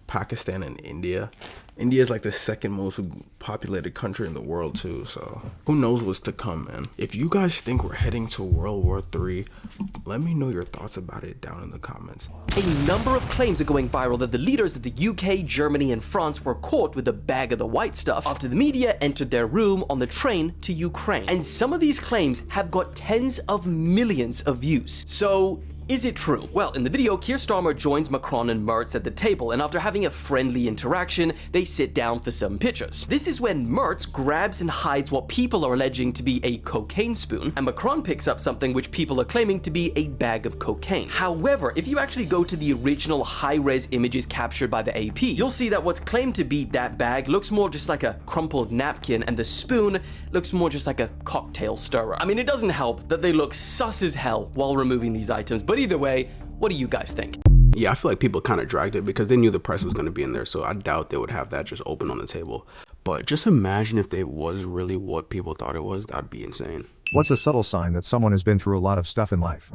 Pakistan and India. India is like the second most populated country in the world too, so who knows what's to come, man. If you guys think we're heading to World War III, let me know your thoughts about it down in the comments. A number of claims are going viral that the leaders of the UK, Germany, and France were caught with a bag of the white stuff after the media entered their room on the train to Ukraine. And some of these claims have got tens of millions of views. So, is it true? Well, in the video, Keir Starmer joins Macron and Merz at the table, and after having a friendly interaction, they sit down for some pictures. This is when Merz grabs and hides what people are alleging to be a cocaine spoon, and Macron picks up something which people are claiming to be a bag of cocaine. However, if you actually go to the original high-res images captured by the AP, you'll see that what's claimed to be that bag looks more just like a crumpled napkin, and the spoon looks more just like a cocktail stirrer. I mean, it doesn't help that they look sus as hell while removing these items, but either way, what do you guys think? Yeah, I feel like people kind of dragged it because they knew the price was going to be in there, so I doubt they would have that just open on the table. But just imagine if it was really what people thought it was. That'd be insane. What's a subtle sign that someone has been through a lot of stuff in life?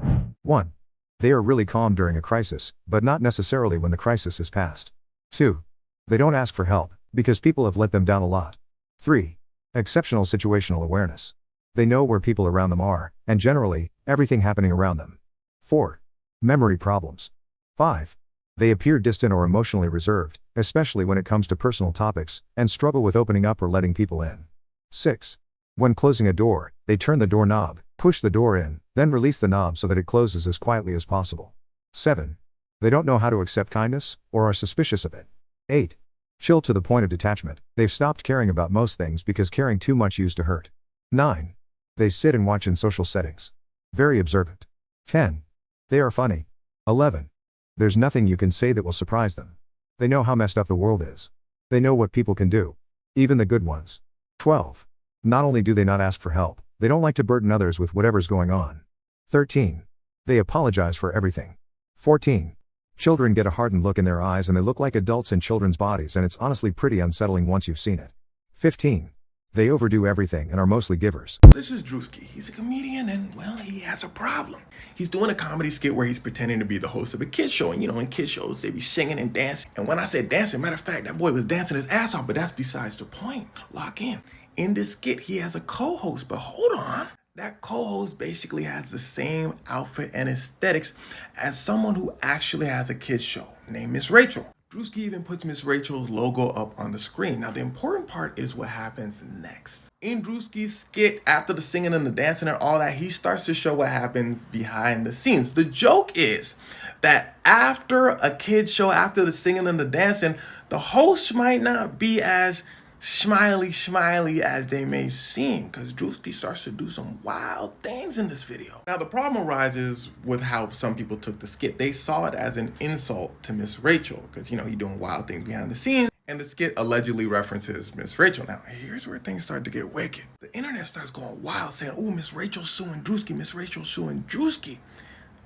1. They are really calm during a crisis, but not necessarily when the crisis is past. 2. They don't ask for help, because people have let them down a lot. 3. Exceptional situational awareness. They know where people around them are, and generally, everything happening around them. 4. Memory problems. 5. They appear distant or emotionally reserved, especially when it comes to personal topics, and struggle with opening up or letting people in. 6. When closing a door, they turn the doorknob, push the door in, then release the knob so that it closes as quietly as possible. 7. They don't know how to accept kindness, or are suspicious of it. 8. Chill to the point of detachment. They've stopped caring about most things because caring too much used to hurt. 9. They sit and watch in social settings. Very observant. 10. They are funny. 11. There's nothing you can say that will surprise them. They know how messed up the world is. They know what people can do. Even the good ones. 12. Not only do they not ask for help, they don't like to burden others with whatever's going on. 13. They apologize for everything. 14. Children get a hardened look in their eyes and they look like adults in children's bodies, and it's honestly pretty unsettling once you've seen it. 15. They overdo everything and are mostly givers. This is Drewski. He's a comedian and, well, he has a problem. He's doing a comedy skit where he's pretending to be the host of a kid show. And, you know, in kid shows, they be singing and dancing. And when I said dancing, matter of fact, that boy was dancing his ass off, but that's besides the point. Lock in. In this skit, he has a co-host, but hold on. that co-host basically has the same outfit and aesthetics as someone who actually has a kids show named Miss Rachel. Drewski even puts Miss Rachel's logo up on the screen. Now the important part is what happens next. In Drewski's skit, after the singing and the dancing and all that, he starts to show what happens behind the scenes. The joke is that after a kids show, after the singing and the dancing, the host might not be as smiley as they may seem, because Drewski starts to do some wild things in this video. Now the problem arises with how some people took the skit. They saw it as an insult to Miss Rachel, because, you know, he's doing wild things behind the scenes, and the skit allegedly references Miss Rachel. Now here's where things start to get wicked. The internet starts going wild, saying, oh, Miss Rachel's suing Drewski, Miss Rachel's suing Drewski.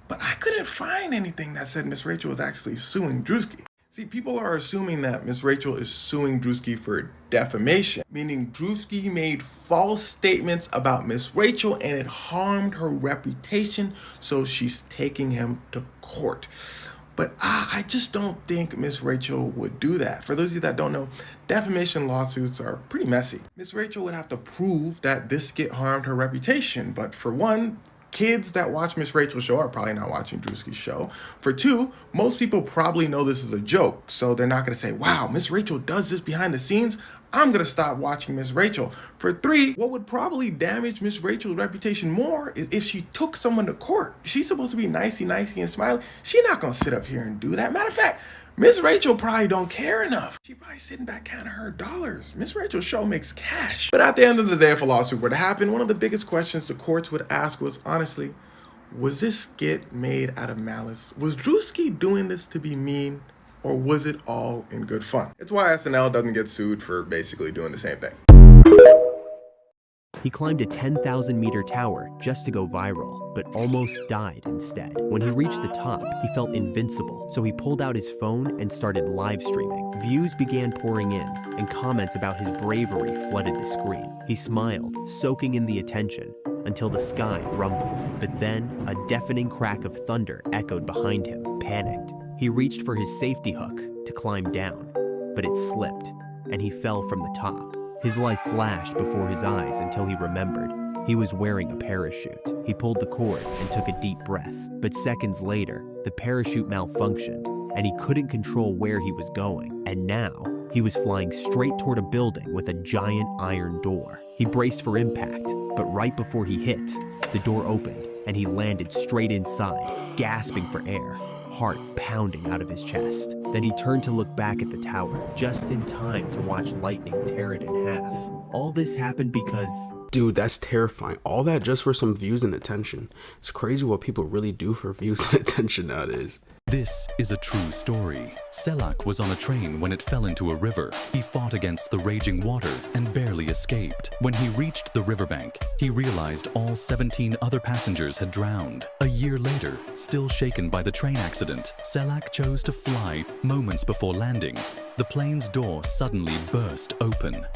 But I couldn't find anything that said Miss Rachel was actually suing Drewski. See, people are assuming that Miss Rachel is suing Drewski for defamation, meaning Drewski made false statements about Miss Rachel and it harmed her reputation, so she's taking him to court. But I just don't think Miss Rachel would do that. For those of you that don't know, defamation lawsuits are pretty messy. Miss Rachel would have to prove that this skit harmed her reputation, but for one, kids that watch Miss Rachel's show are probably not watching Drewski's show. For two, most people probably know this is a joke, so they're not gonna say, wow, Miss Rachel does this behind the scenes, I'm gonna stop watching Miss Rachel. For three, what would probably damage Miss Rachel's reputation more is if she took someone to court. She's supposed to be nicey and smiley. She's not gonna sit up here and do that. Matter of fact, Miss Rachel probably don't care enough. She probably sitting back counting her dollars. Miss Rachel's show makes cash. But at the end of the day, if a lawsuit were to happen, one of the biggest questions the courts would ask was, honestly, was this skit made out of malice? Was Drewski doing this to be mean, or was it all in good fun? It's why SNL doesn't get sued for basically doing the same thing. He climbed a 10,000-meter tower just to go viral, but almost died instead. When he reached the top, he felt invincible, so he pulled out his phone and started live streaming. Views began pouring in, and comments about his bravery flooded the screen. He smiled, soaking in the attention, until the sky rumbled. But then, a deafening crack of thunder echoed behind him. Panicked, he reached for his safety hook to climb down, but it slipped, and he fell from the top. His life flashed before his eyes until he remembered. He was wearing a parachute. He pulled the cord and took a deep breath. But seconds later, the parachute malfunctioned, and he couldn't control where he was going. And now, he was flying straight toward a building with a giant iron door. He braced for impact, but right before he hit, the door opened, and he landed straight inside, gasping for air, heart pounding out of his chest. Then he turned to look back at the tower, just in time to watch lightning tear it in half. All this happened because... Dude, that's terrifying. All that just for some views and attention. It's crazy what people really do for views and attention nowadays. This is a true story. Selak was on a train when it fell into a river. He fought against the raging water and barely escaped. When he reached the riverbank, he realized all 17 other passengers had drowned. A year later, still shaken by the train accident, Selak chose to fly. Moments before landing, the plane's door suddenly burst open.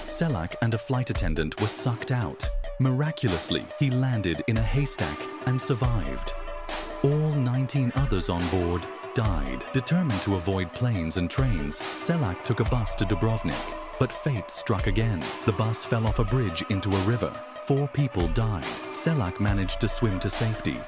Selak and a flight attendant were sucked out. Miraculously, he landed in a haystack and survived. All 19 others on board died. Determined to avoid planes and trains, Selak took a bus to Dubrovnik. But fate struck again. The bus fell off a bridge into a river. 4 people died. Selak managed to swim to safety.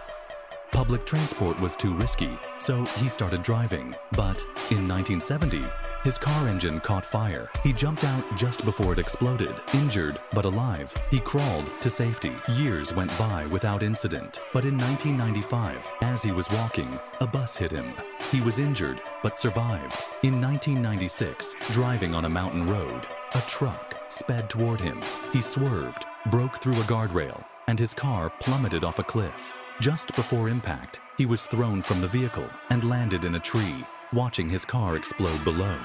Public transport was too risky, so he started driving. But in 1970, his car engine caught fire. He jumped out just before it exploded. Injured but alive, he crawled to safety. Years went by without incident. But in 1995, as he was walking, a bus hit him. He was injured but survived. In 1996, driving on a mountain road, a truck sped toward him. He swerved, broke through a guardrail, and his car plummeted off a cliff. Just before impact, he was thrown from the vehicle and landed in a tree, watching his car explode below.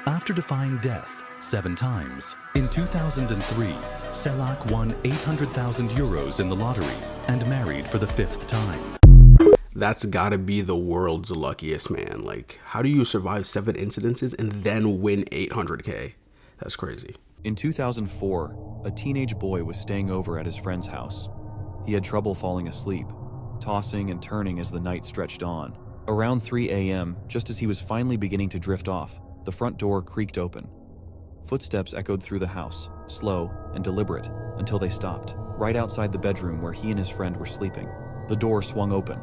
After defying death 7 times, in 2003, Selak won 800,000 euros in the lottery and married for the 5th time. That's gotta be the world's luckiest man. Like, how do you survive 7 incidences and then win 800K? That's crazy. In 2004, a teenage boy was staying over at his friend's house. He had trouble falling asleep, tossing and turning as the night stretched on. Around 3 a.m., just as he was finally beginning to drift off, the front door creaked open. Footsteps echoed through the house, slow and deliberate, until they stopped, right outside the bedroom where he and his friend were sleeping. The door swung open.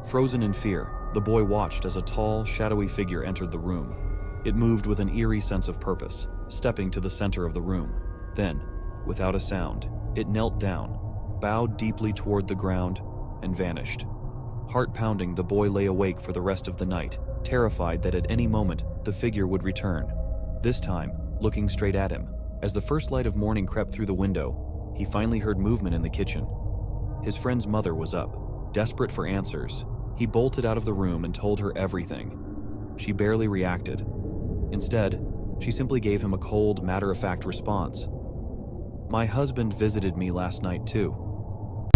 Frozen in fear, the boy watched as a tall, shadowy figure entered the room. It moved with an eerie sense of purpose, stepping to the center of the room. Then, without a sound, it knelt down, bowed deeply toward the ground, and vanished. Heart pounding, the boy lay awake for the rest of the night, terrified that at any moment the figure would return. This time, looking straight at him. As the first light of morning crept through the window, he finally heard movement in the kitchen. His friend's mother was up. Desperate for answers, he bolted out of the room and told her everything. She barely reacted. Instead, she simply gave him a cold, matter-of-fact response. "My husband visited me last night too."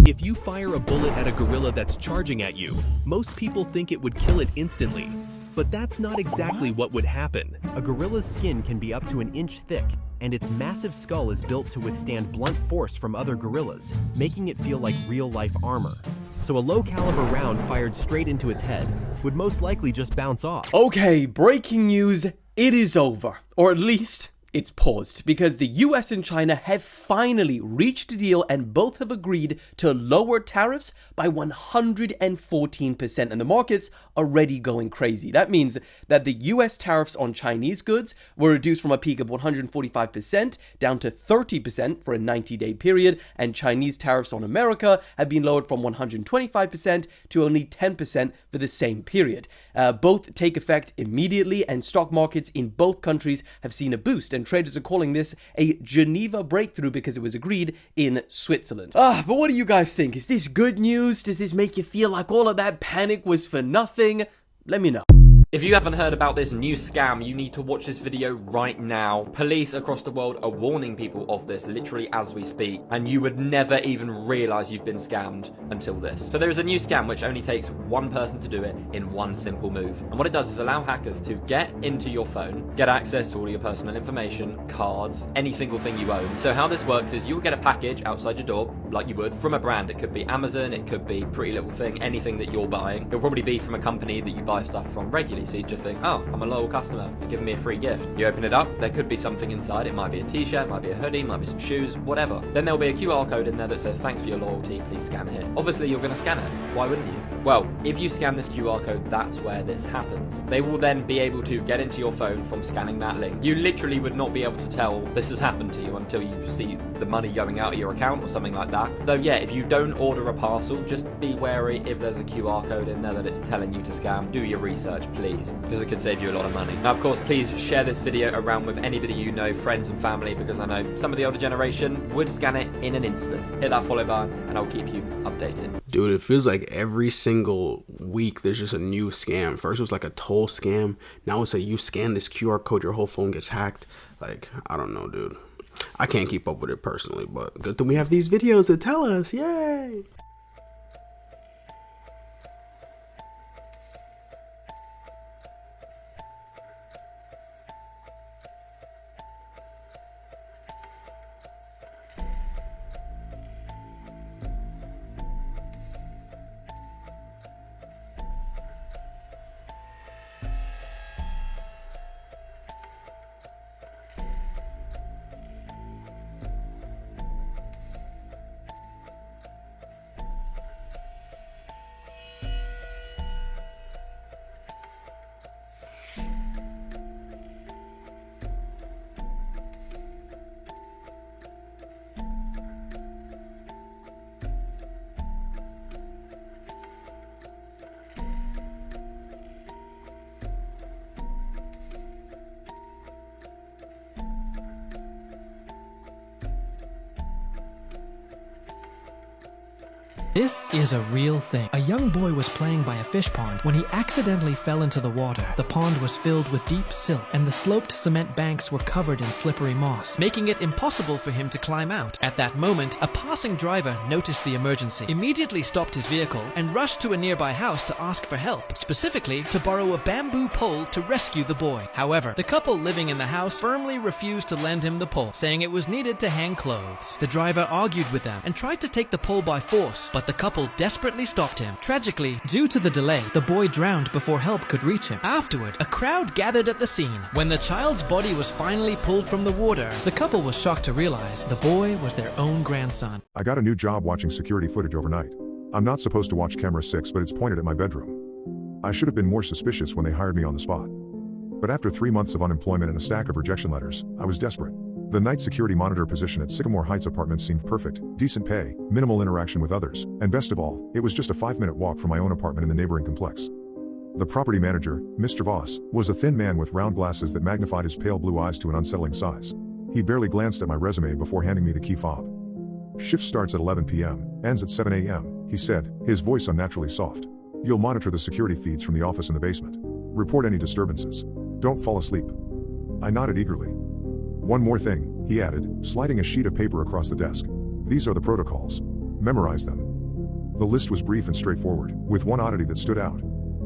If you fire a bullet at a gorilla that's charging at you, most people think it would kill it instantly. But that's not exactly what would happen. A gorilla's skin can be up to an inch thick, and its massive skull is built to withstand blunt force from other gorillas, making it feel like real-life armor. So a low-caliber round fired straight into its head would most likely just bounce off. Okay, breaking news, it is over. Or at least, it's paused, because the US and China have finally reached a deal and both have agreed to lower tariffs by 114%, and the market's already going crazy. That means that the US tariffs on Chinese goods were reduced from a peak of 145% down to 30% for a 90-day period, and Chinese tariffs on America have been lowered from 125% to only 10% for the same period. Both take effect immediately, and stock markets in both countries have seen a boost, and traders are calling this a Geneva breakthrough because it was agreed in Switzerland. But what do you guys think? Is this good news? Does this make you feel like all of that panic was for nothing? Let me know. If you haven't heard about this new scam, you need to watch this video right now. Police across the world are warning people of this literally as we speak, and you would never even realize you've been scammed until this. So there is a new scam which only takes one person to do it in one simple move. And what it does is allow hackers to get into your phone, get access to all your personal information, cards, any single thing you own. So how this works is you'll get a package outside your door, like you would, from a brand. It could be Amazon, it could be Pretty Little Thing, anything that you're buying. It'll probably be from a company that you buy stuff from regularly. So you just think, oh, I'm a loyal customer, you're giving me a free gift. You open it up, there could be something inside. It might be a t-shirt, might be a hoodie, might be some shoes, whatever. Then there'll be a QR code in there that says, thanks for your loyalty, please scan here. Obviously you're going to scan it. Why wouldn't you? Well, if you scan this QR code, that's where this happens. They will then be able to get into your phone from scanning that link. You literally would not be able to tell this has happened to you until you see the money going out of your account or something like that. Though yeah, if you don't order a parcel, just be wary if there's a QR code in there that it's telling you to scan. Do your research, please, because it could save you a lot of money. Now, of course, please share this video around with anybody you know, friends and family, because I know some of the older generation would scan it in an instant. Hit that follow button and I'll keep you updated. Dude, it feels like every single week there's just a new scam. First it was like a toll scam. Now it's a you scan this QR code, your whole phone gets hacked. Like, I don't know, dude. I can't keep up with it personally, but good thing we have these videos to tell us. Yay! This is a real thing. A young boy was playing by a fish pond when he accidentally fell into the water. The pond was filled with deep silt, and the sloped cement banks were covered in slippery moss, making it impossible for him to climb out. At that moment, a passing driver noticed the emergency, immediately stopped his vehicle, and rushed to a nearby house to ask for help, specifically to borrow a bamboo pole to rescue the boy. However, the couple living in the house firmly refused to lend him the pole, saying it was needed to hang clothes. The driver argued with them and tried to take the pole by force, but but the couple desperately stopped him. Tragically, due to the delay, the boy drowned before help could reach him. Afterward, a crowd gathered at the scene. When the child's body was finally pulled from the water, the couple was shocked to realize the boy was their own grandson. I got a new job watching security footage overnight. I'm not supposed to watch camera 6, but it's pointed at my bedroom. I should have been more suspicious when they hired me on the spot. But after 3 months of unemployment and a stack of rejection letters, I was desperate. The night security monitor position at Sycamore Heights apartments seemed perfect, decent pay, minimal interaction with others, and best of all, it was just a 5-minute walk from my own apartment in the neighboring complex. The property manager, Mr. Voss, was a thin man with round glasses that magnified his pale blue eyes to an unsettling size. He barely glanced at my resume before handing me the key fob. Shift starts at 11 p.m., ends at 7 a.m., he said, his voice unnaturally soft. You'll monitor the security feeds from the office in the basement. Report any disturbances. Don't fall asleep. I nodded eagerly. One more thing, he added, sliding a sheet of paper across the desk. These are the protocols. Memorize them. The list was brief and straightforward, with one oddity that stood out.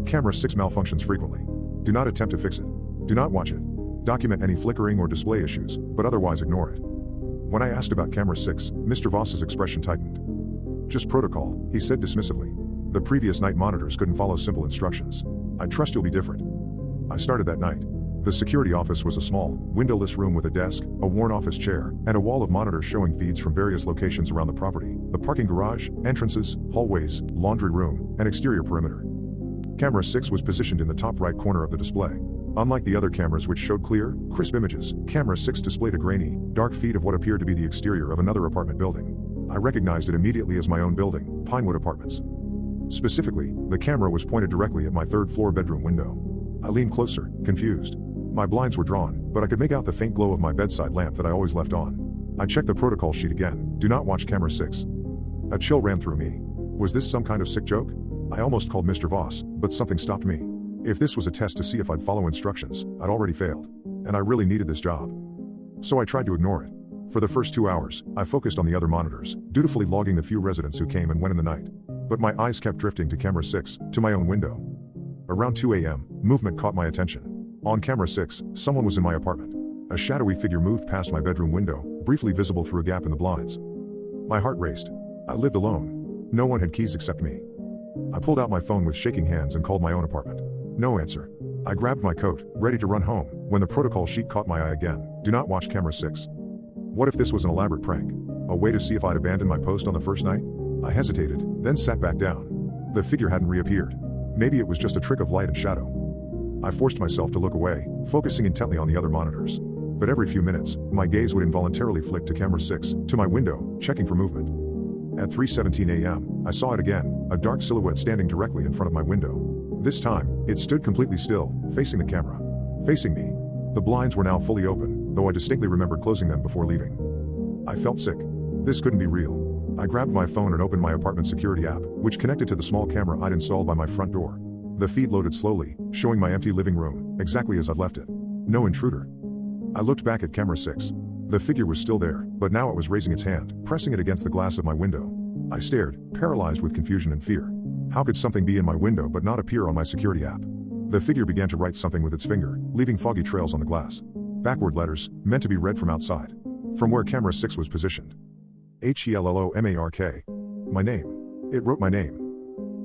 Camera 6 malfunctions frequently. Do not attempt to fix it. Do not watch it. Document any flickering or display issues, but otherwise ignore it. When I asked about camera 6, Mr. Voss's expression tightened. Just protocol, he said dismissively. The previous night monitors couldn't follow simple instructions. I trust you'll be different. I started that night. The security office was a small, windowless room with a desk, a worn office chair, and a wall of monitors showing feeds from various locations around the property: the parking garage, entrances, hallways, laundry room, and exterior perimeter. Camera 6 was positioned in the top right corner of the display. Unlike the other cameras which showed clear, crisp images, Camera 6 displayed a grainy, dark feed of what appeared to be the exterior of another apartment building. I recognized it immediately as my own building, Pinewood Apartments. Specifically, the camera was pointed directly at my third-floor bedroom window. I leaned closer, confused. My blinds were drawn, but I could make out the faint glow of my bedside lamp that I always left on. I checked the protocol sheet again. Do not watch camera 6. A chill ran through me. Was this some kind of sick joke? I almost called Mr. Voss, but something stopped me. If this was a test to see if I'd follow instructions, I'd already failed. And I really needed this job. So I tried to ignore it. For the first 2 hours, I focused on the other monitors, dutifully logging the few residents who came and went in the night. But my eyes kept drifting to camera 6, to my own window. Around 2 a.m., movement caught my attention. On camera 6, someone was in my apartment. A shadowy figure moved past my bedroom window, briefly visible through a gap in the blinds. My heart raced. I lived alone. No one had keys except me. I pulled out my phone with shaking hands and called my own apartment. No answer. I grabbed my coat, ready to run home, when the protocol sheet caught my eye again. Do not watch camera 6. What if this was an elaborate prank? A way to see if I'd abandoned my post on the first night? I hesitated, then sat back down. The figure hadn't reappeared. Maybe it was just a trick of light and shadow. I forced myself to look away, focusing intently on the other monitors. But every few minutes, my gaze would involuntarily flick to camera 6, to my window, checking for movement. At 3:17 a.m., I saw it again, a dark silhouette standing directly in front of my window. This time, it stood completely still, facing the camera. Facing me. The blinds were now fully open, though I distinctly remembered closing them before leaving. I felt sick. This couldn't be real. I grabbed my phone and opened my apartment security app, which connected to the small camera I'd installed by my front door. The feed loaded slowly, showing my empty living room, exactly as I'd left it. No intruder. I looked back at camera 6. The figure was still there, but now it was raising its hand, pressing it against the glass of my window. I stared, paralyzed with confusion and fear. How could something be in my window but not appear on my security app? The figure began to write something with its finger, leaving foggy trails on the glass. Backward letters, meant to be read from outside. From where camera 6 was positioned. HELLOMARK. My name. It wrote my name.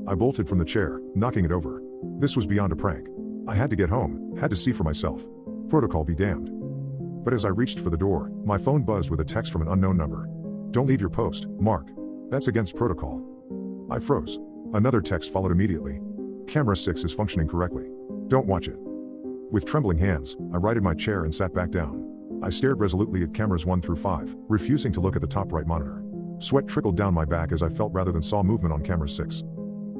I bolted from the chair, knocking it over. This was beyond a prank. I had to get home, had to see for myself. Protocol be damned. But as I reached for the door, my phone buzzed with a text from an unknown number. Don't leave your post, Mark. That's against protocol. I froze. Another text followed immediately. Camera 6 is functioning correctly. Don't watch it. With trembling hands, I righted my chair and sat back down. I stared resolutely at cameras 1 through 5, refusing to look at the top right monitor. Sweat trickled down my back as I felt rather than saw movement on camera 6.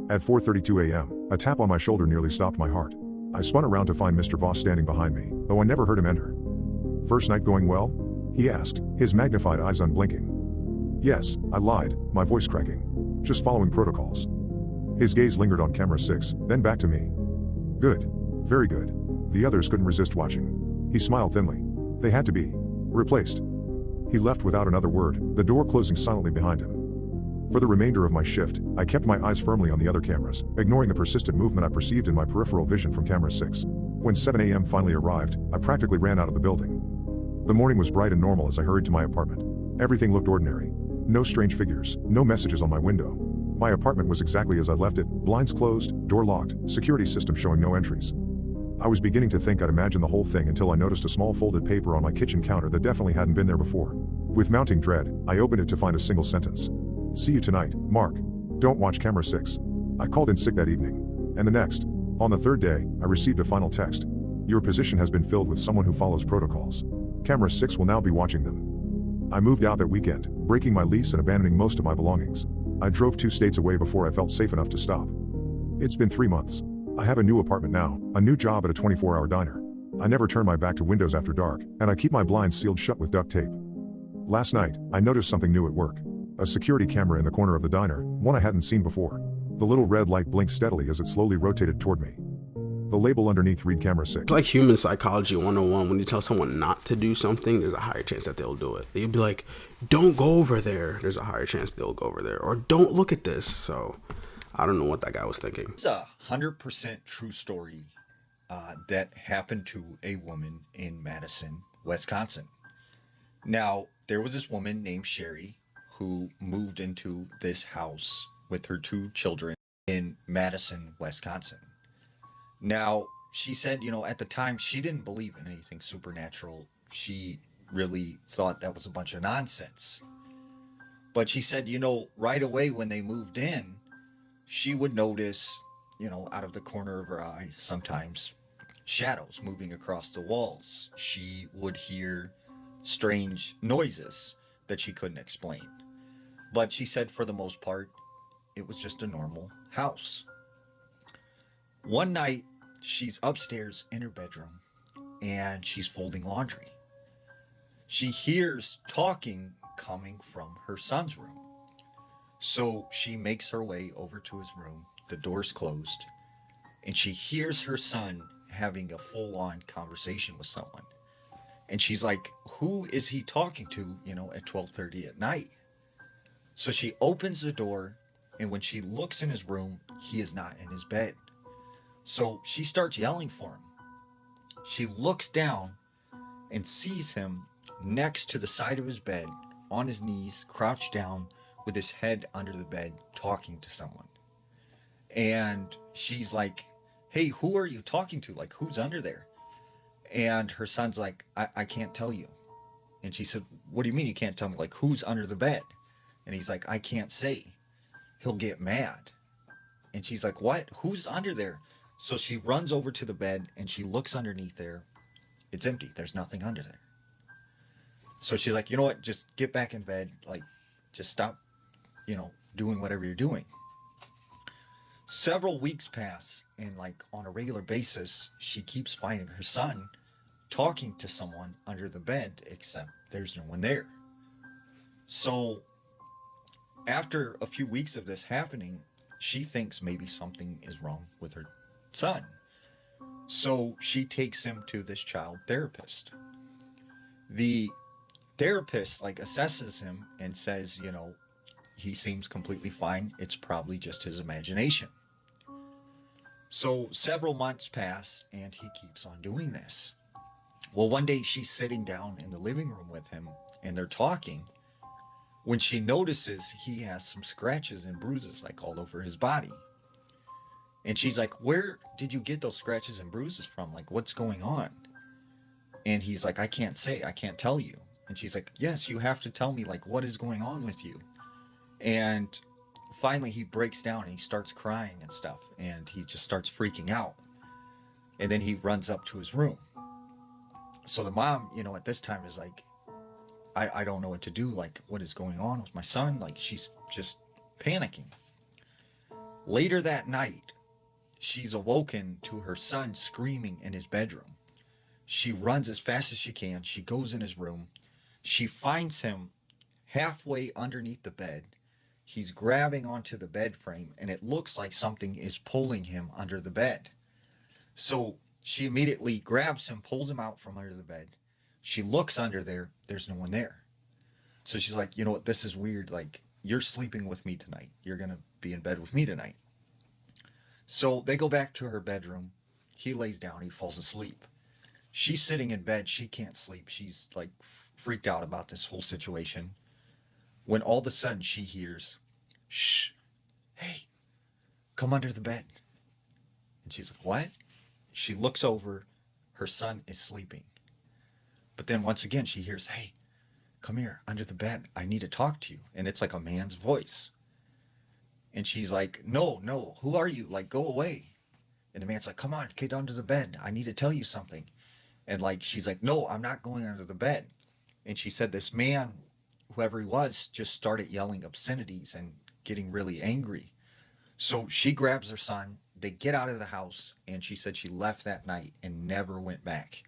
At 4:32 a.m., a tap on my shoulder nearly stopped my heart. I spun around to find Mr. Voss standing behind me, though I never heard him enter. First night going well? He asked, his magnified eyes unblinking. Yes, I lied, my voice cracking. Just following protocols. His gaze lingered on camera 6, then back to me. Good. Very good. The others couldn't resist watching. He smiled thinly. They had to be replaced. He left without another word, the door closing silently behind him. For the remainder of my shift, I kept my eyes firmly on the other cameras, ignoring the persistent movement I perceived in my peripheral vision from camera 6. When 7 a.m. finally arrived, I practically ran out of the building. The morning was bright and normal as I hurried to my apartment. Everything looked ordinary. No strange figures, no messages on my window. My apartment was exactly as I left it, blinds closed, door locked, security system showing no entries. I was beginning to think I'd imagined the whole thing until I noticed a small folded paper on my kitchen counter that definitely hadn't been there before. With mounting dread, I opened it to find a single sentence. See you tonight, Mark. Don't watch camera 6. I called in sick that evening. And the next. On the third day, I received a final text. Your position has been filled with someone who follows protocols. Camera 6 will now be watching them. I moved out that weekend, breaking my lease and abandoning most of my belongings. I drove 2 states away before I felt safe enough to stop. It's been 3 months. I have a new apartment now, a new job at a 24-hour diner. I never turn my back to windows after dark, and I keep my blinds sealed shut with duct tape. Last night, I noticed something new at work. A security camera in the corner of the diner, one I hadn't seen before. The little red light blinked steadily as it slowly rotated toward me. The label underneath read camera 6. It's like human psychology 101. When you tell someone not to do something, there's a higher chance that they'll do it. You'll be like, don't go over there. There's a higher chance they'll go over there. Or don't look at this. So I don't know what that guy was thinking. It's a 100% true story that happened to a woman in Madison, Wisconsin. Now, there was this woman named Sherry who moved into this house with her 2 children in Madison, Wisconsin. Now, she said, at the time she didn't believe in anything supernatural. She really thought that was a bunch of nonsense. But she said, right away when they moved in, she would notice, out of the corner of her eye, sometimes shadows moving across the walls. She would hear strange noises that she couldn't explain. But she said for the most part, it was just a normal house. One night, she's upstairs in her bedroom and she's folding laundry. She hears talking coming from her son's room. So she makes her way over to his room. The door's closed, and she hears her son having a full-on conversation with someone. And she's like, who is he talking to, at 12:30 at night? So she opens the door, and when she looks in his room, he is not in his bed. So she starts yelling for him. She looks down and sees him next to the side of his bed, on his knees, crouched down, with his head under the bed, talking to someone. And she's like, hey, who are you talking to? Like, who's under there? And her son's like, I can't tell you. And she said, what do you mean you can't tell me? Like, who's under the bed? And he's like, I can't say. He'll get mad. And she's like, what? Who's under there? So she runs over to the bed and she looks underneath there. It's empty. There's nothing under there. So she's like, you know what? Just get back in bed. Like, just stop, doing whatever you're doing. Several weeks pass, and on a regular basis, she keeps finding her son talking to someone under the bed, except there's no one there. So after a few weeks of this happening, she thinks maybe something is wrong with her son. So she takes him to this child therapist. The therapist assesses him and says, he seems completely fine. It's probably just his imagination. So several months pass and he keeps on doing this. Well, one day she's sitting down in the living room with him and they're talking when she notices he has some scratches and bruises all over his body. And she's like, where did you get those scratches and bruises from? What's going on? And he's like, I can't say, I can't tell you. And she's like, yes, you have to tell me, what is going on with you? And finally he breaks down and he starts crying and stuff. And he just starts freaking out. And then he runs up to his room. So the mom, at this time is like, I don't know what to do. What is going on with my son? She's just panicking. Later that night, she's awoken to her son screaming in his bedroom. She runs as fast as she can. She goes in his room. She finds him halfway underneath the bed. He's grabbing onto the bed frame, and it looks like something is pulling him under the bed. So she immediately grabs him, pulls him out from under the bed. She looks under there. There's no one there. So she's like, you know what? This is weird. You're sleeping with me tonight. You're going to be in bed with me tonight. So they go back to her bedroom. He lays down. He falls asleep. She's sitting in bed. She can't sleep. She's freaked out about this whole situation. When all of a sudden she hears, shh, come under the bed. And she's like, what? She looks over, her son is sleeping. But then once again, she hears, hey, come here, under the bed. I need to talk to you. And it's like a man's voice. And she's like, no, who are you? Like, go away. And the man's like, come on, get under the bed. I need to tell you something. And like, she's like, no, I'm not going under the bed. And she said this man, whoever he was, just started yelling obscenities and getting really angry. So she grabs her son. They get out of the house. And she said she left that night and never went back.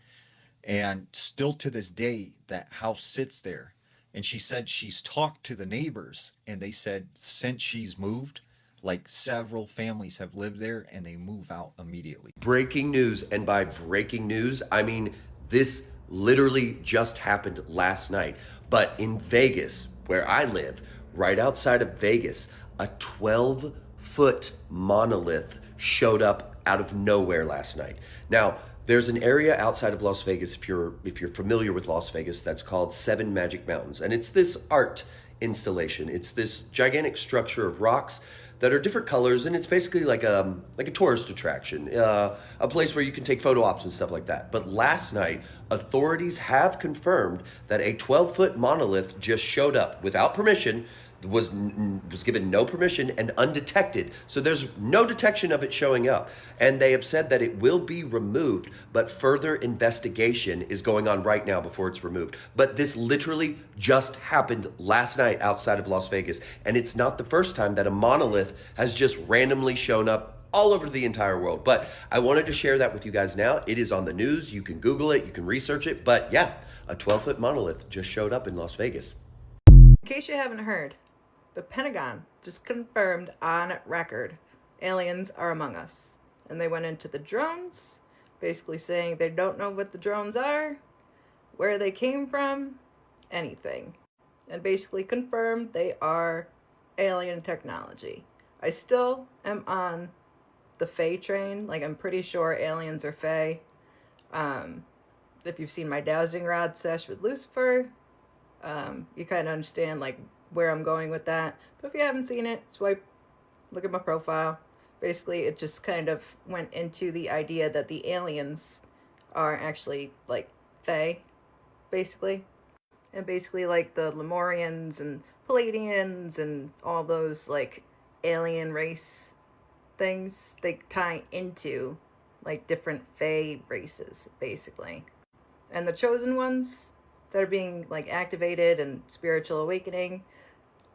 And still to this day, that house sits there. And she said she's talked to the neighbors, and they said since she's moved, like several families have lived there and they move out immediately. Breaking news, and by breaking news, I mean this literally just happened last night. But in Vegas, where I live, right outside of Vegas, a 12-foot monolith showed up out of nowhere last night. Now, there's an area outside of Las Vegas, if you're familiar with Las Vegas, that's called Seven Magic Mountains. And it's this art installation. It's this gigantic structure of rocks that are different colors, and it's basically like a tourist attraction, a place where you can take photo ops and stuff like that. But last night, authorities have confirmed that a 12-foot monolith just showed up without permission, was given no permission and undetected. So there's no detection of it showing up. And they have said that it will be removed, but further investigation is going on right now before it's removed. But this literally just happened last night outside of Las Vegas. And it's not the first time that a monolith has just randomly shown up all over the entire world. But I wanted to share that with you guys now. It is on the news. You can Google it, you can research it. But yeah, a 12-foot monolith just showed up in Las Vegas. In case you haven't heard, the Pentagon just confirmed on record aliens are among us. And they went into the drones, basically saying they don't know what the drones are, where they came from, anything. And basically confirmed they are alien technology. I still am on the Fae train. Like, I'm pretty sure aliens are Fae. If you've seen my dowsing rod sesh with Lucifer, you kind of understand, like, where I'm going with that. But if you haven't seen it, swipe, look at my profile. Basically, it just kind of went into the idea that the aliens are actually like Fae, basically. And basically like the Lemurians and Palladians and all those like alien race things, they tie into like different Fae races, basically. And the chosen ones that are being like activated and spiritual awakening,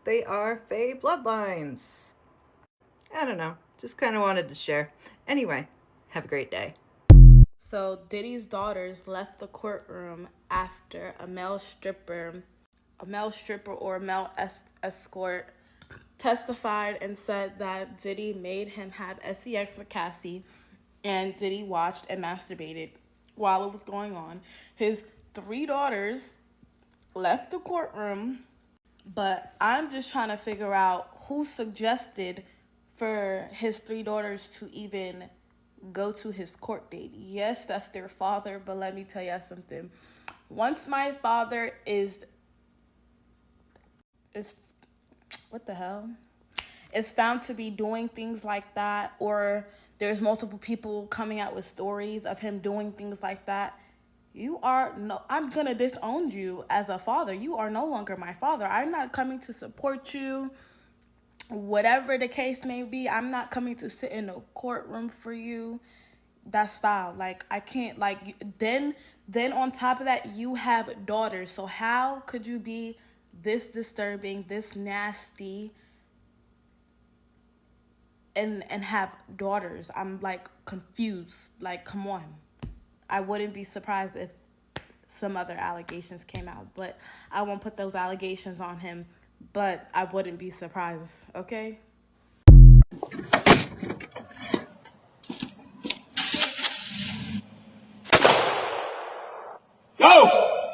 they are Fae bloodlines. I don't know. Just kind of wanted to share. Anyway, have a great day. So Diddy's daughters left the courtroom after a male stripper or a male escort testified and said that Diddy made him have sex with Cassie, and Diddy watched and masturbated while it was going on. His 3 daughters left the courtroom, but I'm just trying to figure out who suggested for his 3 daughters to even go to his court date. Yes, that's their father, but let me tell you something. Once my father is what the hell? Is found to be doing things like that, or there's multiple people coming out with stories of him doing things like that, I'm gonna disown you as a father. You are no longer my father. I'm not coming to support you. Whatever the case may be, I'm not coming to sit in a courtroom for you. That's foul. Like, I can't, like, then on top of that, you have daughters. So how could you be this disturbing, this nasty, and have daughters? I'm like confused. Like, come on. I wouldn't be surprised if some other allegations came out, but I won't put those allegations on him. But I wouldn't be surprised, okay? Go!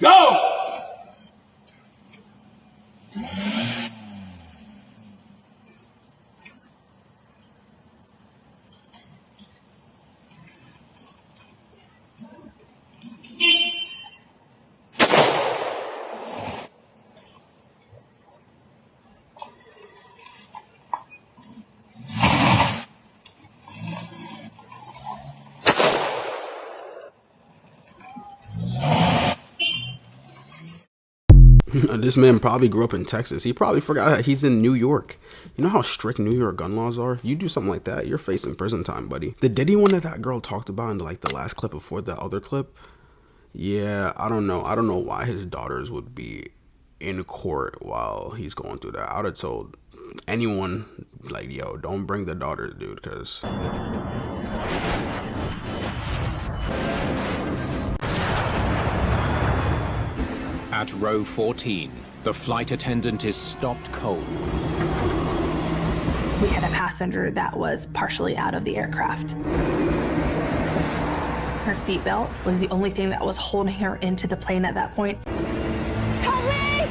Go! This man probably grew up in Texas. He probably forgot that he's in New York. You know how strict New York gun laws are? You do something like that, you're facing prison time, buddy. The Diddy one that girl talked about in like the last clip before that other clip, yeah, I don't know. I don't know why his daughters would be in court while he's going through that. I would have told anyone, like, yo, don't bring the daughters, dude, because... At row 14, the flight attendant is stopped cold. We had a passenger that was partially out of the aircraft. Her seatbelt was the only thing that was holding her into the plane at that point. Help me!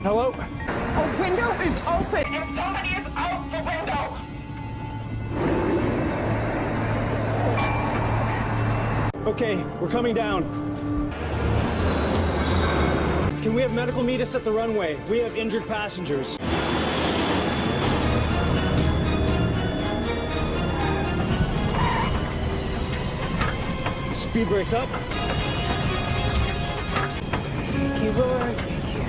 Hello? A window is open and somebody is out the window! Okay, we're coming down. Can we have medical meet us at the runway? We have injured passengers. Speed brakes up. Thank you, Lord. Thank you.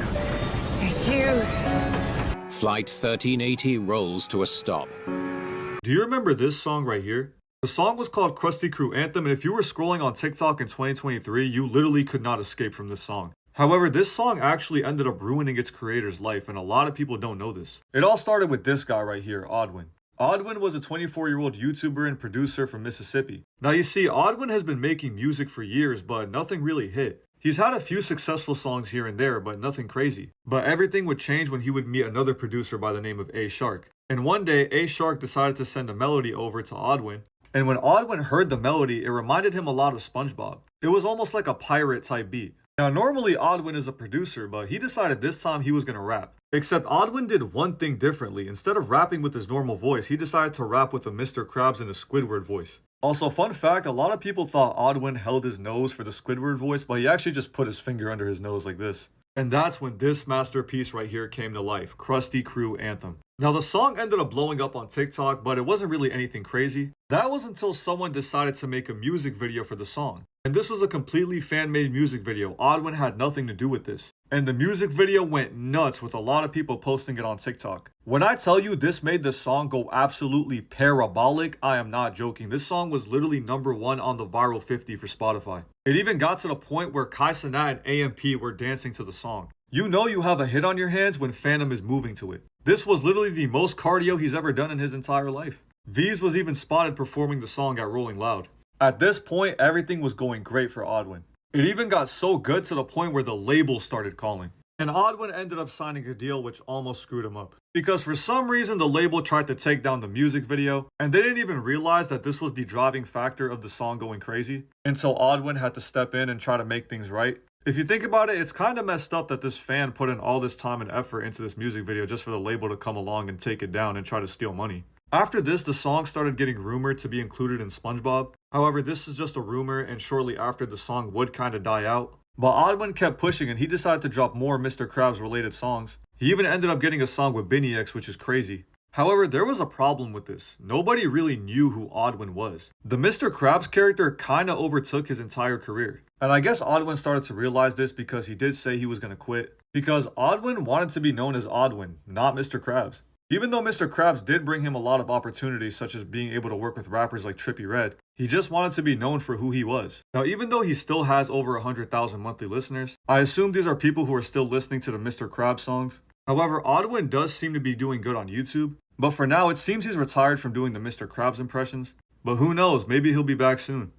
Thank you. Flight 1380 rolls to a stop. Do you remember this song right here? The song was called Krusty Crew Anthem, and if you were scrolling on TikTok in 2023, you literally could not escape from this song. However, this song actually ended up ruining its creator's life, and a lot of people don't know this. It all started with this guy right here, Odwin. Odwin was a 24-year-old YouTuber and producer from Mississippi. Now you see, Odwin has been making music for years, but nothing really hit. He's had a few successful songs here and there, but nothing crazy. But everything would change when he would meet another producer by the name of A Shark. And one day, A Shark decided to send a melody over to Odwin. And when Odwin heard the melody, it reminded him a lot of SpongeBob. It was almost like a pirate type beat. Now normally Odwin is a producer, but he decided this time he was gonna rap. Except Odwin did one thing differently. Instead of rapping with his normal voice, he decided to rap with a Mr. Krabs and a Squidward voice. Also, fun fact, a lot of people thought Odwin held his nose for the Squidward voice, but he actually just put his finger under his nose like this. And that's when this masterpiece right here came to life, Krusty Crew Anthem. Now the song ended up blowing up on TikTok, but it wasn't really anything crazy. That was until someone decided to make a music video for the song. And this was a completely fan-made music video. Odwin had nothing to do with this. And the music video went nuts with a lot of people posting it on TikTok. When I tell you this made the song go absolutely parabolic, I am not joking. This song was literally #1 on the Viral 50 for Spotify. It even got to the point where Kai Cenat and AMP were dancing to the song. You know you have a hit on your hands when Phantom is moving to it. This was literally the most cardio he's ever done in his entire life. V's was even spotted performing the song at Rolling Loud. At this point, everything was going great for Odwin. It even got so good to the point where the label started calling. And Odwin ended up signing a deal which almost screwed him up. Because for some reason the label tried to take down the music video, and they didn't even realize that this was the driving factor of the song going crazy. And so Odwin had to step in and try to make things right. If you think about it, it's kind of messed up that this fan put in all this time and effort into this music video just for the label to come along and take it down and try to steal money. After this, the song started getting rumored to be included in SpongeBob. However, this is just a rumor, and shortly after the song would kind of die out. But Odwin kept pushing and he decided to drop more Mr. Krabs related songs. He even ended up getting a song with Benny X, which is crazy. However, there was a problem with this. Nobody really knew who Odwin was. The Mr. Krabs character kinda overtook his entire career. And I guess Odwin started to realize this because he did say he was gonna quit. Because Odwin wanted to be known as Odwin, not Mr. Krabs. Even though Mr. Krabs did bring him a lot of opportunities, such as being able to work with rappers like Trippie Redd, he just wanted to be known for who he was. Now, even though he still has over 100,000 monthly listeners, I assume these are people who are still listening to the Mr. Krabs songs. However, Odwin does seem to be doing good on YouTube, but for now, it seems he's retired from doing the Mr. Krabs impressions. But who knows, maybe he'll be back soon.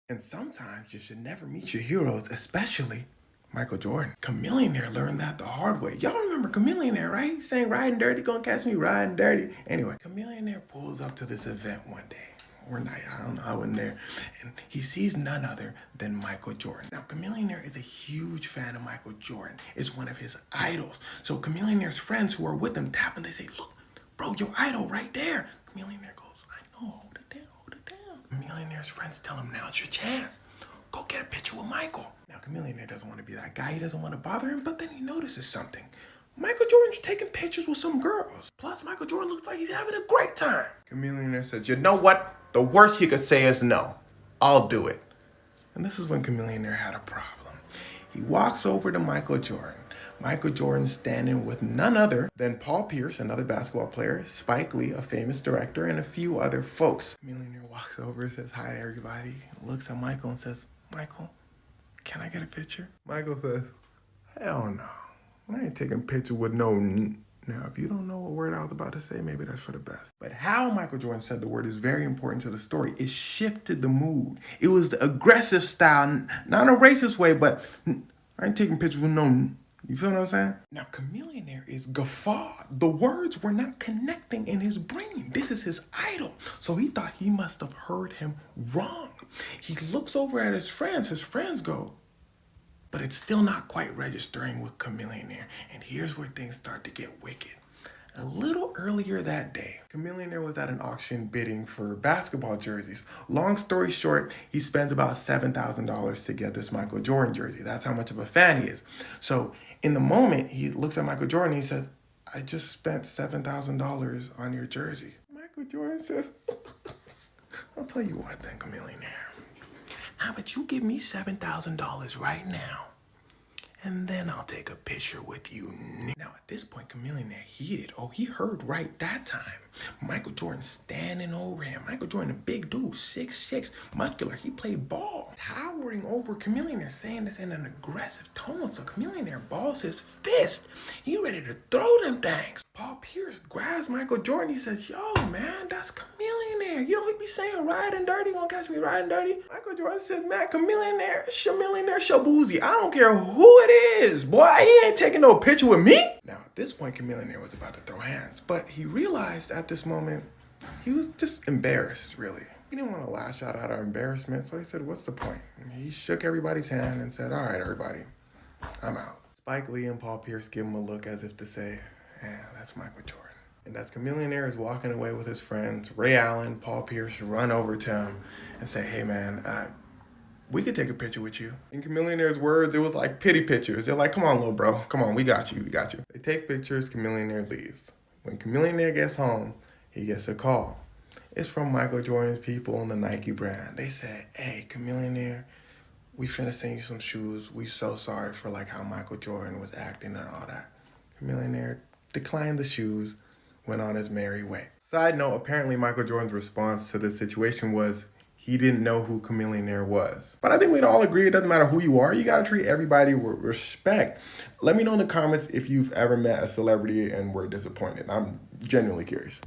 And sometimes you should never meet your heroes, especially Michael Jordan. Chameleonaire learned that the hard way. Y'all remember Chameleonaire, right? He's saying riding dirty, gonna catch me riding dirty. Anyway, Chameleonaire pulls up to this event one day, or night, I don't know, I wasn't there. And he sees none other than Michael Jordan. Now, Chameleonaire is a huge fan of Michael Jordan. It's one of his idols. So Chameleonaire's friends who are with him tap and they say, look, bro, your idol right there. Chameleonaire goes, I know, hold it down, hold it down. Chameleonaire's friends tell him, now's your chance. Go get a picture with Michael. Now, Chameleonaire doesn't want to be that guy. He doesn't want to bother him, but then he notices something. Michael Jordan's taking pictures with some girls. Plus, Michael Jordan looks like he's having a great time. Chameleonaire says, you know what? The worst you could say is no. I'll do it. And this is when Chameleonaire had a problem. He walks over to Michael Jordan. Michael Jordan standing with none other than Paul Pierce, another basketball player, Spike Lee, a famous director, and a few other folks. Millionaire walks over, says hi to everybody, looks at Michael and says, Michael, can I get a picture? Michael says, hell no. I ain't taking pictures with no... Now, if you don't know what word I was about to say, maybe that's for the best. But how Michael Jordan said the word is very important to the story. It shifted the mood. It was the aggressive style, not in a racist way, but I ain't taking pictures with no... You feel what I'm saying? Now, Chameleonaire is guffawed. The words were not connecting in his brain. This is his idol. So he thought he must have heard him wrong. He looks over at his friends. His friends go, but it's still not quite registering with Chameleonaire. And here's where things start to get wicked. A little earlier that day, Chameleonaire was at an auction bidding for basketball jerseys. Long story short, he spends about $7,000 to get this Michael Jordan jersey. That's how much of a fan he is. So in the moment, he looks at Michael Jordan and he says, I just spent $7,000 on your jersey. Michael Jordan says, I'll tell you what then, Chameleonaire. How about you give me $7,000 right now? And then I'll take a picture with you. Now, at this point, Chameleonaire heated. Oh, he heard right that time. Michael Jordan standing over him. Michael Jordan, a big dude, 6'6", muscular. He played ball. Towering over Chameleonaire, saying this in an aggressive tone. So Chameleonaire balls his fist. He ready to throw them things. Paul Pierce grabs Michael Jordan. He says, yo, man, that's Chameleonaire. You know, he be saying riding dirty. Won't catch me riding dirty. Michael Jordan says, man, Chameleonaire, Shabuzi. I don't care who it is. Boy, he ain't taking no picture with me. Now, at this point, Chameleonaire was about to throw hands. But he realized at this moment, he was just embarrassed, really. He didn't want to lash out of embarrassment. So he said, what's the point? And he shook everybody's hand and said, all right, everybody, I'm out. Spike Lee and Paul Pierce give him a look as if to say, yeah, that's Michael Jordan. And as Chameleonaire is walking away with his friends, Ray Allen, Paul Pierce run over to him and say, hey, man, we could take a picture with you. In Chameleonaire's words, it was like pity pictures. They're like, come on, little bro. Come on, we got you. They take pictures, Chameleonaire leaves. When Chameleonaire gets home, he gets a call. It's from Michael Jordan's people in the Nike brand. They said, hey, Chameleonaire, we finna send you some shoes. We so sorry for like how Michael Jordan was acting and all that. Chameleonaire declined the shoes, went on his merry way. Side note, apparently Michael Jordan's response to this situation was he didn't know who Chameleonaire was. But I think we'd all agree it doesn't matter who you are, you gotta treat everybody with respect. Let me know in the comments if you've ever met a celebrity and were disappointed. I'm genuinely curious.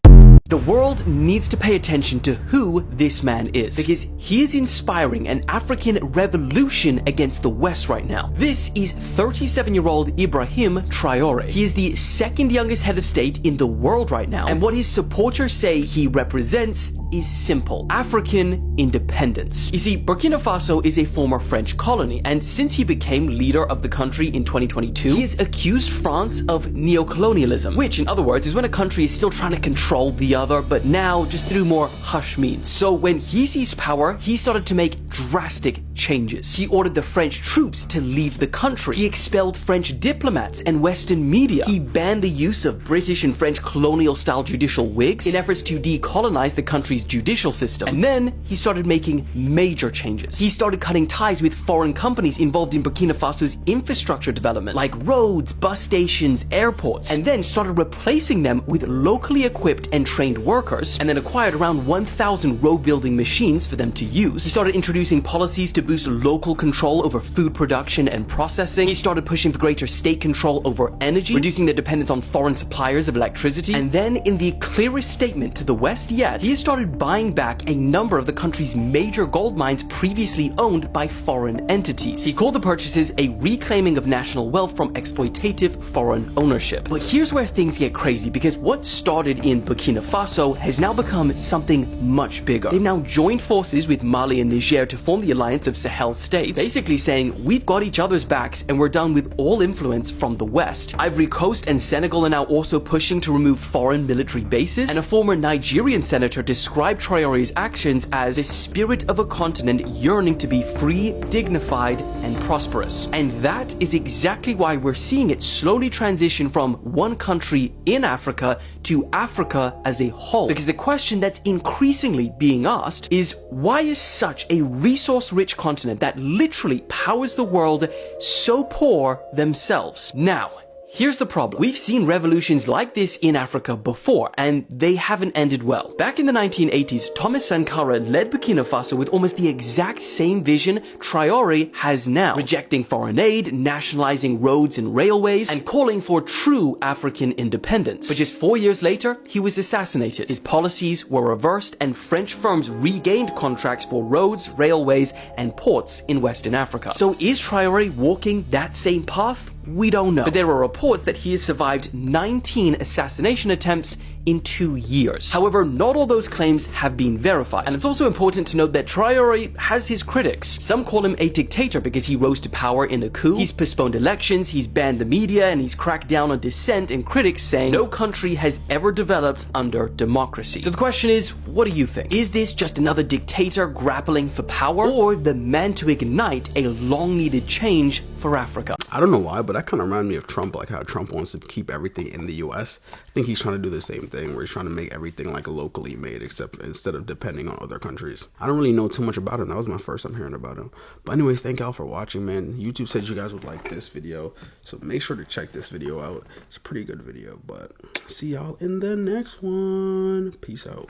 The world needs to pay attention to who this man is, because he is inspiring an African revolution against the West right now. This is 37-year-old Ibrahim Traore. He is the second youngest head of state in the world right now, and what his supporters say he represents is simple: African independence. You see, Burkina Faso is a former French colony, and since he became leader of the country in 2022, he has accused France of neocolonialism, which in other words is when a country is still trying to control the other, but now just through more hush means. So when he seized power, he started to make drastic changes. He ordered the French troops to leave the country. He expelled French diplomats and Western media. He banned the use of British and French colonial-style judicial wigs in efforts to decolonize the country's judicial system. And then he started making major changes. He started cutting ties with foreign companies involved in Burkina Faso's infrastructure development, like roads, bus stations, airports, and then started replacing them with locally equipped and trained workers, and then acquired around 1,000 road building machines for them to use. He started introducing policies to boost local control over food production and processing. He started pushing for greater state control over energy, reducing the dependence on foreign suppliers of electricity. And then, in the clearest statement to the West yet, he started buying back a number of the country's major gold mines previously owned by foreign entities. He called the purchases a reclaiming of national wealth from exploitative foreign ownership. But here's where things get crazy, because what started in Burkina Faso has now become something much bigger. They've now joined forces with Mali and Niger to form the alliance of Sahel states, basically saying we've got each other's backs and we're done with all influence from the West. Ivory Coast and Senegal are now also pushing to remove foreign military bases, and a former Nigerian senator described Traore's actions as the spirit of a continent yearning to be free, dignified, and prosperous. And that is exactly why we're seeing it slowly transition from one country in Africa to Africa as a whole. Because the question that's increasingly being asked is, why is such a resource-rich continent continent that literally powers the world, so poor themselves. Now, here's the problem. We've seen revolutions like this in Africa before, and they haven't ended well. Back in the 1980s, Thomas Sankara led Burkina Faso with almost the exact same vision Traoré has now, rejecting foreign aid, nationalizing roads and railways, and calling for true African independence. But just 4 years later, he was assassinated. His policies were reversed, and French firms regained contracts for roads, railways, and ports in Western Africa. So is Traoré walking that same path? We don't know. But there are reports that he has survived 19 assassination attempts in 2 years. However, not all those claims have been verified. And it's also important to note that Traoré has his critics. Some call him a dictator because he rose to power in a coup. He's postponed elections, he's banned the media, and he's cracked down on dissent, and critics saying no country has ever developed under democracy. So the question is, what do you think? Is this just another dictator grappling for power, or the man to ignite a long-needed change for Africa? I don't know why, but that kind of reminds me of Trump, like how Trump wants to keep everything in the US. I think he's trying to do the same thing, where he's trying to make everything like locally made, except instead of depending on other countries. I don't really know too much about him. That was my first time hearing about him. But anyways, thank y'all for watching, man. YouTube said you guys would like this video, so make sure to check this video out. It's a pretty good video, but see y'all in the next one. Peace out.